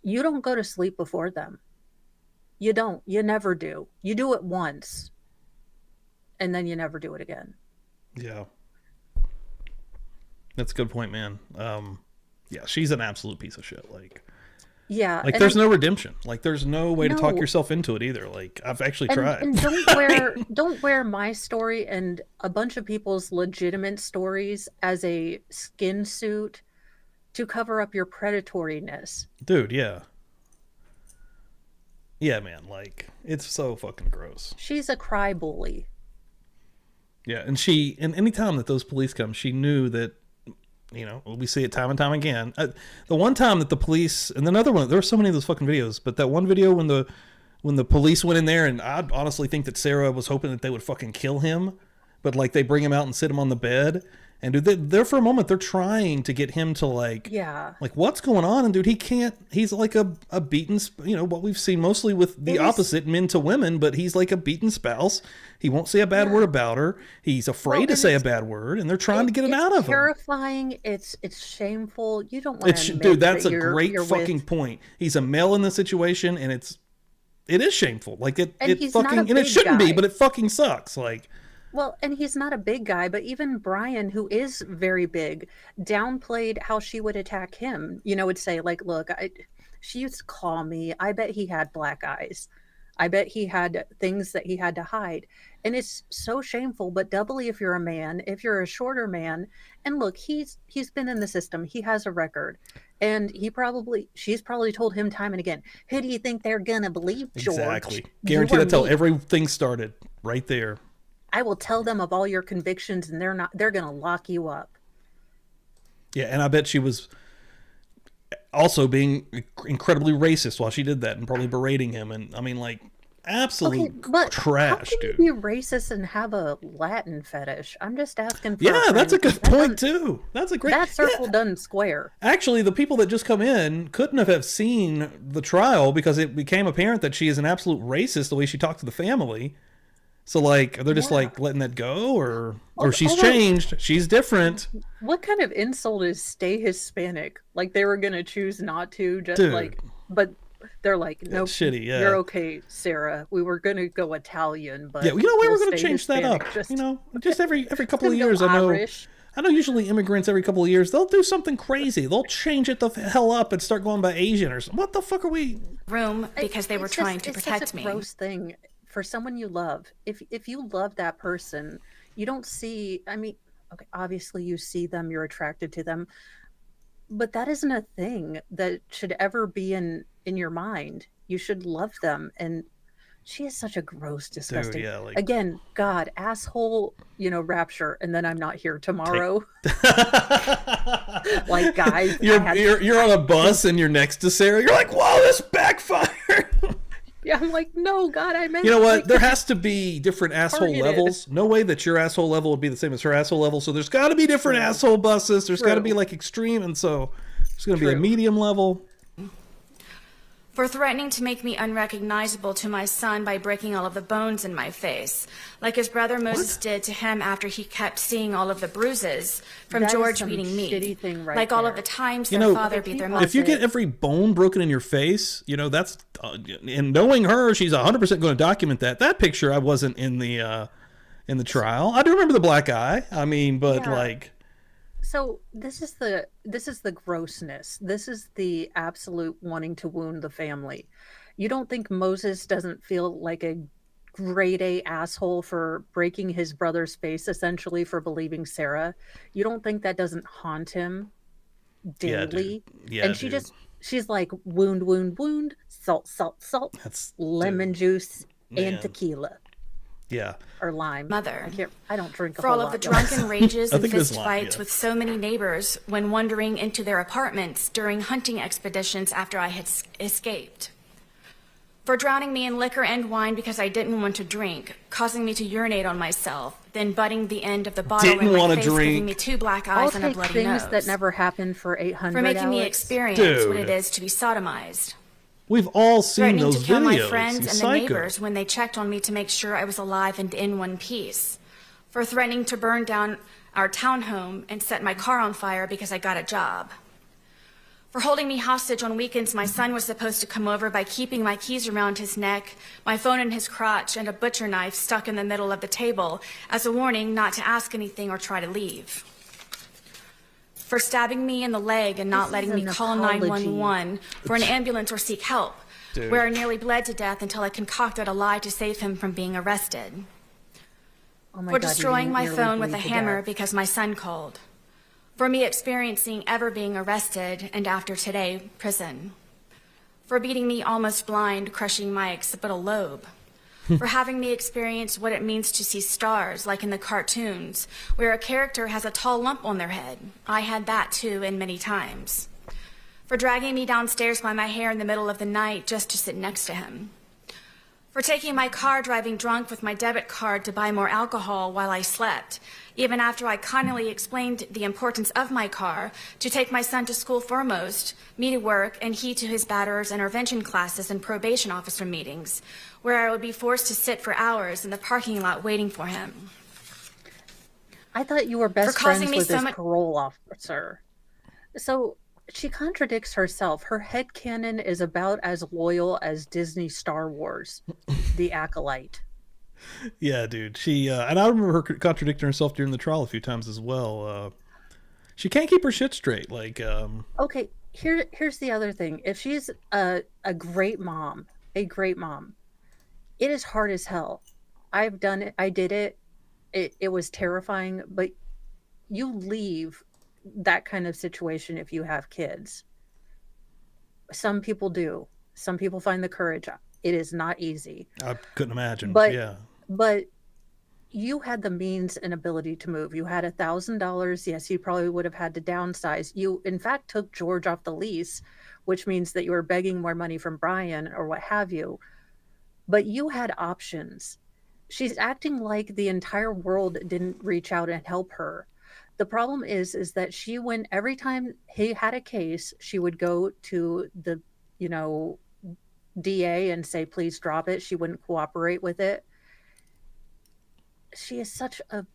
you don't go to sleep before them. You don't. You never do. You do it once, and then you never do it again. Yeah. That's a good point, man. Yeah, she's an absolute piece of shit. Like Yeah. Like and there's no redemption. Like there's no way to talk No. yourself into it either. Like I've actually tried. And don't wear my story and a bunch of people's legitimate stories as a skin suit to cover up your predatoriness. Dude, yeah. Yeah, man, like it's so fucking gross. She's a cry bully. Yeah, and any time that those police come, she knew that, you know, we see it time and time again. The one time that the police, and another one, there were so many of those fucking videos, but that one video when the police went in there, and I honestly think that Sarah was hoping that they would fucking kill him but like they bring him out and sit him on the bed. And dude, there for a moment, they're trying to get him to like what's going on? And dude, he can't, he's like a beaten, what we've seen mostly with the opposite, men to women, but he's like a beaten spouse. He won't say a bad word about her. He's afraid to say a bad word, and they're trying to get it out of him. Terrifying. It's shameful. You don't want to admit dude, that's that a great fucking point. He's a male in this situation, and it is shameful. Like it fucking, and it shouldn't be, but it fucking sucks. Like, well, and he's not a big guy, but even Brian, who is very big, downplayed how she would attack him. Would say like, look, she used to call me. I bet he had black eyes. I bet he had things that he had to hide. And it's so shameful, but doubly if you're a man, if you're a shorter man, and look, he's been in the system. He has a record. And she's probably told him time and again, who do you think they're going to believe, George? Exactly. Guarantee that's how everything started right there. I will tell them of all your convictions and they're going to lock you up. Yeah. And I bet she was also being incredibly racist while she did that and probably berating him. And I mean, like, absolute trash, how can dude. You be racist and have a Latin fetish? I'm just asking for that's a good point too. That's a great, that circle doesn't square. Actually, the people that just come in couldn't have seen the trial because it became apparent that she is an absolute racist the way she talked to the family. So like, they're just like letting that go, or she's changed. She's different. What kind of insult is stay Hispanic? Like they were gonna choose not to, just Dude. like, but they're like, no, shitty. Yeah, you're okay, Sarah. We were gonna go Italian, but we were gonna change Hispanic. that up. Just every couple of years. I know. Usually immigrants every couple of years they'll do something crazy. They'll change it the hell up and start going by Asian or something. What the fuck are we? Room because they were trying to protect it's such a me. Gross thing. For someone you love, if you love that person, you don't see, I mean, okay, obviously you see them, you're attracted to them, but that isn't a thing that should ever be in your mind. You should love them. And she is such a gross, disgusting. Dude, again, God, asshole, rapture, and then I'm not here tomorrow. Like, guys, you're on a bus and you're next to Sarah. You're like, whoa, this backfired. Yeah, I'm like, no, God, I meant. You know what? There has to be different asshole levels. No way that your asshole level would be the same as her asshole level. So there's got to be different asshole buses. There's got to be like extreme, and so there's going to be a medium level. For threatening to make me unrecognizable to my son by breaking all of the bones in my face, like his brother Moses did to him after he kept seeing all of the bruises from That is George some beating me, shitty thing right like all there. of the times their father beat their mother. If you get every bone broken in your face, that's and knowing her, she's 100% going to document that. That picture, I wasn't in the trial. I do remember the black eye. I mean, but like. So this is the grossness. This is the absolute wanting to wound the family. You don't think Moses doesn't feel like a grade A asshole for breaking his brother's face, essentially for believing Sarah? You don't think that doesn't haunt him daily? Yeah, and she's like, wound, wound, wound, salt, salt, salt, lemon juice, and tequila. Yeah. Or lime. Mother. I don't drink a For whole all of the lot, guys. drunken rages and think it was fist lime, fights with so many neighbors when wandering into their apartments during hunting expeditions after I had escaped. For drowning me in liquor and wine because I didn't want to drink, causing me to urinate on myself, then butting the end of the bottle Didn't in my wanna face, drink. giving me 2 black I'll eyes and a take bloody things nose. that never happened for 800. For making me Alex. experience what it Dude. is to be sodomized. We've all seen Threatening those to kill my videos. friends He's and the psycho. neighbors when they checked on me to make sure I was alive and in one piece. For threatening to burn down our townhome and set my car on fire because I got a job. For holding me hostage on weekends my son was supposed to come over by keeping my keys around his neck, my phone in his crotch, and a butcher knife stuck in the middle of the table as a warning not to ask anything or try to leave. For stabbing me in the leg and not letting me call 911 for an ambulance or seek help, Dude. where I nearly bled to death until I concocted a lie to save him from being arrested. Oh my For God, you destroying didn't my nearly phone with a bleed to hammer death. because my son called. For me experiencing ever being arrested and after today, prison. For beating me almost blind, crushing my occipital lobe. For having me experience what it means to see stars, like in the cartoons, where a character has a tall lump on their head. I had that too, and many times. For dragging me downstairs by my hair in the middle of the night just to sit next to him. for taking my car driving drunk with my debit card to buy more alcohol while I slept, even after I kindly explained the importance of my car to take my son to school foremost, me to work, and he to his batterers intervention classes and probation officer meetings, where I would be forced to sit for hours in the parking lot waiting for him. I thought you were best For causing friends me with so his much- parole officer. So she contradicts herself. Her headcanon is about as loyal as Disney Star Wars, The Acolyte. Yeah, dude. She and I remember her contradicting herself during the trial a few times as well. She can't keep her shit straight. Like, Okay, here's the other thing. If she's a great mom, it is hard as hell. I've done it. I did it. It was terrifying, but you leave that kind of situation if you have kids. Some people do. Some people find the courage. It is not easy. I couldn't imagine. But yeah. but you had the means and ability to move. You had $1,000. Yes, you probably would have had to downsize. You, in fact, took George off the lease, which means that you were begging more money from Brian or what have you. But you had options. She's acting like the entire world didn't reach out and help her. The problem is that she went every time he had a case, she would go to the, DA and say, please drop it. She wouldn't cooperate with it. She is such a...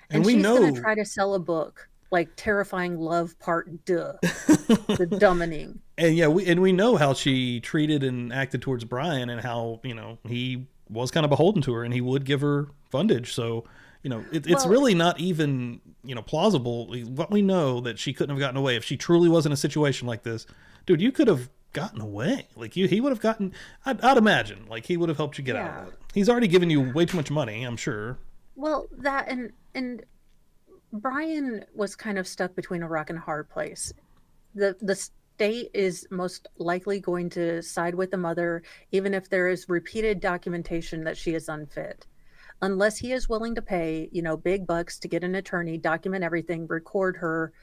And we she's know... going to try to sell a book like Terrifying Love Part Duh. The dumbening. And yeah, we know how she treated and acted towards Brian and how, he was kind of beholden to her and he would give her fundage. So, it's really not even, plausible. What we know that she couldn't have gotten away if she truly was in a situation like this. Dude, you could have gotten away. Like he would have gotten, I'd imagine, like he would have helped you get out of it. He's already given you way too much money, I'm sure. Well, that and Brian was kind of stuck between a rock and a hard place. The state is most likely going to side with the mother, even if there is repeated documentation that she is unfit. Unless he is willing to pay, big bucks to get an attorney, document everything, record her,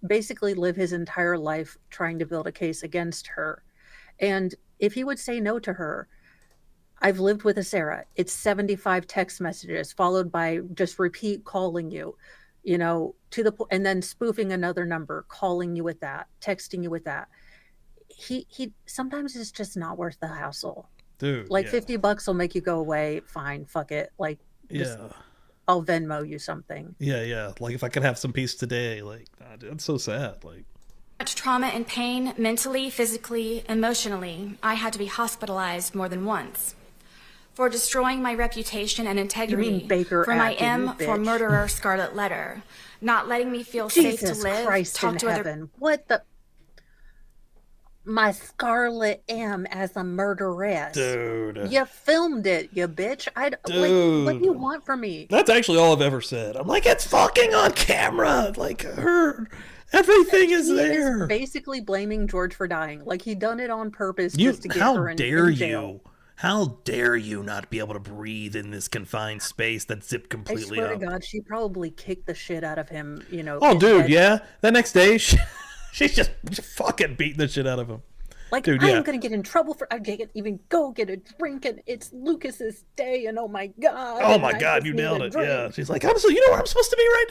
basically live his entire life trying to build a case against her. And if he would say no to her, I've lived with a Sarah. It's 75 text messages followed by just repeat calling you, and then spoofing another number, calling you with that, texting you with that. He sometimes it's just not worth the hassle. Dude, like $50 will make you go away. Fine, fuck it. Like, I'll Venmo you something. Yeah. Like if I could have some peace today, like it's so sad. Like Much trauma and pain, mentally, physically, emotionally. I had to be hospitalized more than once. For destroying my reputation and integrity. You mean Baker for my Act, you M for bitch. Murderer Scarlet Letter. Not letting me feel Jesus safe to live. Christ talk in to heaven. other. What the? My Scarlet M as a murderess. Dude. You filmed it, you bitch. Like, what do you want from me? That's actually all I've ever said. I'm like, it's fucking on camera. Like everything is there. Is basically blaming George for dying. Like he done it on purpose just to get her in jail. How dare you not be able to breathe in this confined space that's zipped I completely swear up? to God, she probably kicked the shit out of him, Oh, in dude, bed. yeah. That next day, she's just fucking beating the shit out of him. Like, dude, I'm yeah. going to get in trouble for, I can't even go get a drink, and it's Lucas's day, and oh my God. Oh and my I God, just you need nailed a it. drink. Yeah. She's like, honestly, you know where I'm supposed to be right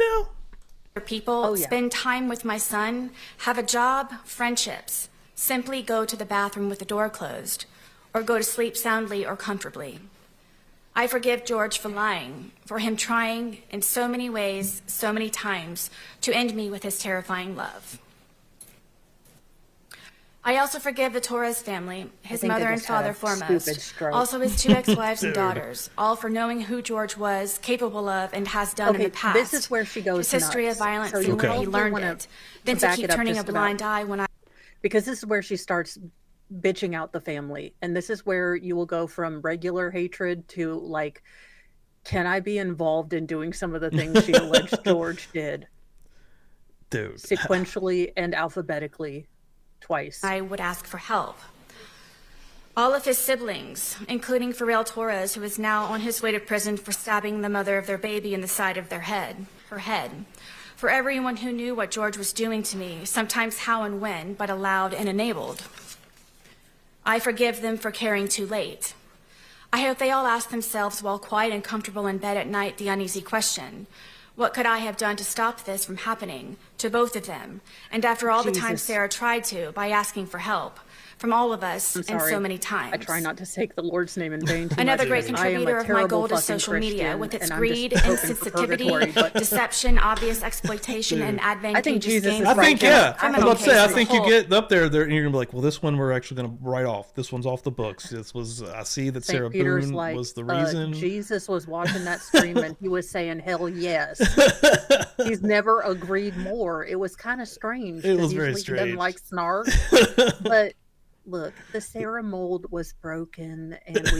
now? People, spend time with my son, have a job, friendships. Simply go to the bathroom with the door closed, or go to sleep soundly or comfortably. I forgive George for lying, for him trying in so many ways, so many times, to end me with his terrifying love. I also forgive the Torres family, his think they mother and just had father a foremost, stupid stroke. also his 2 ex-wives and Dude. daughters, all for knowing who George was, capable of, and has done in the past. This is where she goes His history nuts. of violence So and you where he probably learned wanna it. Then to back keep it up turning a just about- blind eye when I... Because this is where she starts bitching out the family. And this is where you will go from regular hatred to, like, can I be involved in doing some of the things she alleged George did? Dude. Sequentially and alphabetically twice. I would ask for help. All of his siblings, including Pharrell Torres, who is now on his way to prison for stabbing the mother of their baby in the side of her head. For everyone who knew what George was doing to me, sometimes how and when, but allowed and enabled. I forgive them for caring too late. I hope they all ask themselves while quiet and comfortable in bed at night the uneasy question, what could I have done to stop this from happening to both of them? And after all the times Sarah tried to, by asking for help from all of us, and so many times. I try not to take the Lord's name in vain too Another much great because I am contributor a of my terrible gold is fucking social media, Christian, with its and I'm greed, just hoping for insensitivity, purgatory, but- deception, obvious exploitation, and advantageous Jesus gain. is I right think, there. yeah. I was Criminal about to say, I cases think as a you whole. get up there, and you're going to be like, well, this one we're actually going to write off. This one's off the books. This was, I see that Sarah St. Peter's Boone like, was the reason. Jesus was watching that stream and he was saying, hell yes. He's never agreed more. It was kind of strange. It 'cause was very usually He doesn't strange. like snark. But look, the Sarah mold was broken and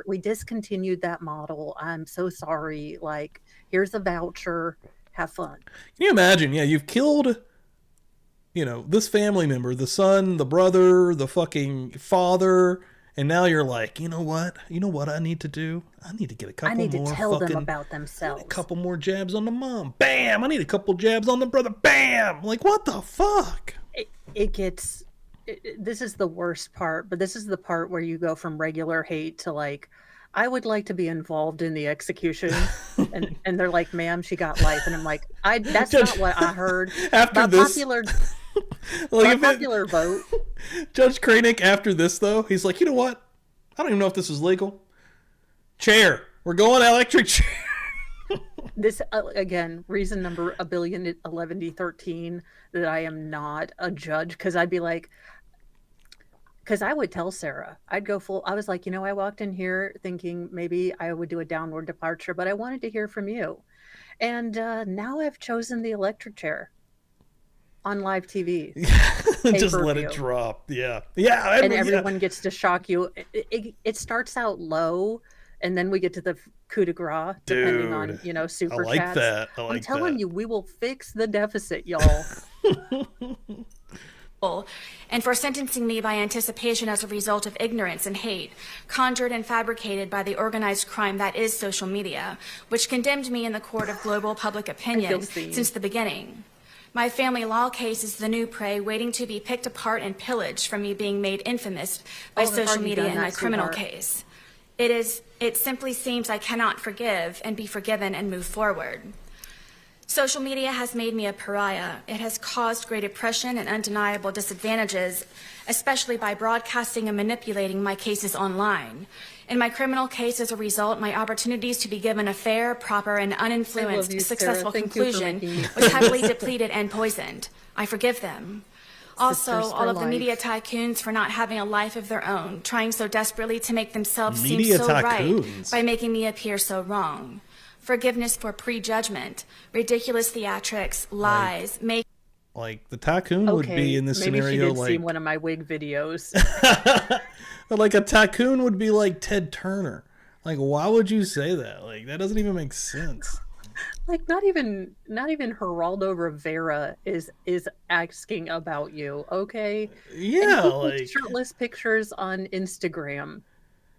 we discontinued that model. I'm so sorry. Like, here's a voucher. Have fun. Can you imagine? Yeah, you've killed, this family member, the son, the brother, the fucking father, and now you're like, you know what? You know what I need to do? I need to get a couple I need more to tell them fucking- about themselves. A couple more jabs on the mom. Bam! I need a couple jabs on the brother. Bam! Like, what the fuck? This is the worst part, but this is the part where you go from regular hate to like, I would like to be involved in the execution. and they're like, ma'am, she got life. And I'm like, that's not what I heard. After By this- popular vote. Judge Kraynick, after this, though, he's like, you know what? I don't even know if this is legal. Chair. We're going electric chair. This, again, reason number 1,011,13 that I am not a judge, because I'd be like, because I would tell Sarah, I'd go full, I was like, I walked in here thinking maybe I would do a downward departure, but I wanted to hear from you. And now I've chosen the electric chair on live TV. Just let it Pay-per-view. drop. Yeah. Yeah. And everyone gets to shock you. It starts out low, and then we get to the coup de grace, depending on, super I like chats. that. I I'm like telling that. you, we will fix the deficit, y'all. And for sentencing me by anticipation as a result of ignorance and hate, conjured and fabricated by the organized crime that is social media, which condemned me in the court of global public opinion since the beginning. My family law case is the new prey waiting to be picked apart and pillaged from me being made infamous by they've social already media done in my that, criminal sweetheart. case. It simply seems I cannot forgive and be forgiven and move forward. Social media has made me a pariah. It has caused great oppression and undeniable disadvantages, especially by broadcasting and manipulating my cases online. In my criminal case, as a result, my opportunities to be given a fair, proper, and uninfluenced, you, Sarah. successful Thank you for conclusion making me was heavily depleted and poisoned. I forgive them. Also, Sisters for all of the life. media tycoons for not having a life of their own, trying so desperately to make themselves Media seem so right tycoons. by making me appear so wrong. Forgiveness for prejudgment, ridiculous theatrics, lies, make. Like, the tycoon would be in this maybe scenario she did see like... one of my wig videos. Like, a tycoon would be like Ted Turner. Like, why would you say that? Like, that doesn't even make sense. Like, not even Geraldo Rivera is asking about you, okay? Yeah, and he puts like... shirtless pictures on Instagram.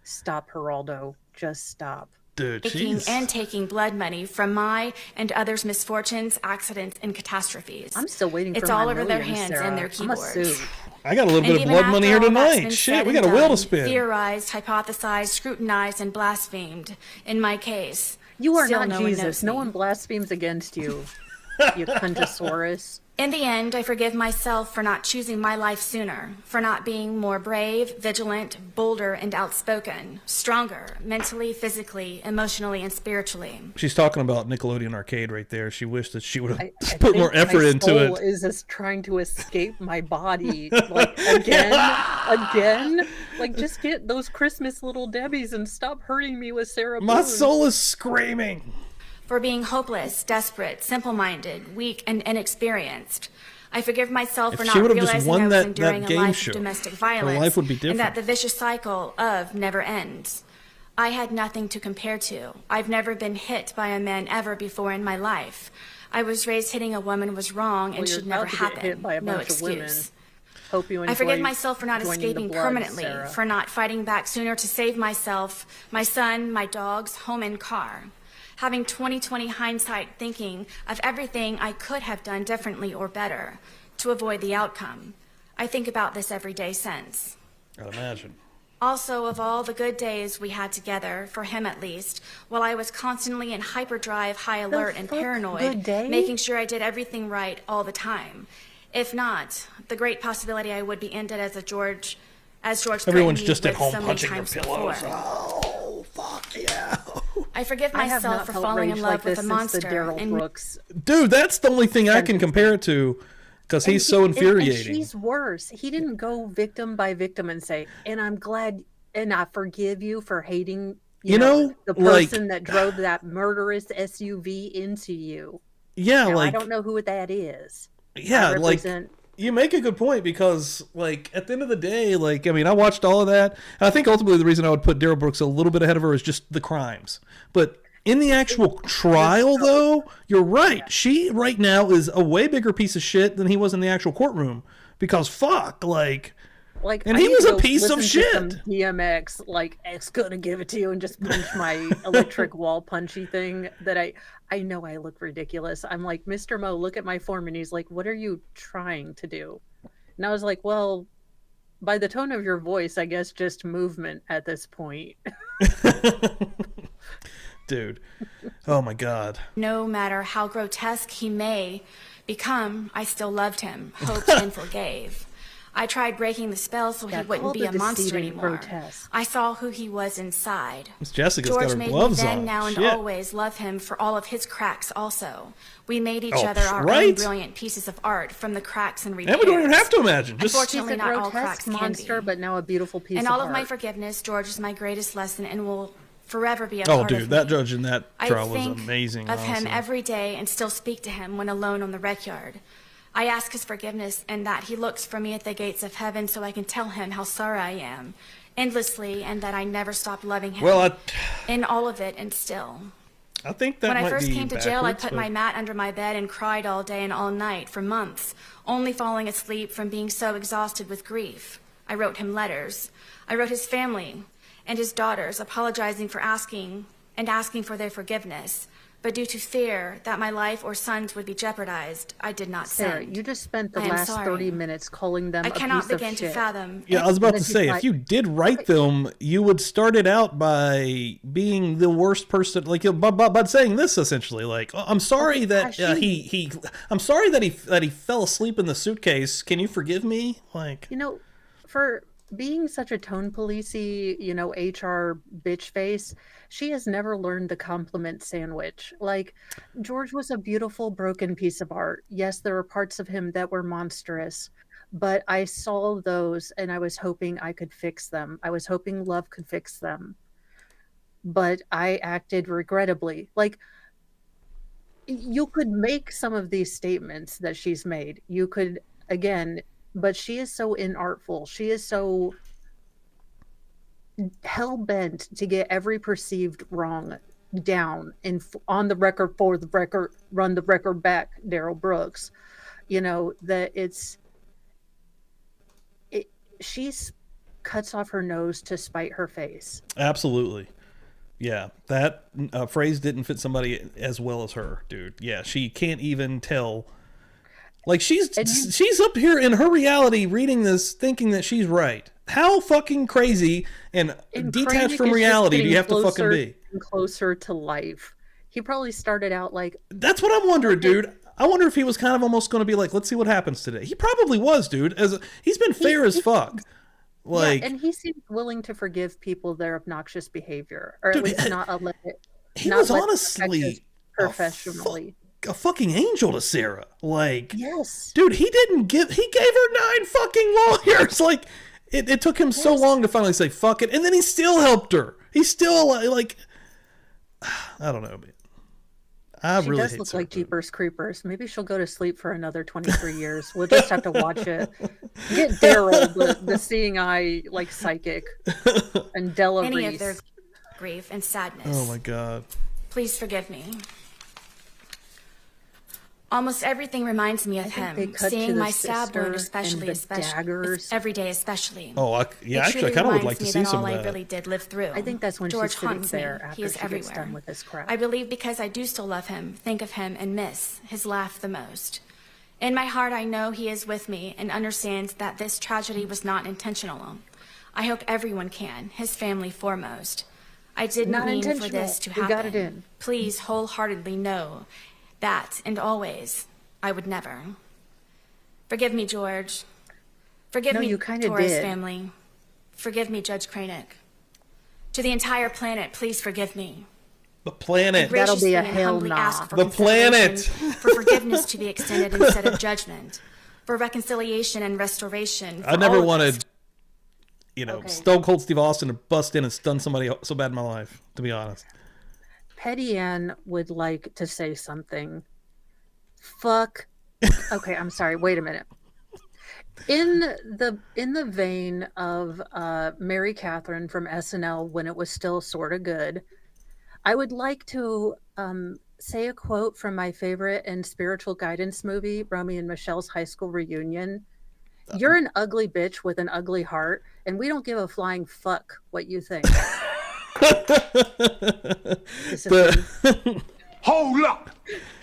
Stop, Geraldo. Just stop. Dude, making jeez. and taking blood money from my and others' misfortunes, accidents, and catastrophes. I'm still waiting for It's my all over their millions, hands Sarah. and their I'm a keyboards. suit. I got a little And bit of even blood money here after all that's tonight. been Shit, said we got and a wheel to done, spin. Theorized, hypothesized, scrutinized, and blasphemed in my case. You are Still not no one Jesus. knows No me. one blasphemes against you, you cuntosaurus. In the end, I forgive myself for not choosing my life sooner, for not being more brave, vigilant, bolder, and outspoken, stronger, mentally, physically, emotionally, and spiritually. She's talking about Nickelodeon Arcade right there. She wished that she would have I put think more effort my into soul it. is just trying to escape my body, like again. Like, just get those Christmas little Debbies and stop hurting me with Sarah My Boone. soul is screaming. For being hopeless, desperate, simple-minded, weak, and inexperienced. I forgive myself If for she not would have just realizing won I was that enduring a game life show, of domestic her violence, life would be and that different. the vicious cycle of never ends. I had nothing to compare to. I've never been hit by a man ever before in my life. I was raised hitting a woman was wrong and Well, you're should never about to happen. get hit by a No bunch of women. excuse. Hope you enjoy I forgive myself for not joining the escaping blood, permanently, Sarah. for not fighting back sooner to save myself, my son, my dogs, home, and car. Having 20/20 hindsight, thinking of everything I could have done differently or better to avoid the outcome. I think about this every day since. I'd imagine. Also, of all the good days we had together, for him at least, while I was constantly in hyperdrive, high alert, and fuck paranoid, good day? making sure I did everything right all the time. If not, the great possibility I would be ended as George Everyone's threatened me just at with home so many punching their times pillows. before. Oh, fuck yeah. I forgive I have myself not for felt falling in rage love like with this a since the monster. Daryl And Brooks. Dude, that's the only thing I can compare it to, because he's so infuriating. And she's worse. He didn't go victim by victim and say, and I'm glad and I forgive you for hating You know, the like- person that drove that murderous SUV into you. Yeah, Now, like... I don't know who that is. Yeah, I like... represent- You make a good point, because, like, at the end of the day, like, I mean, I watched all of that, and I think ultimately the reason I would put Daryl Brooks a little bit ahead of her is just the crimes. But in the actual trial, though, you're right. She, right now, is a way bigger piece of shit than he was in the actual courtroom. Because, fuck, like... And I he need was to a go piece of listen to some shit. DMX, like, it's gonna give it to you, and just punch my electric wall punchy thing that I know I look ridiculous. I'm like, Mr. Mo, look at my form, and he's like, what are you trying to do? And I was like, well, by the tone of your voice, I guess just movement at this point. Dude. Oh my God. no matter how grotesque he may become, I still loved him, hoped, and forgave. I tried breaking the spell so he wouldn't be a monster anymore. Grotesque. I saw who he was inside. Miss Jessica's George got her made gloves me then, on. now, and Shit. always love him for all of his cracks also. We made each Oh, other our own right. brilliant pieces of art from the cracks and repairs. And we don't even have to imagine. Just Unfortunately, She's a not all grotesque cracks can monster, be. but now a beautiful piece In of all art. of my forgiveness, George is my greatest lesson and will forever be a Oh, part dude, of that me. judge in that I trial was think amazing. of him honestly. every day and still speak to him when alone on the rec yard. I ask his forgiveness and that he looks for me at the gates of heaven so I can tell him how sorry I am, endlessly, and that I never stopped loving him. Well, in all of it and still. I think that When I might first be came to jail, I backwards, put but- my mat under my bed and cried all day and all night for months, only falling asleep from being so exhausted with grief. I wrote him letters. I wrote his family and his daughters, apologizing for asking for their forgiveness. But due to fear that my life or sons would be jeopardized, I did not Sarah, send. you just spent the I am last sorry. 30 minutes calling them I a cannot piece of begin to shit. fathom. Yeah, I was about And to then say, she's if you did write them, you would start it out by being the worst person, like by saying this essentially, like, oh, I'm sorry that I'm sorry that he fell asleep in the suitcase. Can you forgive me? Like, You know, for being such a tone policey, HR bitch face, she has never learned the compliment sandwich. Like, George was a beautiful, broken piece of art. Yes, there were parts of him that were monstrous, but I saw those and I was hoping I could fix them. I was hoping love could fix them. But I acted regrettably. Like, you could make some of these statements that she's made. You could, again, but she is so inartful. She is so hell-bent to get every perceived wrong down and on the record, for the record, run the record back, Daryl Brooks. That she's cuts off her nose to spite her face. absolutely. Yeah, that phrase didn't fit somebody as well as her, dude. Yeah, she can't even tell. Like, she's up here in her reality reading this thinking that she's right. How fucking crazy and detached Kraynick from is just reality do you have getting to fucking be? closer to life. He probably started out like, That's what I'm wondering, dude. I wonder if he was kind of almost going to be like, let's see what happens today. He probably was, dude. He's been fair as fuck. Like, and he seems willing to forgive people their obnoxious behavior, or Dude, at least not let it. he not was let it honestly affect us professionally. a fucking angel to Sarah. Like, Yes, dude, he gave her 9 fucking lawyers. Like, it took him so long to finally say fuck it, and then he still helped her. He's still like, I don't know, man. she really does hate look Sarah like Jeepers Creepers. Maybe she'll go to sleep for another 23 years. We'll just have to watch it. Get Daryl, the seeing eye, like psychic, and Della Any Reese. of their grief and sadness. Oh my god. Please forgive me. Almost everything reminds me of think they him. cut to Seeing the my stab sister wound, and especially, the daggers. every day, especially. Oh, It actually, I truly kind of would reminds like to me see that some all of I that. really did live through. I think that's when George she's sitting haunts there me. after He is she gets everywhere. done with this crap. I believe because I do still love him, think of him, and miss his laugh the most. In my heart, I know he is with me and understands that this tragedy was not intentional. I hope everyone can, his family foremost. I didn't Not mean for intentional. this to We happen. got it in. Please wholeheartedly know that, and always, I would never. Forgive me, George. Forgive No, me, you kinda Torres did. family. Forgive me, Judge Kraynick. To the entire planet, please forgive me. The planet. That'll be a Graciously and hell humbly nah. ask for The planet. consideration, for forgiveness to be extended instead of judgment, for reconciliation and restoration. I for never all of us. wanted, Okay. Stone Cold Steve Austin to bust in and stun somebody so bad in my life, to be honest. Petty Ann would like to say something. Fuck. Okay, I'm sorry. Wait a minute. In the vein of Mary Catherine from SNL when it was still sort of good, I would like to say a quote from my favorite and spiritual guidance movie, Romy and Michelle's High School Reunion. You're an ugly bitch with an ugly heart, and we don't give a flying fuck what you think. Hold up!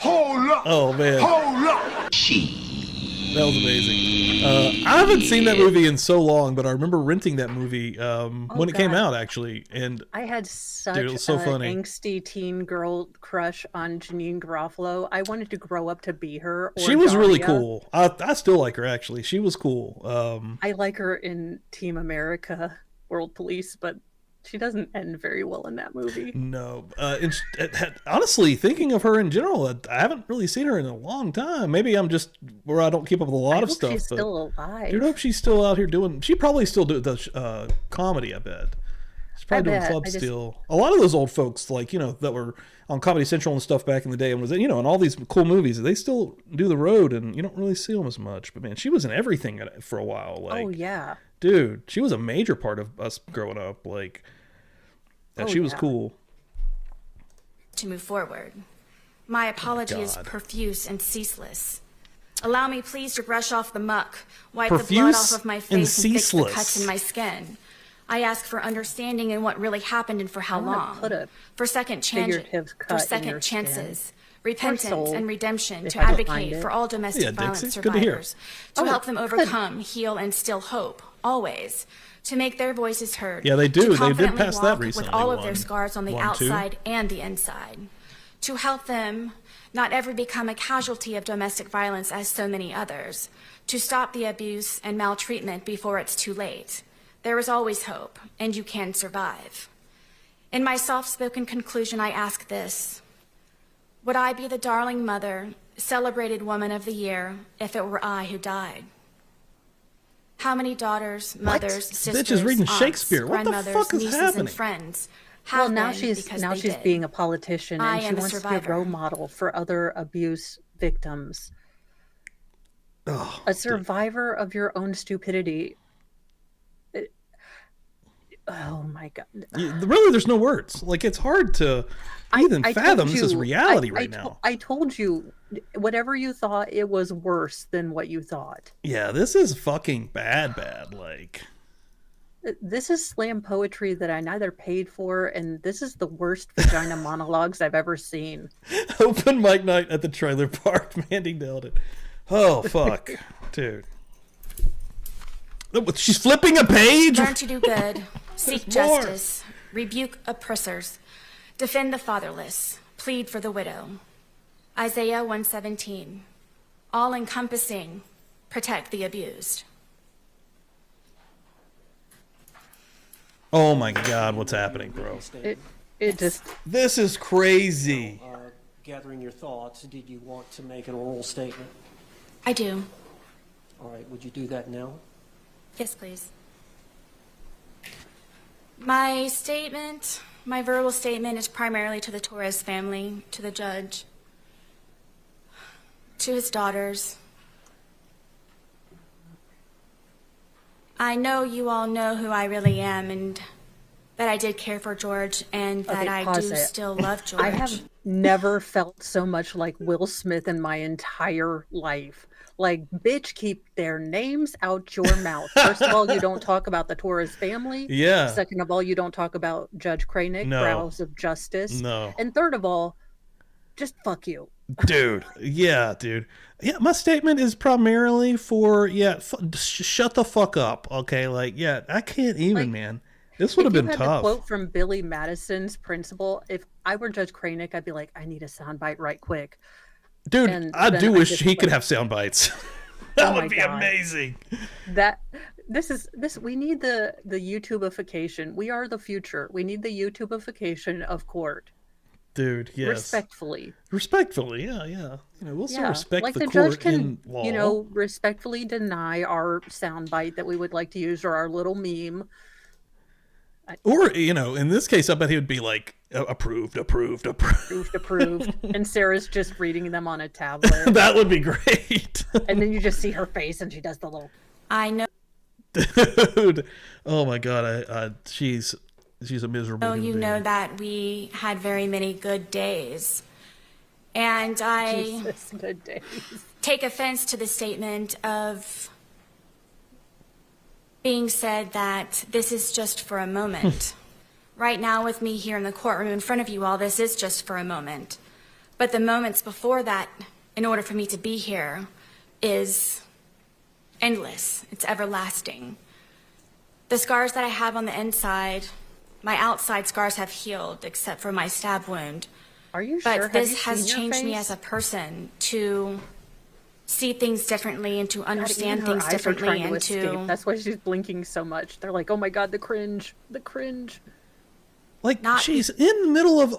Hold up! Oh man! Hold up! That was amazing. I haven't seen that movie in so long, but I remember renting that movie when it came God. out, actually. And I had such Dude, it was so an funny. angsty teen girl crush on Janine Garofalo. I wanted to grow up to be her. Or she was really Daria. cool. I still like her, actually. She was cool. I like her in Team America, World Police, but she doesn't end very well in that movie. No. Honestly, thinking of her in general, I haven't really seen her in a long time. Maybe I'm just where I don't keep up with a lot of hope stuff. she's but still alive. Dude, I hope she's still out here doing. She probably still does comedy. I bet. She's probably doing bet. club I just- still. A lot of those old folks, like that were on Comedy Central and stuff back in the day, and was in all these cool movies. They still do the road, and you don't really see them as much. But man, she was in everything for a while. Like, Oh yeah. dude, she was a major part of us growing up. Like, Oh, she was yeah. cool. To move forward. My apology is God. profuse and ceaseless. Allow me, please, to brush off the muck, wipe the blood Profuse off of my and face, and fix the ceaseless. cuts in my skin. I ask for understanding in what really happened and for how I wanna long. put a For second figurative cut in second your skin. chances, Or repentance soul, and redemption, if to I can advocate find it. for all domestic Yeah, violence Dixie, good to hear. survivors, to Oh, help them good. overcome, heal, and still hope, always. To make their voices heard. Yeah, they do. To They did confidently pass that walk recently, with all of their one- scars on the 1, 2. outside and the inside. To help them not ever become a casualty of domestic violence as so many others. To stop the abuse and maltreatment before it's too late. There is always hope, and you can survive. In my soft-spoken conclusion, I ask this. Would I be the darling mother, celebrated woman of the year, if it were I who died? How many daughters, mothers, This sisters, bitch is reading aunts, Shakespeare. What the grandmothers, fuck is nieces, happening? and friends Well, have now been she's because now they she's did? being a politician, I and she am a wants to be a survivor. role model for other abuse victims. Oh, A survivor of your own stupidity. Oh my God. really, there's no words. Like, it's hard to even I fathom told this is you- reality I right to- now. I told you, whatever you thought, it was worse than what you thought. Yeah, this is fucking bad. Like, This is slam poetry that I neither paid for, and this is the worst vagina monologues I've ever seen. open mic night at the trailer park. Mandy nailed it. Oh, fuck. Dude. She's flipping a page? Learn to do good, seek There's more. justice, rebuke oppressors, defend the fatherless, plead for the widow. Isaiah 1:17, all-encompassing, protect the abused. Oh my God, what's happening, bro? It just... This is crazy. Gathering your thoughts, did you want to make an oral statement? I do. All right, would you do that now? Yes, please. My statement, my verbal statement is primarily to the Torres family, to the judge, to his daughters. I know you all know who I really am and that I did care for George and that Okay, I pause do it. still love George. I have never felt so much like Will Smith in my entire life. Like, bitch, keep their names out your mouth. First of all, you don't talk about the Torres family. Yeah. Second of all, you don't talk about Judge Kraynick, No. Brows of Justice. No. And third of all, just fuck you. Dude. Yeah, dude. Yeah, my statement is primarily for, shut the fuck up. Okay, like, yeah, I can't even, man. This would have been If you had the tough. quote from Billy Madison's principal, if I were Judge Kraynick, I'd be like, I need a soundbite right quick. Dude, And I then do I wish just, he could like- have sound bites. That Oh would my be God. amazing. This we need the YouTubeification. We are the future. We need the YouTubeification of court. Dude, yes. Respectfully. Respectfully, yeah. You know, we'll still respect like the the court judge can, in law. you know, respectfully deny our soundbite that we would like to use or our little meme. Or, you know, in this case, I bet he would be like, approved. And Sarah's just reading them on a tablet. That would be great. And then you just see her face and she does the little. I know. Dude, oh my God, she's a miserable Oh, human you being. know that we had very many good days. And I Jesus, good days. take offense to the statement of being said that this is just for a moment. Right now with me here in the courtroom in front of you all, this is just for a moment. But the moments before that, in order for me to be here, is endless. It's everlasting. The scars that I have on the inside, my outside scars have healed, except for my stab wound. Are you But sure? Have this you has seen your changed me face? as a person to see things differently and to God, understand even her things eyes are differently trying to and escape. to That's why she's blinking so much. They're like, oh my God, the cringe. Like, she's in the middle of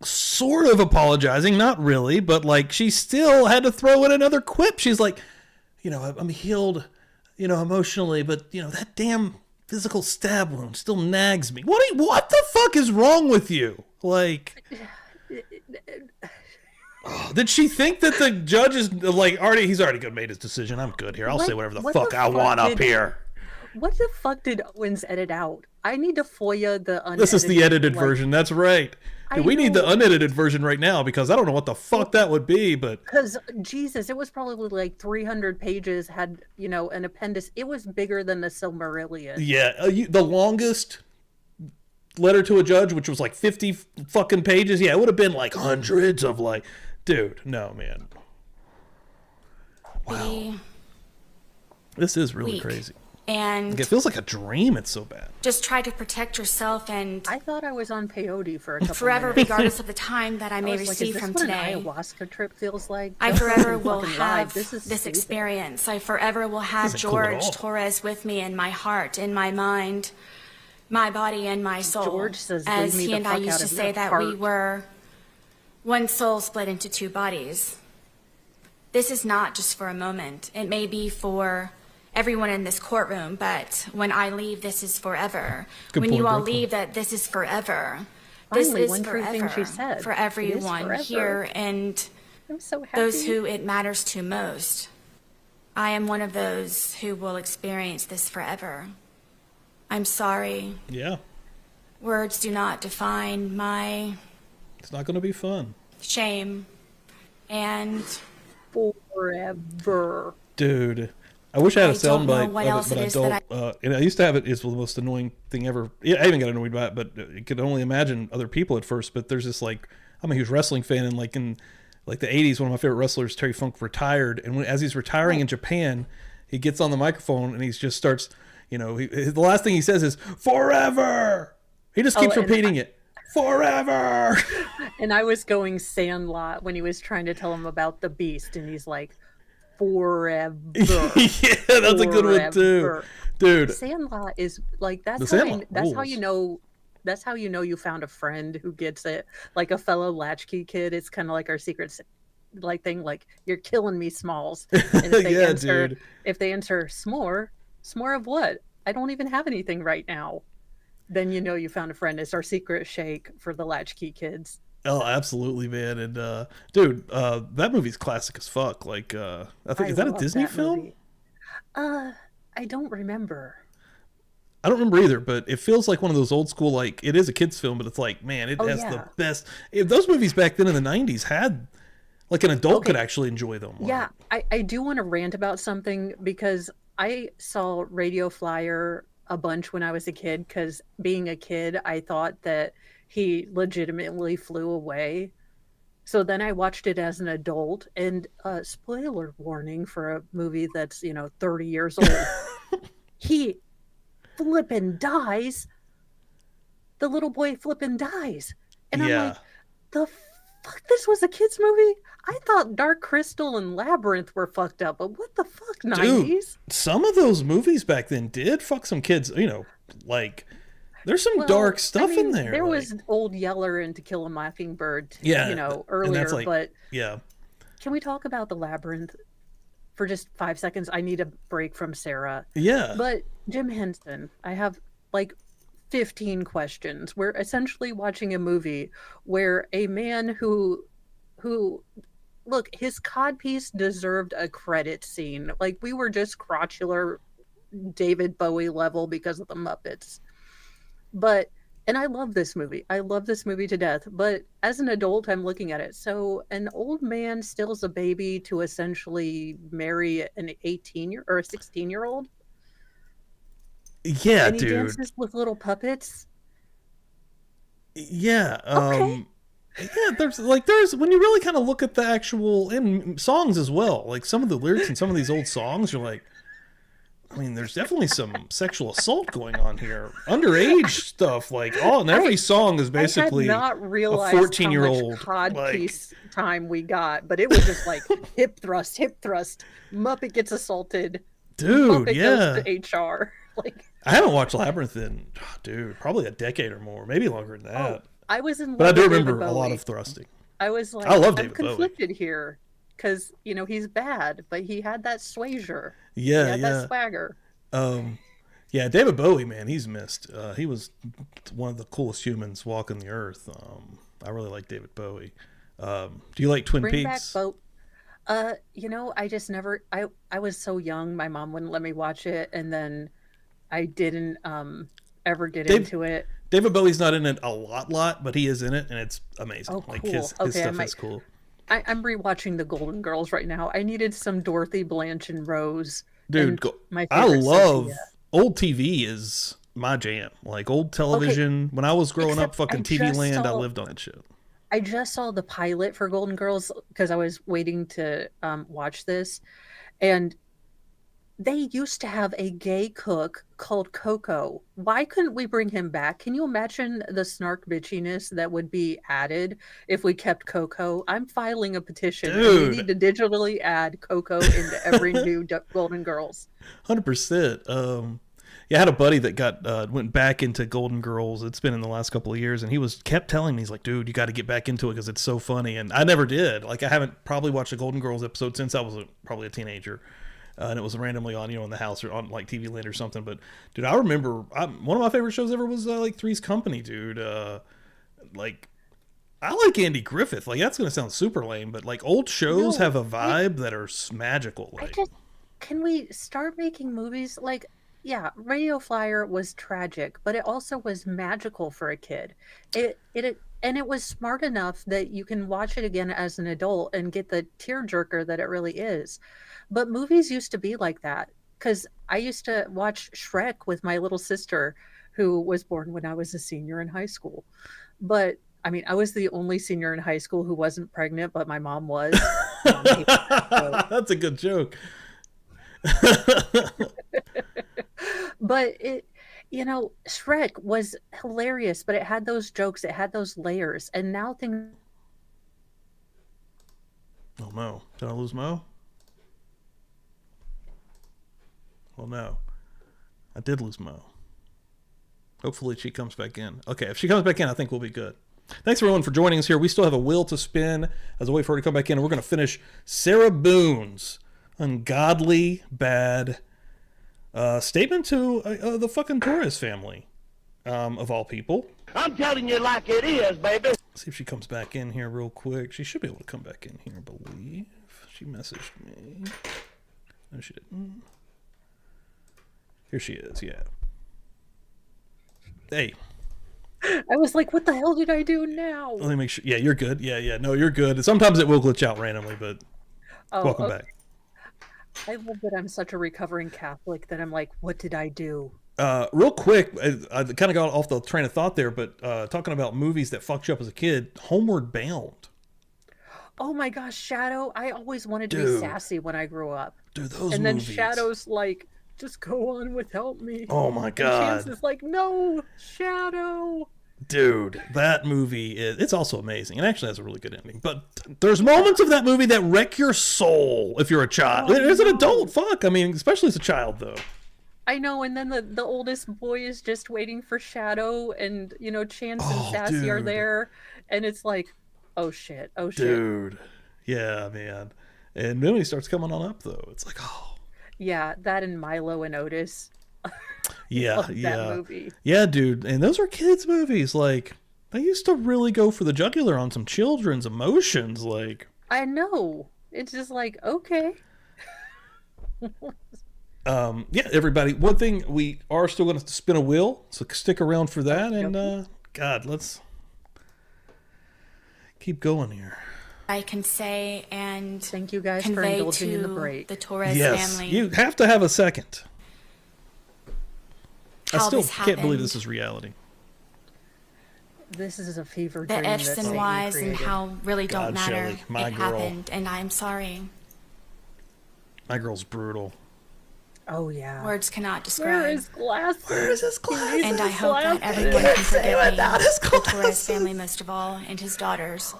sort of apologizing, not really, but like she still had to throw in another quip. She's like, you know, I'm healed, you know, emotionally, but you know, that damn physical stab wound still nags me. What the fuck is wrong with you? Like, did she think that the judge is like he's already made his decision? I'm good here. I'll say whatever the fuck I want up here. What the fuck did Owens edit out? I need to FOIA the unedited. This is the edited version. That's right. Dude, we need the unedited version right now because I don't know what the fuck that would be, but Because, Jesus, it was probably like 300 pages, had, you know, an appendix. It was bigger than the Silmarillion. yeah, the longest letter to a judge, which was like 50 fucking pages. Yeah, it would have been like hundreds of like, dude, no, man. Wow. This is really weak. crazy. And Like, it feels like a dream. It's so bad. just try to protect yourself and I thought I was on peyote for a couple forever, minutes. regardless of the time that I may was like, receive is this from what today. an ayahuasca trip feels like? I Don't forever fucking will lie. have This is this stupid. experience. I forever will have This isn't cool at George all. Torres with me in my heart, in my mind, my body, and my soul. George says, as "Leave me he the and I fuck used out to of say your that we heart." were one soul split into two bodies. This is not just for a moment. It may be for everyone in this courtroom, but when I leave, this is forever. Good when point, you all Brooklyn. leave, that this is forever. Finally, this is one true forever thing she said. for It is everyone forever. here and I'm so happy. those who it matters to most. I am one of those who will experience this forever. I'm sorry. Yeah, Words do not define my it's not going to be fun. shame. And Forever. Dude, I wish I had a I don't know soundbite what of else it, but it I is that don't. And I used to have it. It's the most annoying thing ever. Yeah, I even got annoyed by it, but I could only imagine other people at first. But there's this like, I'm a huge wrestling fan, and like in like the '80s, one of my favorite wrestlers, Terry Funk, retired, and as he's retiring in Japan, he gets on the microphone and he just starts, you know, the last thing he says is "forever." He just keeps and repeating it. Forever. And I was going Sandlot when he was trying to tell him about the beast, and he's like, forever. Yeah, that's a good one too, Forever. dude. Sandlot is like The that's how Sandlot that's how rules. you know. That's how you know you found a friend who gets it, like a fellow latchkey kid. It's kind of like our secret like thing, like you're killing me, Smalls. And if they Yeah, answer, dude. if they answer s'more of what? I don't even have anything right now. Then you know you found a friend. It's our secret shake for the latchkey kids. Oh, absolutely, man. And dude, that movie's classic as fuck. Like, I think is that a love Disney that film? movie. I don't remember. I don't remember either, but it feels like one of those old school, like it is a kids film, but it's like, man, it Oh, has yeah. the best. If those movies back then in the '90s had, like, an adult could actually enjoy them. Yeah, I do want to rant about something because I saw Radio Flyer a bunch when I was a kid because being a kid, I thought that he legitimately flew away. So then I watched it as an adult, and spoiler warning for a movie that's 30 years old. He flippin' dies. The little boy flippin' dies, and I'm Yeah. like, the fuck. This was a kids movie. I thought Dark Crystal and Labyrinth were fucked up, but what the fuck, Dude, 90s? some of those movies back then did fuck some kids, like there's some dark stuff in there. There like, was Old Yeller and To Kill a Mockingbird, yeah, and earlier, that's like, but yeah. can we talk about The Labyrinth for just 5 seconds? I need a break from Sarah. Yeah. But Jim Henson, I have like 15 questions. We're essentially watching a movie where a man who look, his codpiece deserved a credit scene. Like, we were just crotchular David Bowie level because of the Muppets. But, and I love this movie. I love this movie to death. But as an adult, I'm looking at it. So an old man steals a baby to essentially marry an 18-year or a 16-year-old. Yeah, and he dude. dances with little puppets. Yeah. Okay. Yeah, there's when you really kind of look at the actual in songs as well, like some of the lyrics in some of these old songs, you're like, I mean, there's definitely some sexual assault going on here, underage stuff. Like, and every song is basically I had not realized a 14-year-old how much codpiece time we got, but it was just like hip thrust, Muppet gets assaulted, dude. Muppet Yeah, goes to HR. Like, I haven't watched Labyrinth in, dude, probably a decade or more, maybe longer than that. I was in love but I do with remember David a lot Bowie. of thrusting. I was like, I love I'm David Bowie. conflicted here because he's bad, but he had that swagger. Yeah, he had that swagger. Yeah, David Bowie, man, he's missed. He was one of the coolest humans walking the earth. I really like David Bowie. Do you like Twin Bring Peaks? back I just never. I was so young, my mom wouldn't let me watch it, and then I didn't ever get into it. David Bowie's not in it a lot, but he is in it, and it's amazing. Oh, cool. Like his stuff is cool. I'm rewatching The Golden Girls right now. I needed some Dorothy, Blanche, and Rose. Dude, and my I favorite love Cynthia. old TV is my jam. Like old television. When I was growing up, Except fucking I TV just Land, I saw- lived on that shit. I just saw the pilot for Golden Girls because I was waiting to watch this, and they used to have a gay cook called Coco. Why couldn't we bring him back? Can you imagine the snark bitchiness that would be added if we kept Coco? I'm filing a petition. And Dude. we need to digitally add Coco into every new Golden Girls. 100%. Yeah, I had a buddy that went back into Golden Girls. It's been in the last couple of years, and he kept telling me, he's like, dude, you got to get back into it because it's so funny. And I never did. Like, I haven't probably watched a Golden Girls episode since I was probably a teenager. And it was randomly on, in the house or on like TV Land or something. But dude, I remember one of my favorite shows ever was like Three's Company, dude. Like, I like Andy Griffith. Like, that's gonna sound super lame, but like old shows have a vibe that are magical. Like, Can we start making movies like? Yeah, Radio Flyer was tragic, but it also was magical for a kid. It was smart enough that you can watch it again as an adult and get the tearjerker that it really is. But movies used to be like that because I used to watch Shrek with my little sister, who was born when I was a senior in high school. But I mean, I was the only senior in high school who wasn't pregnant, but my mom was. that's a good joke. But Shrek was hilarious, but it had those jokes, it had those layers, and now things. Oh no, did I lose Mo? Oh no, I did lose Mo. Hopefully she comes back in. Okay, if she comes back in, I think we'll be good. Thanks everyone for joining us here. We still have a wheel to spin as a way for her to come back in, and we're going to finish Sarah Boone's ungodly bad statement to the fucking Torres family, of all people. I'm telling you like it is, baby. Let's see if she comes back in here real quick. She should be able to come back in here, I believe. She messaged me. No, she didn't. Here she is, yeah. Hey. I was like, what the hell did I do now? Let me make sure. Yeah, you're good. Yeah. No, you're good. Sometimes it will glitch out randomly, but welcome back. I love that I'm such a recovering Catholic that I'm like, what did I do? Real quick, I kind of got off the train of thought there, but talking about movies that fucked you up as a kid, Homeward Bound. Oh my gosh, Shadow! I always wanted to be Dude. sassy when I grew up. Dude, those And then movies. Shadow's like, just go on without me. Oh my And Chance God. is like, no, Shadow. Dude, that movie it's also amazing. It actually has a really good ending. But there's moments of that movie that wreck your soul if you're a child. Oh, As an no. adult, fuck. I mean, especially as a child, though. I know, and then the oldest boy is just waiting for Shadow, and Chance and Oh, Sassy are dude. there, and it's like, oh shit, oh shit. Dude. Yeah, man. And then when he starts coming on up, though, it's like, oh. Yeah, that and Milo and Otis. Yeah, Love yeah. that movie. Yeah, dude. And those are kids' movies. Like, they used to really go for the jugular on some children's emotions. Like, I know. It's just like, okay. yeah, everybody. One thing, we are still going to spin a wheel, so stick around for that. And, God, let's keep going here. I can say and thank you guys for convey indulging in the to break. the Torres Yes, family. you have to have a second. I How still this can't believe happened. this is reality. This is a fever The dream F's that and Satan Y's and created. how really don't God, matter. Shelley, my it girl. happened, and I'm sorry. My girl's brutal. Oh yeah. Words cannot describe. Where is glasses? Where is his glasses? And I hope that everyone can forgive me, the Torres family most of all, and his daughters,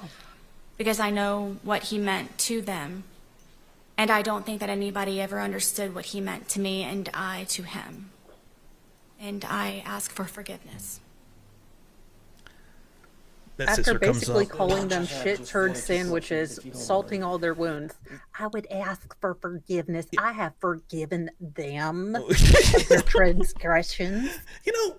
because I know what he meant to them, and I don't think that anybody ever understood what he meant to me and I to him. And I ask for forgiveness. That After sister comes basically up. calling them shit turd sandwiches, salting all their wounds, I would ask for forgiveness. I have forgiven them of their transgressions. You know,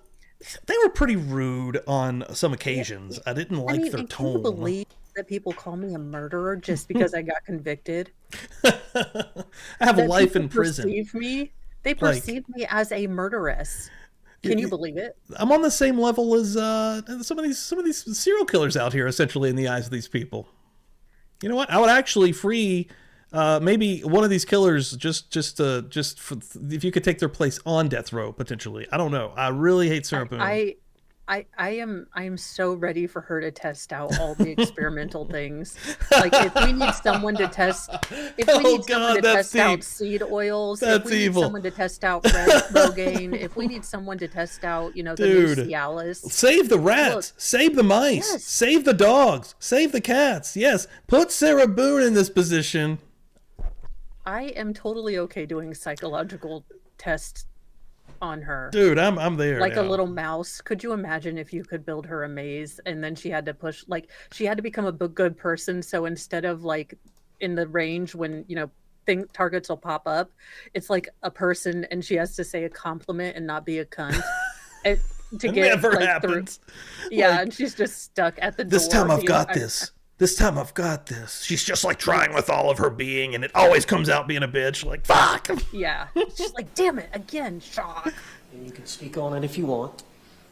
they were pretty rude on some occasions. I didn't like their and can tone. you believe that people call me a murderer just because I got convicted? I have a That life people in prison. They perceive me as a murderess. Can you believe it? I'm on the same level as some of these serial killers out here, essentially, in the eyes of these people. You know what? I would actually free maybe one of these killers just for, if you could take their place on death row potentially. I don't know. I really hate Sarah Boone. I am so ready for her to test out all the experimental things. Like if we need someone to test, out seed oils, if we need someone to test out Rogaine, if we need someone to test out, the new Cialis. Save the rats, save the mice, save the dogs, save the cats. Yes, put Sarah Boone in this position. I am totally okay doing psychological tests on her. Dude, I'm there. Like now. a little mouse. Could you imagine if you could build her a maze and then she had to push, like she had to become a good person. So instead of like in the range when, targets will pop up, it's like a person and she has to say a compliment and not be a cunt. To It get never like, happens. Yeah, Like, and she's just stuck at the door. This time I've the got entire- this. This time I've got this. She's just like trying with all of her being, and it always comes out being a bitch. Like, fuck. Yeah. She's like, damn it, again, shock. And you can speak on it if you want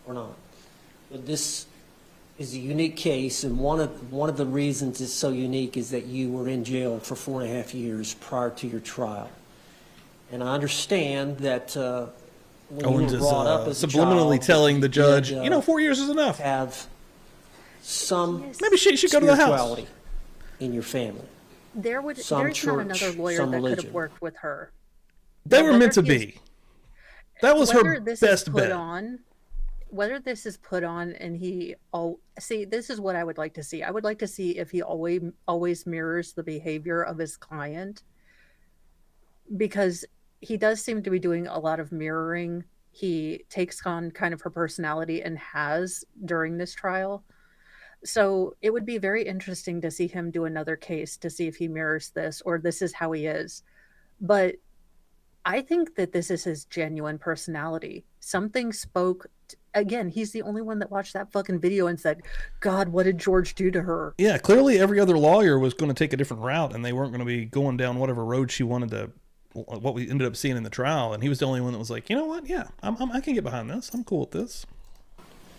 or not. But this is a unique case, and one of the reasons it's so unique is that you were in jail for 4.5 years prior to your trial. And I understand that when Owens you is were brought up as a subliminally child, telling the judge, did, 4 years is enough. Have some maybe she should go to the house spirituality in your family. There's Some not church, another lawyer some that could religion. have worked with her. They were Whether meant to he's- be. That was her whether this best is put bet. on, whether this is put on and this is what I would like to see. I would like to see if he always mirrors the behavior of his client, because he does seem to be doing a lot of mirroring. He takes on kind of her personality and has during this trial. So it would be very interesting to see him do another case to see if he mirrors this or this is how he is. But I think that this is his genuine personality. Something spoke. Again, he's the only one that watched that fucking video and said, God, what did George do to her? Yeah, clearly every other lawyer was going to take a different route, and they weren't going to be going down whatever road she wanted to, what we ended up seeing in the trial. And he was the only one that was like, you know what? Yeah, I can get behind this. I'm cool with this.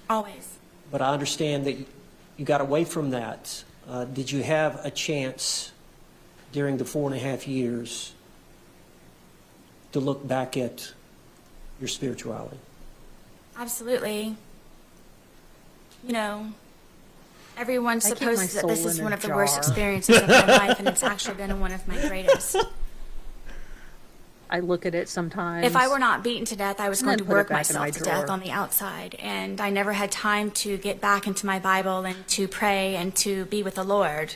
Always. But I understand that you got away from that. Did you have a chance during the 4.5 years to look back at your spirituality? Absolutely. Everyone I keep my supposes that soul this is in one a of the worst jar. experiences of my life, and it's actually been one of my greatest. I look at it sometimes. If I were not beaten to death, I was And going then to put it work back in my myself to death drawer. on the outside, and I never had time to get back into my Bible and to pray and to be with the Lord.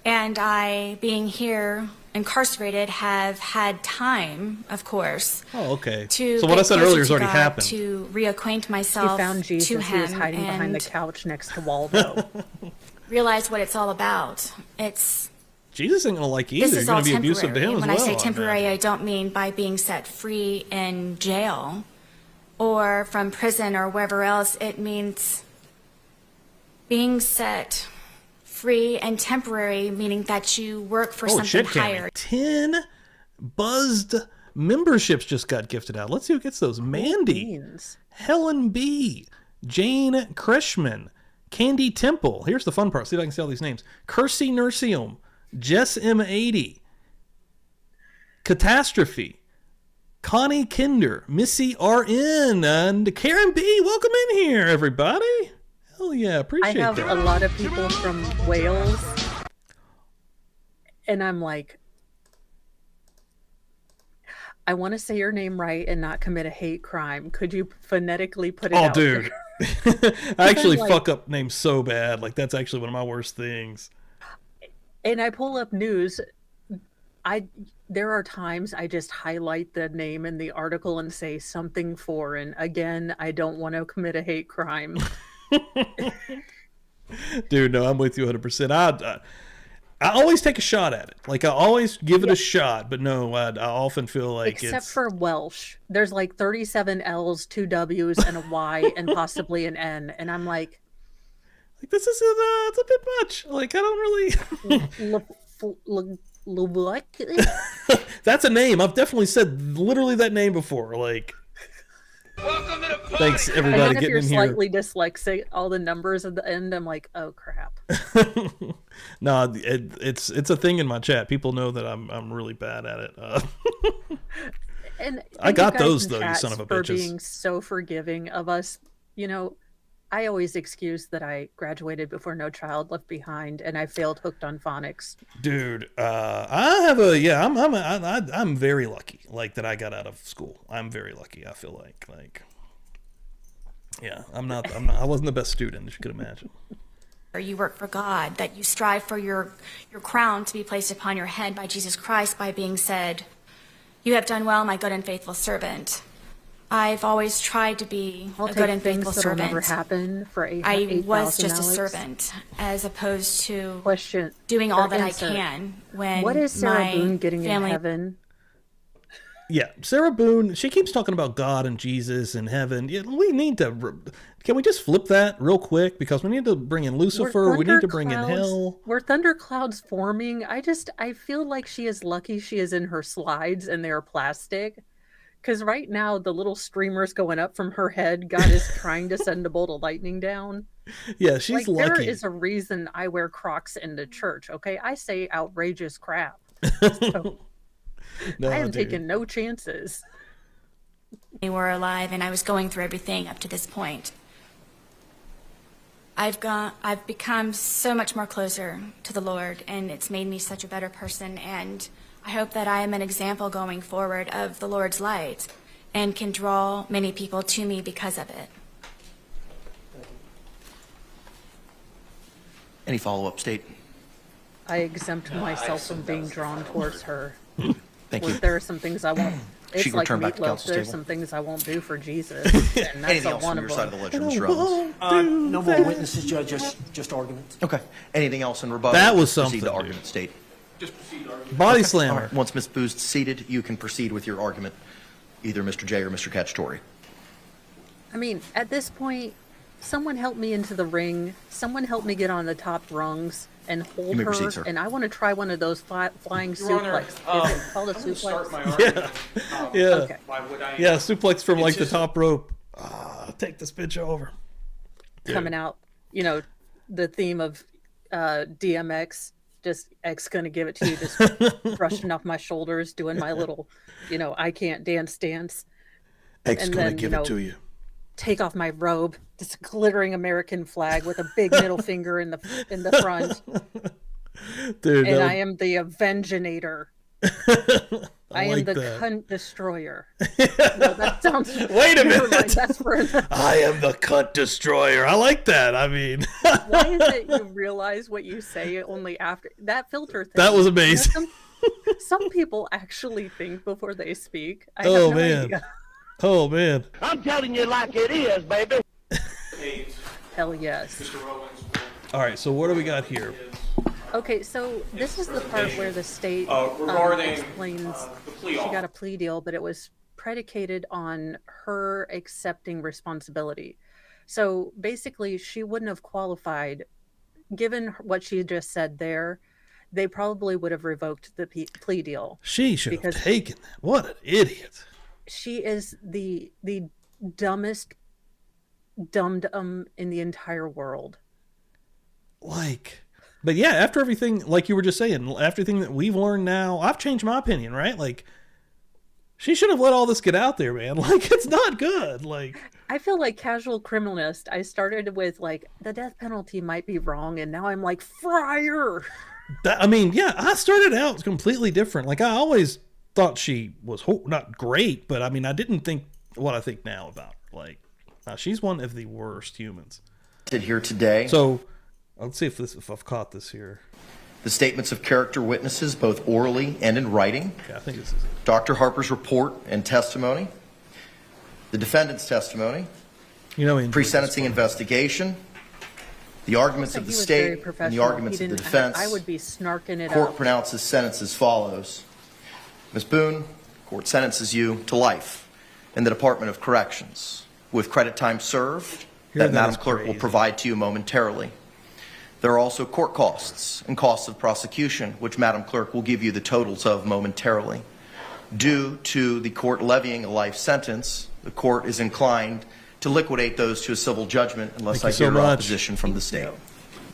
And I, being here incarcerated, have had time, of course, Oh, okay. to So what I get said closer earlier has to already God, happened. to reacquaint He myself found Jesus. to He was Him hiding behind the and couch next to Waldo. realize what it's all about. It's Jesus ain't gonna like you This either. is You're all gonna be abusive to temporary. him And as when well. I say I temporary, imagine. I don't mean by being set free in jail or from prison or wherever else. It means being set free and temporary, meaning that you work for Holy something shit, Cammy. higher. 10 buzzed memberships just got gifted out. Let's see who gets those. Mandy, Helen B, Jane Kreshman, Candy Temple. Here's the fun part. See if I can see all these names. Kersey Nursium, Jess M80, Catastrophe, Connie Kinder, Missy RN, and Karen B. Welcome in here, everybody. Hell yeah, I appreciate have that. a lot of people from Wales, and I'm like, I want to say your name right and not commit a hate crime. Could you phonetically put it Oh, out dude. there? I actually like- fuck up names so bad. Like, that's actually one of my worst things. And I pull up news. There are times I just highlight the name in the article and say something foreign. Again, I don't want to commit a hate crime. Dude, no, I'm with you 100%. I always take a shot at it. Like, I always give it a shot, but no, I often feel like Except it's... for Welsh. There's like 37 L's, 2 W's, and a Y, and possibly an N. And I'm like... this is it's a bit much. Like, I don't really... That's a name. I've definitely said literally that name before. Like... Thanks, And everybody, then if getting you're in here. slightly dyslexic, all the numbers at the end, I'm like, oh crap. No, it's a thing in my chat. People know that I'm really bad at it. And I got thank you guys those in though, you chat son of a for bitches. being so forgiving of us. You know, I always excuse that I graduated before No Child Left Behind, and I failed Hooked on Phonics. Dude, I have a I'm very lucky. Like that I got out of school. I'm very lucky. I feel like yeah. I wasn't the best student, as you could imagine. Or you work for God, that you strive for your crown to be placed upon your head by Jesus Christ by being said, "You have done well, my good and faithful servant." I've always tried to be I'll a good take and things faithful that'll servant. never happen for I was 8,000, just a Alex. servant, as opposed to Question doing or all that answer. I can when What is Sarah my Boone getting family in heaven? Yeah, Sarah Boone, she keeps talking about God and Jesus and heaven. Yeah, we need to... Can we just flip that real quick? Because we need to bring in Lucifer. We need to bring in hell. Were thunderclouds forming? I feel like she is lucky she is in her slides and they're plastic. Because right now, the little streamers going up from her head, God is trying to send a bolt of lightning down. Yeah, she's Like, there lucky. is a reason I wear Crocs into church, okay? I say outrageous crap. So, No, I am dude. taking no chances. They were alive, and I was going through everything up to this point. I've become so much more closer to the Lord, and it's made me such a better person, and I hope that I am an example going forward of the Lord's light and can draw many people to me because of it. Any follow-up, State? I exempt myself from being drawn towards her. Thank you. There are some things I won't. It's She can like return back to meatloaf. council's There's table. some things I won't do for Jesus, and that's Anything a else one from of your side of them. the ledger, Mr. Evans? No more witnesses, Judge, just arguments. Okay. Anything else in rebuttal? That was Proceed something, to dude. argument, State. Just proceed to argument. Body All slammer. right. Once Ms. Booth's seated, you can proceed with your argument, either Mr. J or Mr. Cacciatore. I mean, at this point, someone help me into the ring. Someone help me get on the top rungs and hold You may her. proceed, sir. And I want to try one of those flying Your Honor, suplex. Is it called a I'm gonna start my suplex? argument. Yeah. Okay. Why would I? Yeah, suplex from It's like the just- top rope. Take this bitch over. Coming out, you know, the theme of DMX. Just X gonna give it to you, just brushing off my shoulders, doing my little, I can't dance. X And gonna then, give it to you. take off my robe, this glittering American flag with a big middle finger in the front. Dude, And I am the Avengenator. I am like the that. cunt destroyer. No, that sounds. Wait a never minute. mind, that's for I am the cunt destroyer. I like that. I mean, Why is it you realize what you say only after that filter thing? That was amazing. Some people actually think before they speak. I oh have no man. idea. Oh man. I'm telling you like it is, baby. Hell yes. All right. So what do we got here? Okay, so this is the part where the state regarding, explains the plea she offer. got a plea deal, but it was predicated on her accepting responsibility. So basically, she wouldn't have qualified, given what she just said there. They probably would have revoked the plea deal. She should have taken that. What an idiot. She is the dumbest dum-dum in the entire world. Like, but yeah, after everything, like you were just saying, after everything that we've learned now, I've changed my opinion, right? Like, she should have let all this get out there, man. Like, it's not good. Like, I feel like casual criminalist. I started with like the death penalty might be wrong, and now I'm like friar. I mean, yeah, I started out completely different. Like, I always thought she was not great, but I mean, I didn't think what I think now about her. Like, she's one of the worst humans. Here today. So, let's see if I've caught this here. The statements of character witnesses, both orally and in writing. Yeah, I think this is it. Dr. Harper's report and testimony. The defendant's testimony. Pre-sentencing investigation. The arguments of the state and the arguments of the defense. I would be snarking it Court up. pronounces sentence as follows. Ms. Boone, court sentences you to life in the Department of Corrections with credit time served that Madam Clerk will provide to you momentarily. There are also court costs and costs of prosecution, which Madam Clerk will give you the totals of momentarily. Due to the court levying a life sentence, the court is inclined to liquidate those to a civil judgment unless I hear opposition from the state.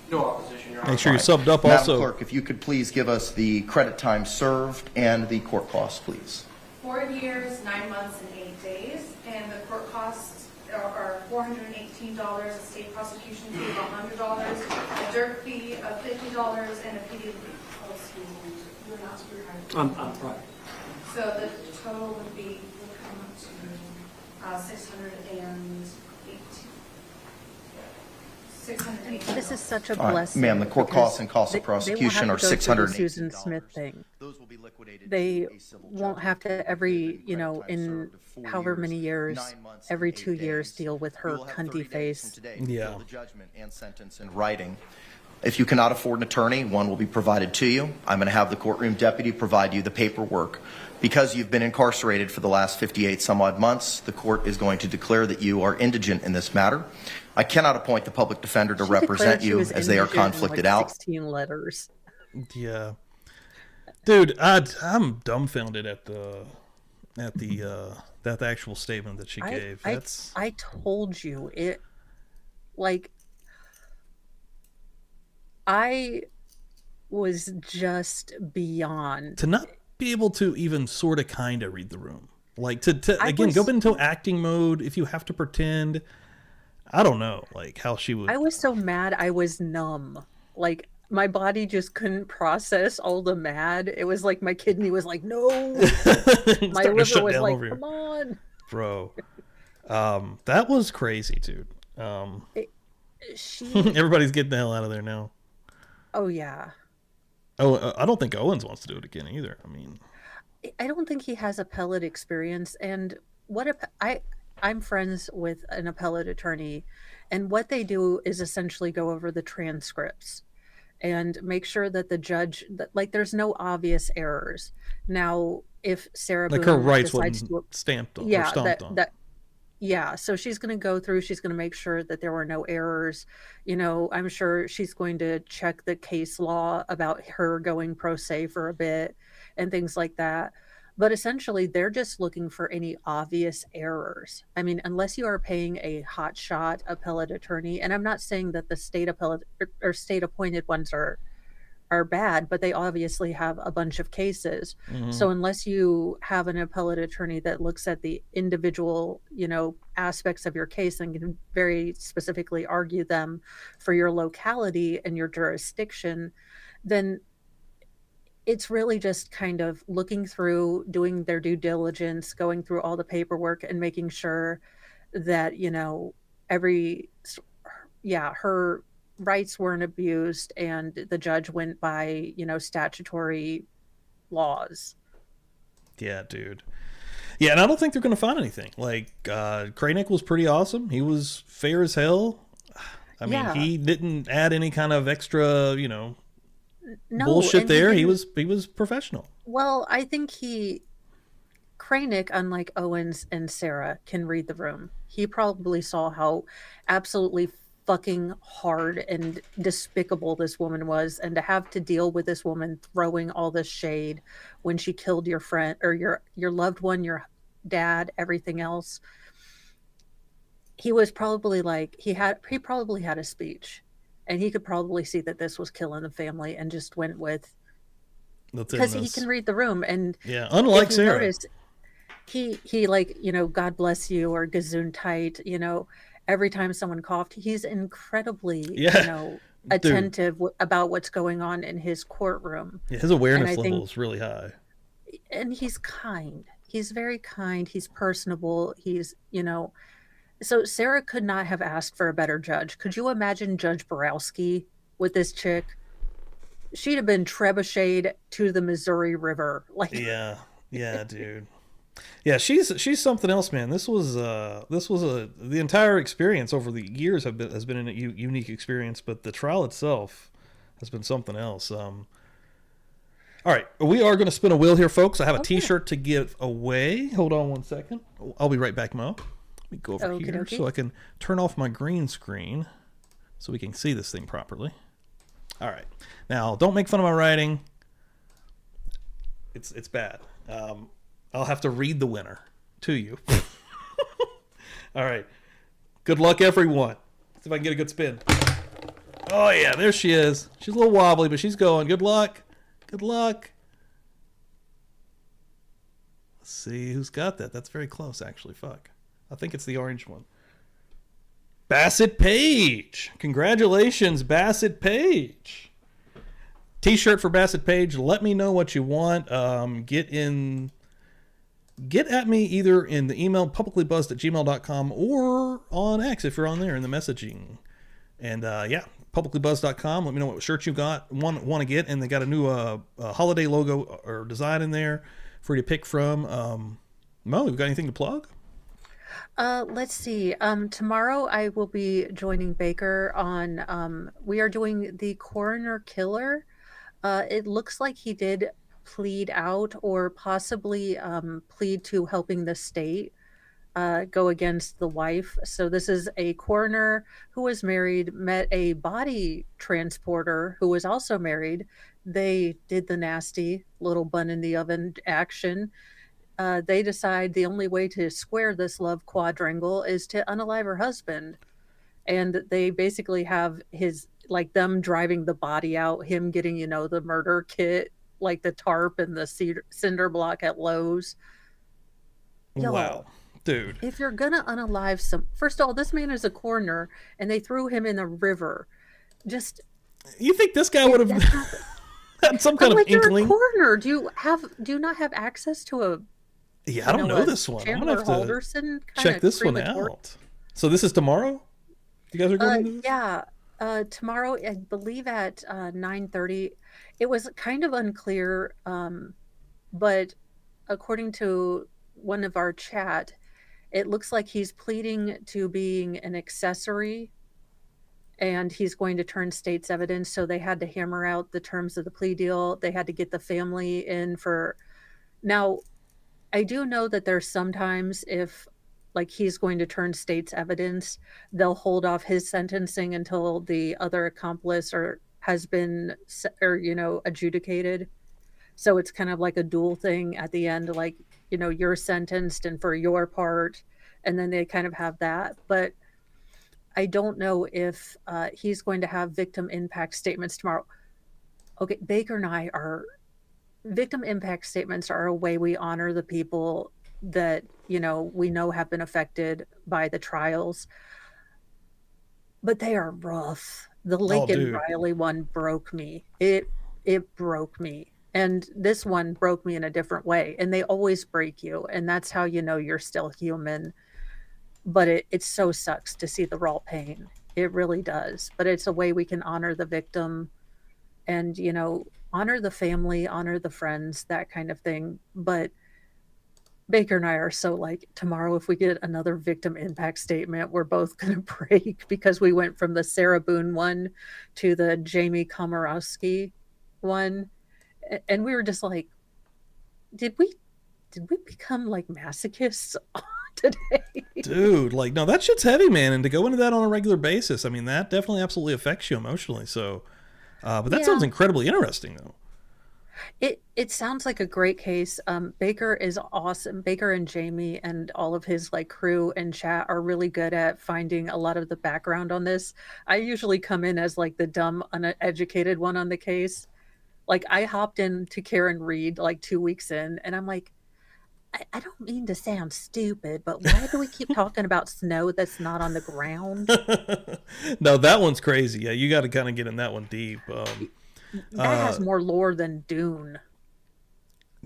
No opposition, Your Honor. Make sure you subbed up Madam also. Clerk, if you could please give us the credit time served and the court costs, please. 4 years, 9 months, and 8 days, and the court costs are $418, a state prosecution fee of $100, a dirt fee of $50, and a PD. Oh, excuse me, you're not supervisor. I'm right. So the total would be, would come up to 618. This is such a All right, blessing. ma'am, the court because costs and costs of prosecution are they won't have to go through the $618. Susan Smith thing. They won't have to every, in however many years, every 2 years, deal with her cunty face. Yeah. The judgment and sentence in writing. If you cannot afford an attorney, one will be provided to you. I'm going to have the courtroom deputy provide you the paperwork. Because you've been incarcerated for the last 58 some odd months, the court is going to declare that you are indigent in this matter. I cannot appoint the public defender to represent you as they are conflicted out. 16 letters. Yeah, dude, I'm dumbfounded at the actual statement that she gave. I told you it. Like, I was just beyond to not be able to even sort of kind of read the room. Like to again go into acting mode if you have to pretend. I don't know, like how she would. I was so mad I was numb. Like my body just couldn't process all the mad. It was like my kidney was like, no. My liver was like, come on. Bro. That was crazy, dude. Everybody's getting the hell out of there now. Oh yeah. Oh, I don't think Owens wants to do it again either. I mean, I don't think he has appellate experience. And I'm friends with an appellate attorney, and what they do is essentially go over the transcripts and make sure that the judge, like, there's no obvious errors. Now, if Sarah like Boone her rights decides wasn't stamped on, yeah, or stomped on. Yeah, so she's going to go through, she's going to make sure that there were no errors. I'm sure she's going to check the case law about her going pro se for a bit and things like that. But essentially, they're just looking for any obvious errors. I mean, unless you are paying a hotshot appellate attorney, and I'm not saying that the state appellate or state appointed ones are are bad, but they obviously have a bunch of cases. Mhm. So unless you have an appellate attorney that looks at the individual, aspects of your case and can very specifically argue them for your locality and your jurisdiction, then it's really just kind of looking through, doing their due diligence, going through all the paperwork and making sure that, every, her rights weren't abused and the judge went by, statutory laws. Yeah, dude. Yeah, and I don't think they're going to find anything. Like, Kraynick was pretty awesome. He was fair as hell. I mean, Yeah. he didn't add any kind of extra, No, bullshit and there. He didn't- was professional. Well, I think Kraynick, unlike Owens and Sarah, can read the room. He probably saw how absolutely fucking hard and despicable this woman was, and to have to deal with this woman throwing all this shade when she killed your friend or your loved one, your dad, everything else. He was probably like he probably had a speech, and he could probably see that this was killing the family and just went with That's in because he this. can read the room. And Yeah, unlike if you Sarah. notice, he like, God bless you or gazoon tight, every time someone coughed, he's incredibly, Yeah, dude. attentive about what's going on in his courtroom. Yeah, his awareness And I level think, is really high. and he's kind. He's very kind. He's personable. So Sarah could not have asked for a better judge. Could you imagine Judge Borowski with this chick? She'd have been trebucheted to the Missouri River. Like, Yeah, dude. Yeah, she's something else, man. This was the entire experience over the years has been a unique experience, but the trial itself has been something else. All right, we are going to spin a wheel here, folks. I have a T-shirt to give away. Hold on one second. I'll be right back, Mo. Let me go over Okie here dokie. so I can turn off my green screen so we can see this thing properly. All right, now don't make fun of my writing. It's bad. I'll have to read the winner to you. All right. Good luck, everyone. See if I can get a good spin. Oh, yeah, there she is. She's a little wobbly, but she's going. Good luck. Good luck. Let's see who's got that. That's very close, actually. Fuck. I think it's the orange one. Bassett Page. Congratulations, Bassett Page. T-shirt for Bassett Page. Let me know what you want. Get at me either in the email publiclybuzzed@gmail.com or on X if you're on there in the messaging. And publiclybuzz.com. Let me know what shirt you want to get. And they got a new holiday logo or design in there for you to pick from. Mo, you got anything to plug? Let's see. Tomorrow I will be joining Baker on, we are doing the coroner killer. It looks like he did plead out or possibly plead to helping the state go against the wife. So this is a coroner who was married, met a body transporter who was also married. They did the nasty little bun in the oven action. They decide the only way to square this love quadrangle is to unalive her husband. And they basically have them driving the body out, him getting, the murder kit, like the tarp and the cinder block at Lowe's. Yo, Wow, dude. if you're gonna unalive first of all, this man is a coroner and they threw him in the river. Just, You think this guy would have had some kind I'm of like, you're a inkling? coroner. Do you not have access to a Yeah, I don't know a this one. I'm Chandler going to have to Halderson check kinda this one crematorium? out. So this is tomorrow? You guys are going to do this? Yeah. Tomorrow, I believe at 9:30. It was kind of unclear, but according to one of our chat, it looks like he's pleading to being an accessory and he's going to turn state's evidence. So they had to hammer out the terms of the plea deal. They had to get the family in for. Now, I do know that there's sometimes if he's going to turn state's evidence, they'll hold off his sentencing until the other accomplice has been adjudicated. So it's kind of like a dual thing at the end, you're sentenced and for your part, and then they kind of have that. But I don't know if he's going to have victim impact statements tomorrow. Okay, Baker and I are victim impact statements are a way we honor the people that, we know have been affected by the trials, but they are rough. The Oh, Lincoln dude. Riley one broke me. It broke me. And this one broke me in a different way. And they always break you. And that's how you know you're still human. But it so sucks to see the raw pain. It really does. But it's a way we can honor the victim and, honor the family, honor the friends, that kind of thing. But Baker and I are so like, tomorrow, if we get another victim impact statement, we're both going to break because we went from the Sarah Boone one to the Jamie Komorowski one. And we were just like, did we become like masochists today? Dude, like, no, that shit's heavy, man. And to go into that on a regular basis, I mean, that definitely absolutely affects you emotionally. So, but that sounds incredibly interesting, though. It sounds like a great case. Baker is awesome. Baker and Jamie and all of his like crew and chat are really good at finding a lot of the background on this. I usually come in as like the dumb, uneducated one on the case. Like I hopped in to Karen Reed like 2 weeks in, and I'm like, I don't mean to sound stupid, but why do we keep talking about snow that's not on the ground? No, that one's crazy. Yeah, you got to kind of get in that one deep. That has more lore than Dune.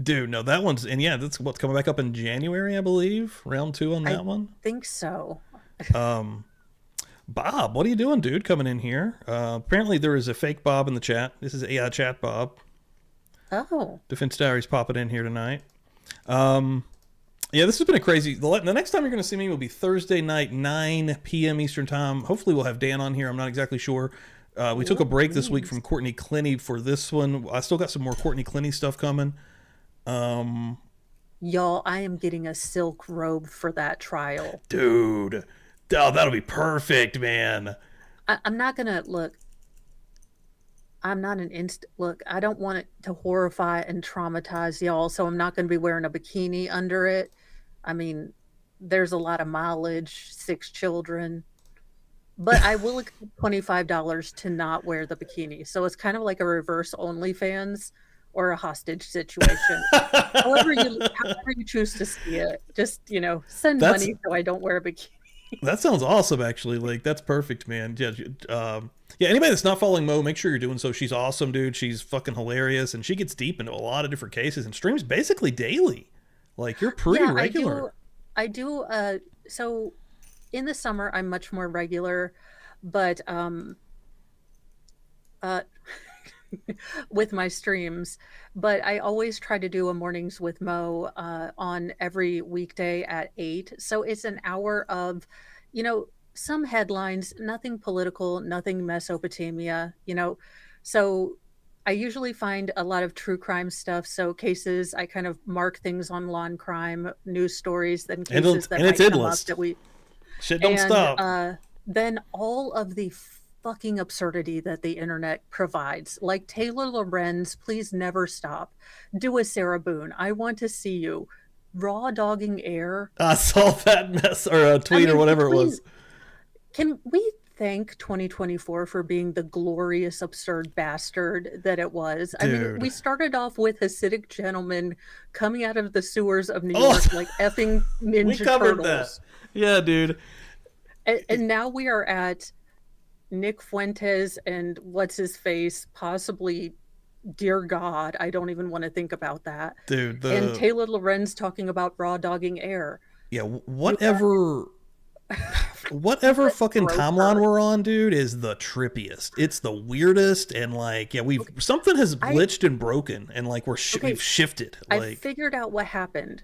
Dude, no, that one's, and yeah, that's what's coming back up in January, I believe. Round 2 on that one. Think so. Bob, what are you doing, dude, coming in here? Apparently there is a fake Bob in the chat. This is a chat Bob. Oh. Defense Diaries popping in here tonight. Yeah, this has been a crazy... The next time you're going to see me will be Thursday night, 9 p.m. Eastern Time. Hopefully we'll have Dan on here. I'm not exactly sure. We took a break this week from Courtney Clinny for this one. I still got some more Courtney Clinny stuff coming. Y'all, I am getting a silk robe for that trial. Dude. Oh, that'll be perfect, man. I'm not going to... Look, I'm not an look, I don't want it to horrify and traumatize y'all, so I'm not going to be wearing a bikini under it. I mean, there's a lot of mileage, 6 children, but I will accept $25 to not wear the bikini. So it's kind of like a reverse OnlyFans or a hostage situation. however you choose to see it, just, send money so I don't wear a bikini. That sounds awesome, actually. Like, that's perfect, man. Yeah, anybody that's not following Mo, make sure you're doing so. She's awesome, dude. She's fucking hilarious, and she gets deep into a lot of different cases and streams basically daily. Like, you're pretty regular. I do. So in the summer, I'm much more regular, but with my streams, but I always try to do a mornings with Mo on every weekday at 8. So it's an hour of, some headlines, nothing political, nothing Mesopotamia, So I usually find a lot of true crime stuff. So cases, I kind of mark things on Law and Crime, news stories, then cases that might come up that we... Shit don't stop. Then all of the fucking absurdity that the internet provides, like Taylor Lorenz, please never stop. Do a Sarah Boone. I want to see you raw dogging air. I saw that mess or a tweet or whatever it was. Can we thank 2024 for being the glorious absurd bastard that it was? Dude. I mean, we started off with Hasidic gentlemen coming out of the sewers of New York like effing Ninja We covered Turtles. that. Yeah, dude. And now we are at Nick Fuentes and what's his face, possibly, dear God, I don't even want to think about that. Dude, and Taylor Lorenz talking about raw dogging air. Yeah, whatever fucking timeline we're on, dude, is the trippiest. It's the weirdest, and like, yeah, something has glitched and broken, and like we've shifted. I figured out what happened.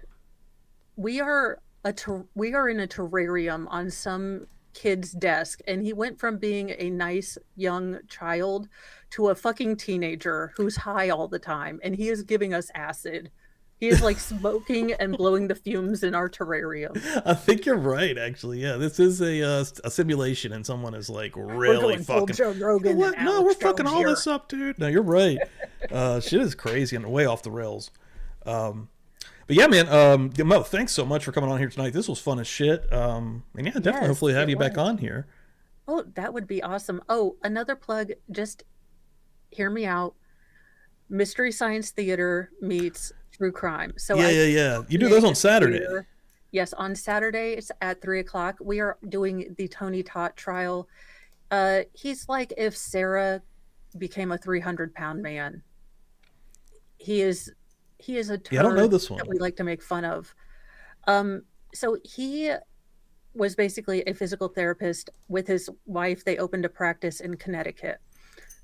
We are in a terrarium on some kid's desk, and he went from being a nice young child to a fucking teenager who's high all the time, and he is giving us acid. He is like smoking and blowing the fumes in our terrarium. I think you're right, actually. Yeah, this is a simulation, and someone is like really fucking. Joe Rogan. No, we're fucking all this up, dude. No, you're right. Shit is crazy and way off the rails. But yeah, man, Mo, thanks so much for coming on here tonight. This was fun as shit. And yeah, definitely, hopefully have you back on here. Oh, that would be awesome. Oh, another plug, just hear me out. Mystery Science Theater meets true crime. So Yeah. You do those on Saturday. Yes, on Saturdays at 3 o'clock. We are doing the Tony Todd trial. He's like if Sarah became a 300-pound man. He is a turd Yeah, I don't know this that one. we like to make fun of. So he was basically a physical therapist with his wife. They opened a practice in Connecticut.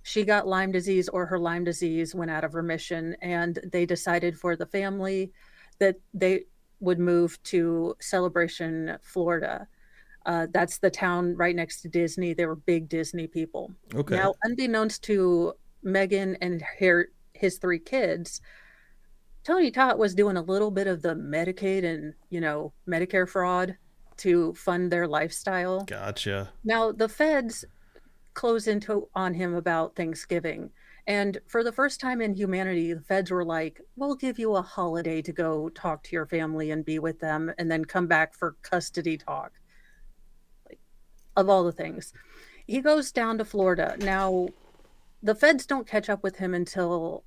She got Lyme disease, or her Lyme disease went out of remission, and they decided for the family that they would move to Celebration, Florida. That's the town right next to Disney. They were big Disney people. Okay. Now, unbeknownst to Megan and his 3 kids, Tony Todd was doing a little bit of the Medicaid and, Medicare fraud to fund their lifestyle. Gotcha. Now, the feds close into on him about Thanksgiving. And for the first time in humanity, the feds were like, we'll give you a holiday to go talk to your family and be with them and then come back for custody talk. Like, of all the things. He goes down to Florida. Now, the feds don't catch up with him until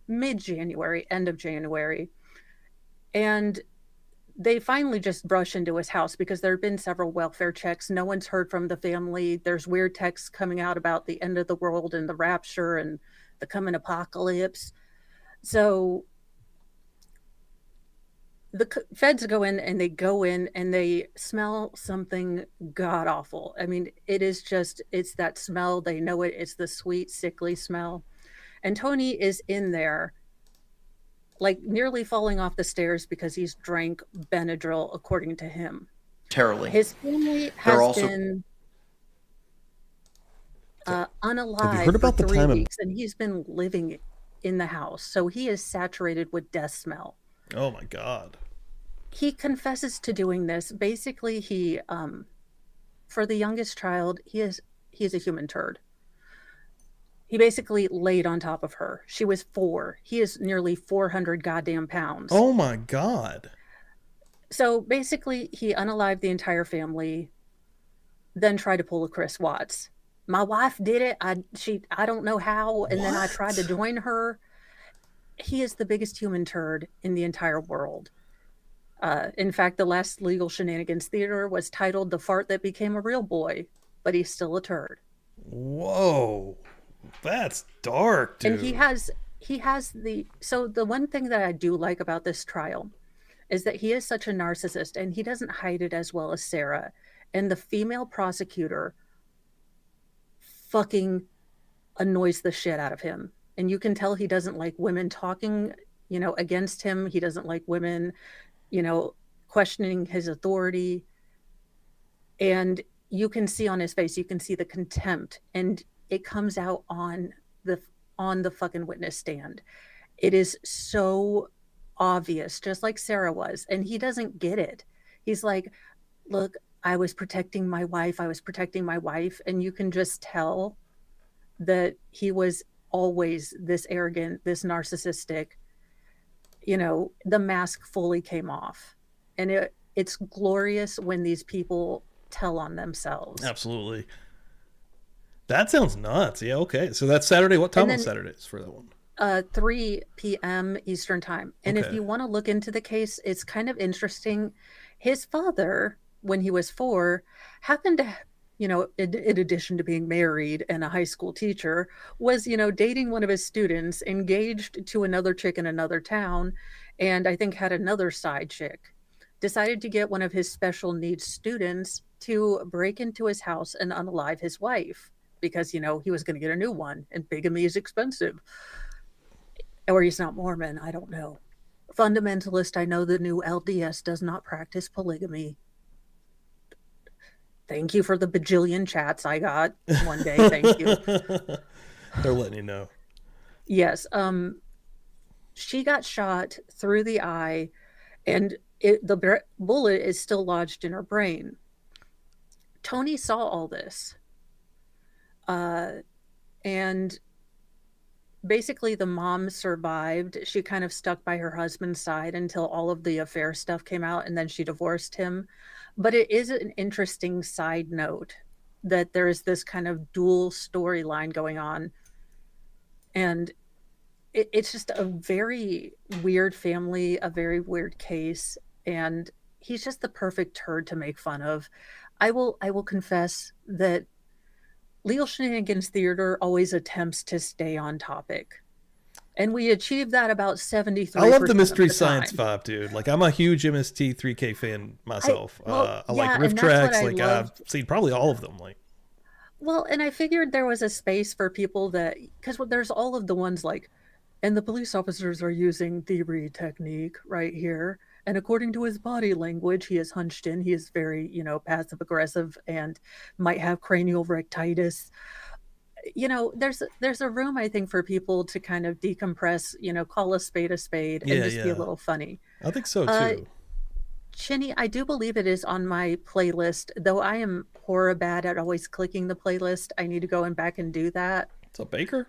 mid-January, end of January. And they finally just brush into his house because there have been several welfare checks. No one's heard from the family. There's weird texts coming out about the end of the world and the rapture and the coming apocalypse. So the feds go in and they smell something god awful. I mean, it's that smell. They know it. It's the sweet, sickly smell. And Tony is in there, like nearly falling off the stairs because he's drank Benadryl, according to him. Terribly. His family has been unalive Have you heard about for the 3 time weeks, and he's been living in the house. So he is saturated with death smell. Oh my God. He confesses to doing this. Basically, he, for the youngest child, he is a human turd. He basically laid on top of her. She was 4. He is nearly 400 goddamn pounds. Oh my God. So basically, he unalived the entire family, then tried to pull a Chris Watts. My wife did it. I don't know how, and then I tried to join her. He is the biggest human turd in the entire world. In fact, the last Legal Shenanigans Theater was titled "The Fart That Became a Real Boy," but he's still a turd. Whoa. That's dark, dude. And he has the one thing that I do like about this trial is that he is such a narcissist, and he doesn't hide it as well as Sarah. And the female prosecutor fucking annoys the shit out of him. And you can tell he doesn't like women talking, against him. He doesn't like women, questioning his authority. And you can see on his face, you can see the contempt, and it comes out on the fucking witness stand. It is so obvious, just like Sarah was, and he doesn't get it. He's like, look, I was protecting my wife, and you can just tell that he was always this arrogant, this narcissistic. The mask fully came off, and it's glorious when these people tell on themselves. Absolutely. That sounds nuts. Yeah, okay. So that's Saturday. What time on Saturdays for that one? 3 p.m. Eastern time. And if you want to look into the case, it's kind of interesting. His father, when he was 4, happened to, in addition to being married and a high school teacher, was, dating one of his students, engaged to another chick in another town, and I think had another side chick. Decided to get one of his special needs students to break into his house and unalive his wife because, he was going to get a new one, and bigamy is expensive. Or he's not Mormon, I don't know. Fundamentalist, I know the new LDS does not practice polygamy. Thank you for the bajillion chats I got one day. Thank you. They're letting you know. Yes. She got shot through the eye, and the bullet is still lodged in her brain. Tony saw all this. And basically the mom survived. She kind of stuck by her husband's side until all of the affair stuff came out, and then she divorced him. But it is an interesting side note that there is this kind of dual storyline going on. And it's just a very weird family, a very weird case, and he's just the perfect turd to make fun of. I will confess that Legal Shenanigans Theater always attempts to stay on topic. And we achieved that about 73%. I love the Mystery of the Science time. vibe, dude. Like, I'm a huge MST3K fan myself. I like yeah, riff and that's what tracks. I Like, I've loved. seen probably all of them. Like, Well, and I figured there was a space for people that, because there's all of the ones like, and the police officers are using thievery technique right here. And according to his body language, he is hunched in. He is very, passive aggressive and might have cranial rectitis. There's a room, I think, for people to kind of decompress, call a spade, and yeah, just be a yeah. little funny. I think so, Uh, too. Chinny, I do believe it is on my playlist, though I am horror bad at always clicking the playlist. I need to go and back and do that. What's up, Baker?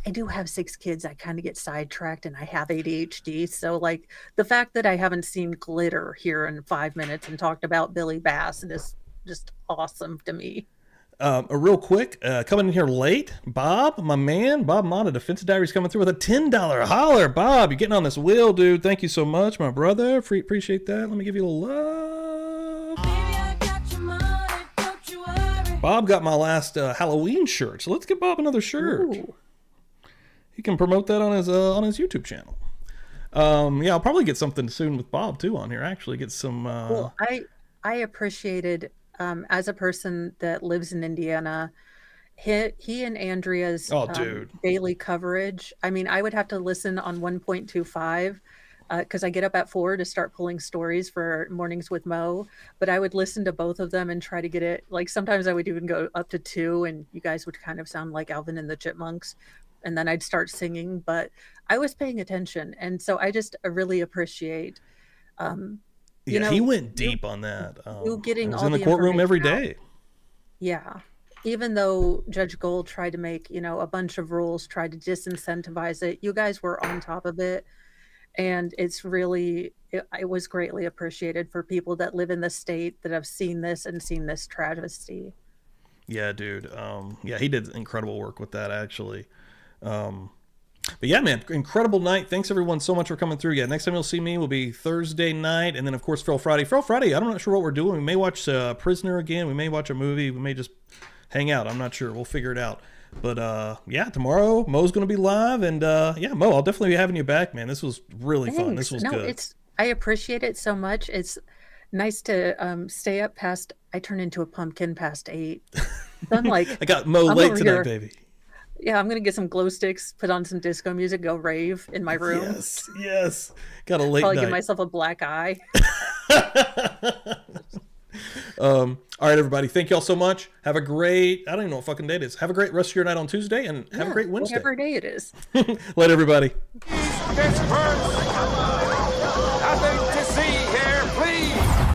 I do have 6 kids. I kind of get sidetracked and I have ADHD. So, like, the fact that I haven't seen Glitter here in 5 minutes and talked about Billy Bass is just awesome to me. Real quick, coming in here late, Bob, my man, Bob Mata, Defense Diaries coming through with a $10 holler. Bob, you're getting on this wheel, dude. Thank you so much, my brother. Appreciate that. Let me give you a little love. Bob got my last Halloween shirt, so let's get Bob another shirt. Ooh. He can promote that on his YouTube channel. Yeah, I'll probably get something soon with Bob too on here. Actually, get some. Well, I appreciated, as a person that lives in Indiana, he and Andrea's dude. daily coverage. I mean, I would have to listen on 1.25 because I get up at 4 to start pulling stories for Mornings with Mo. But I would listen to both of them and try to get it. Like, sometimes I would even go up to 2, and you guys would kind of sound like Alvin and the Chipmunks. And then I'd start singing, but I was paying attention. And so I just really appreciate, He went deep on that. you getting he was all in the the courtroom every information day. Yeah. Even though Judge Gold tried to make, a bunch of rules, tried to disincentivize it, you guys were on top of it. And it's really, it was greatly appreciated for people that live in the state that have seen this and seen this travesty. Yeah, dude. Yeah, he did incredible work with that, actually. But yeah, man, incredible night. Thanks everyone so much for coming through. Yeah, next time you'll see me will be Thursday night, and then of course Feral Friday. Feral Friday, I'm not sure what we're doing. We may watch Prisoner again. We may watch a movie. We may just hang out. I'm not sure. We'll figure it out. But yeah, tomorrow Mo's gonna be live, and yeah, Mo, I'll definitely be having you back, man. This was really fun. This was good. I appreciate it so much. It's nice to stay up past. I turn into a pumpkin past 8. So I'm like, I got Mo I'm late over tonight, here. baby. Yeah, I'm gonna get some glow sticks, put on some disco music, go rave in my room. Yes. Got a late Probably night. give myself a black eye. All right, everybody. Thank you all so much. Have a great, I don't even know what fucking day it is. Have a great rest of your night on Tuesday, and have a great Wednesday. Whatever day it is. Let everybody. This hurts.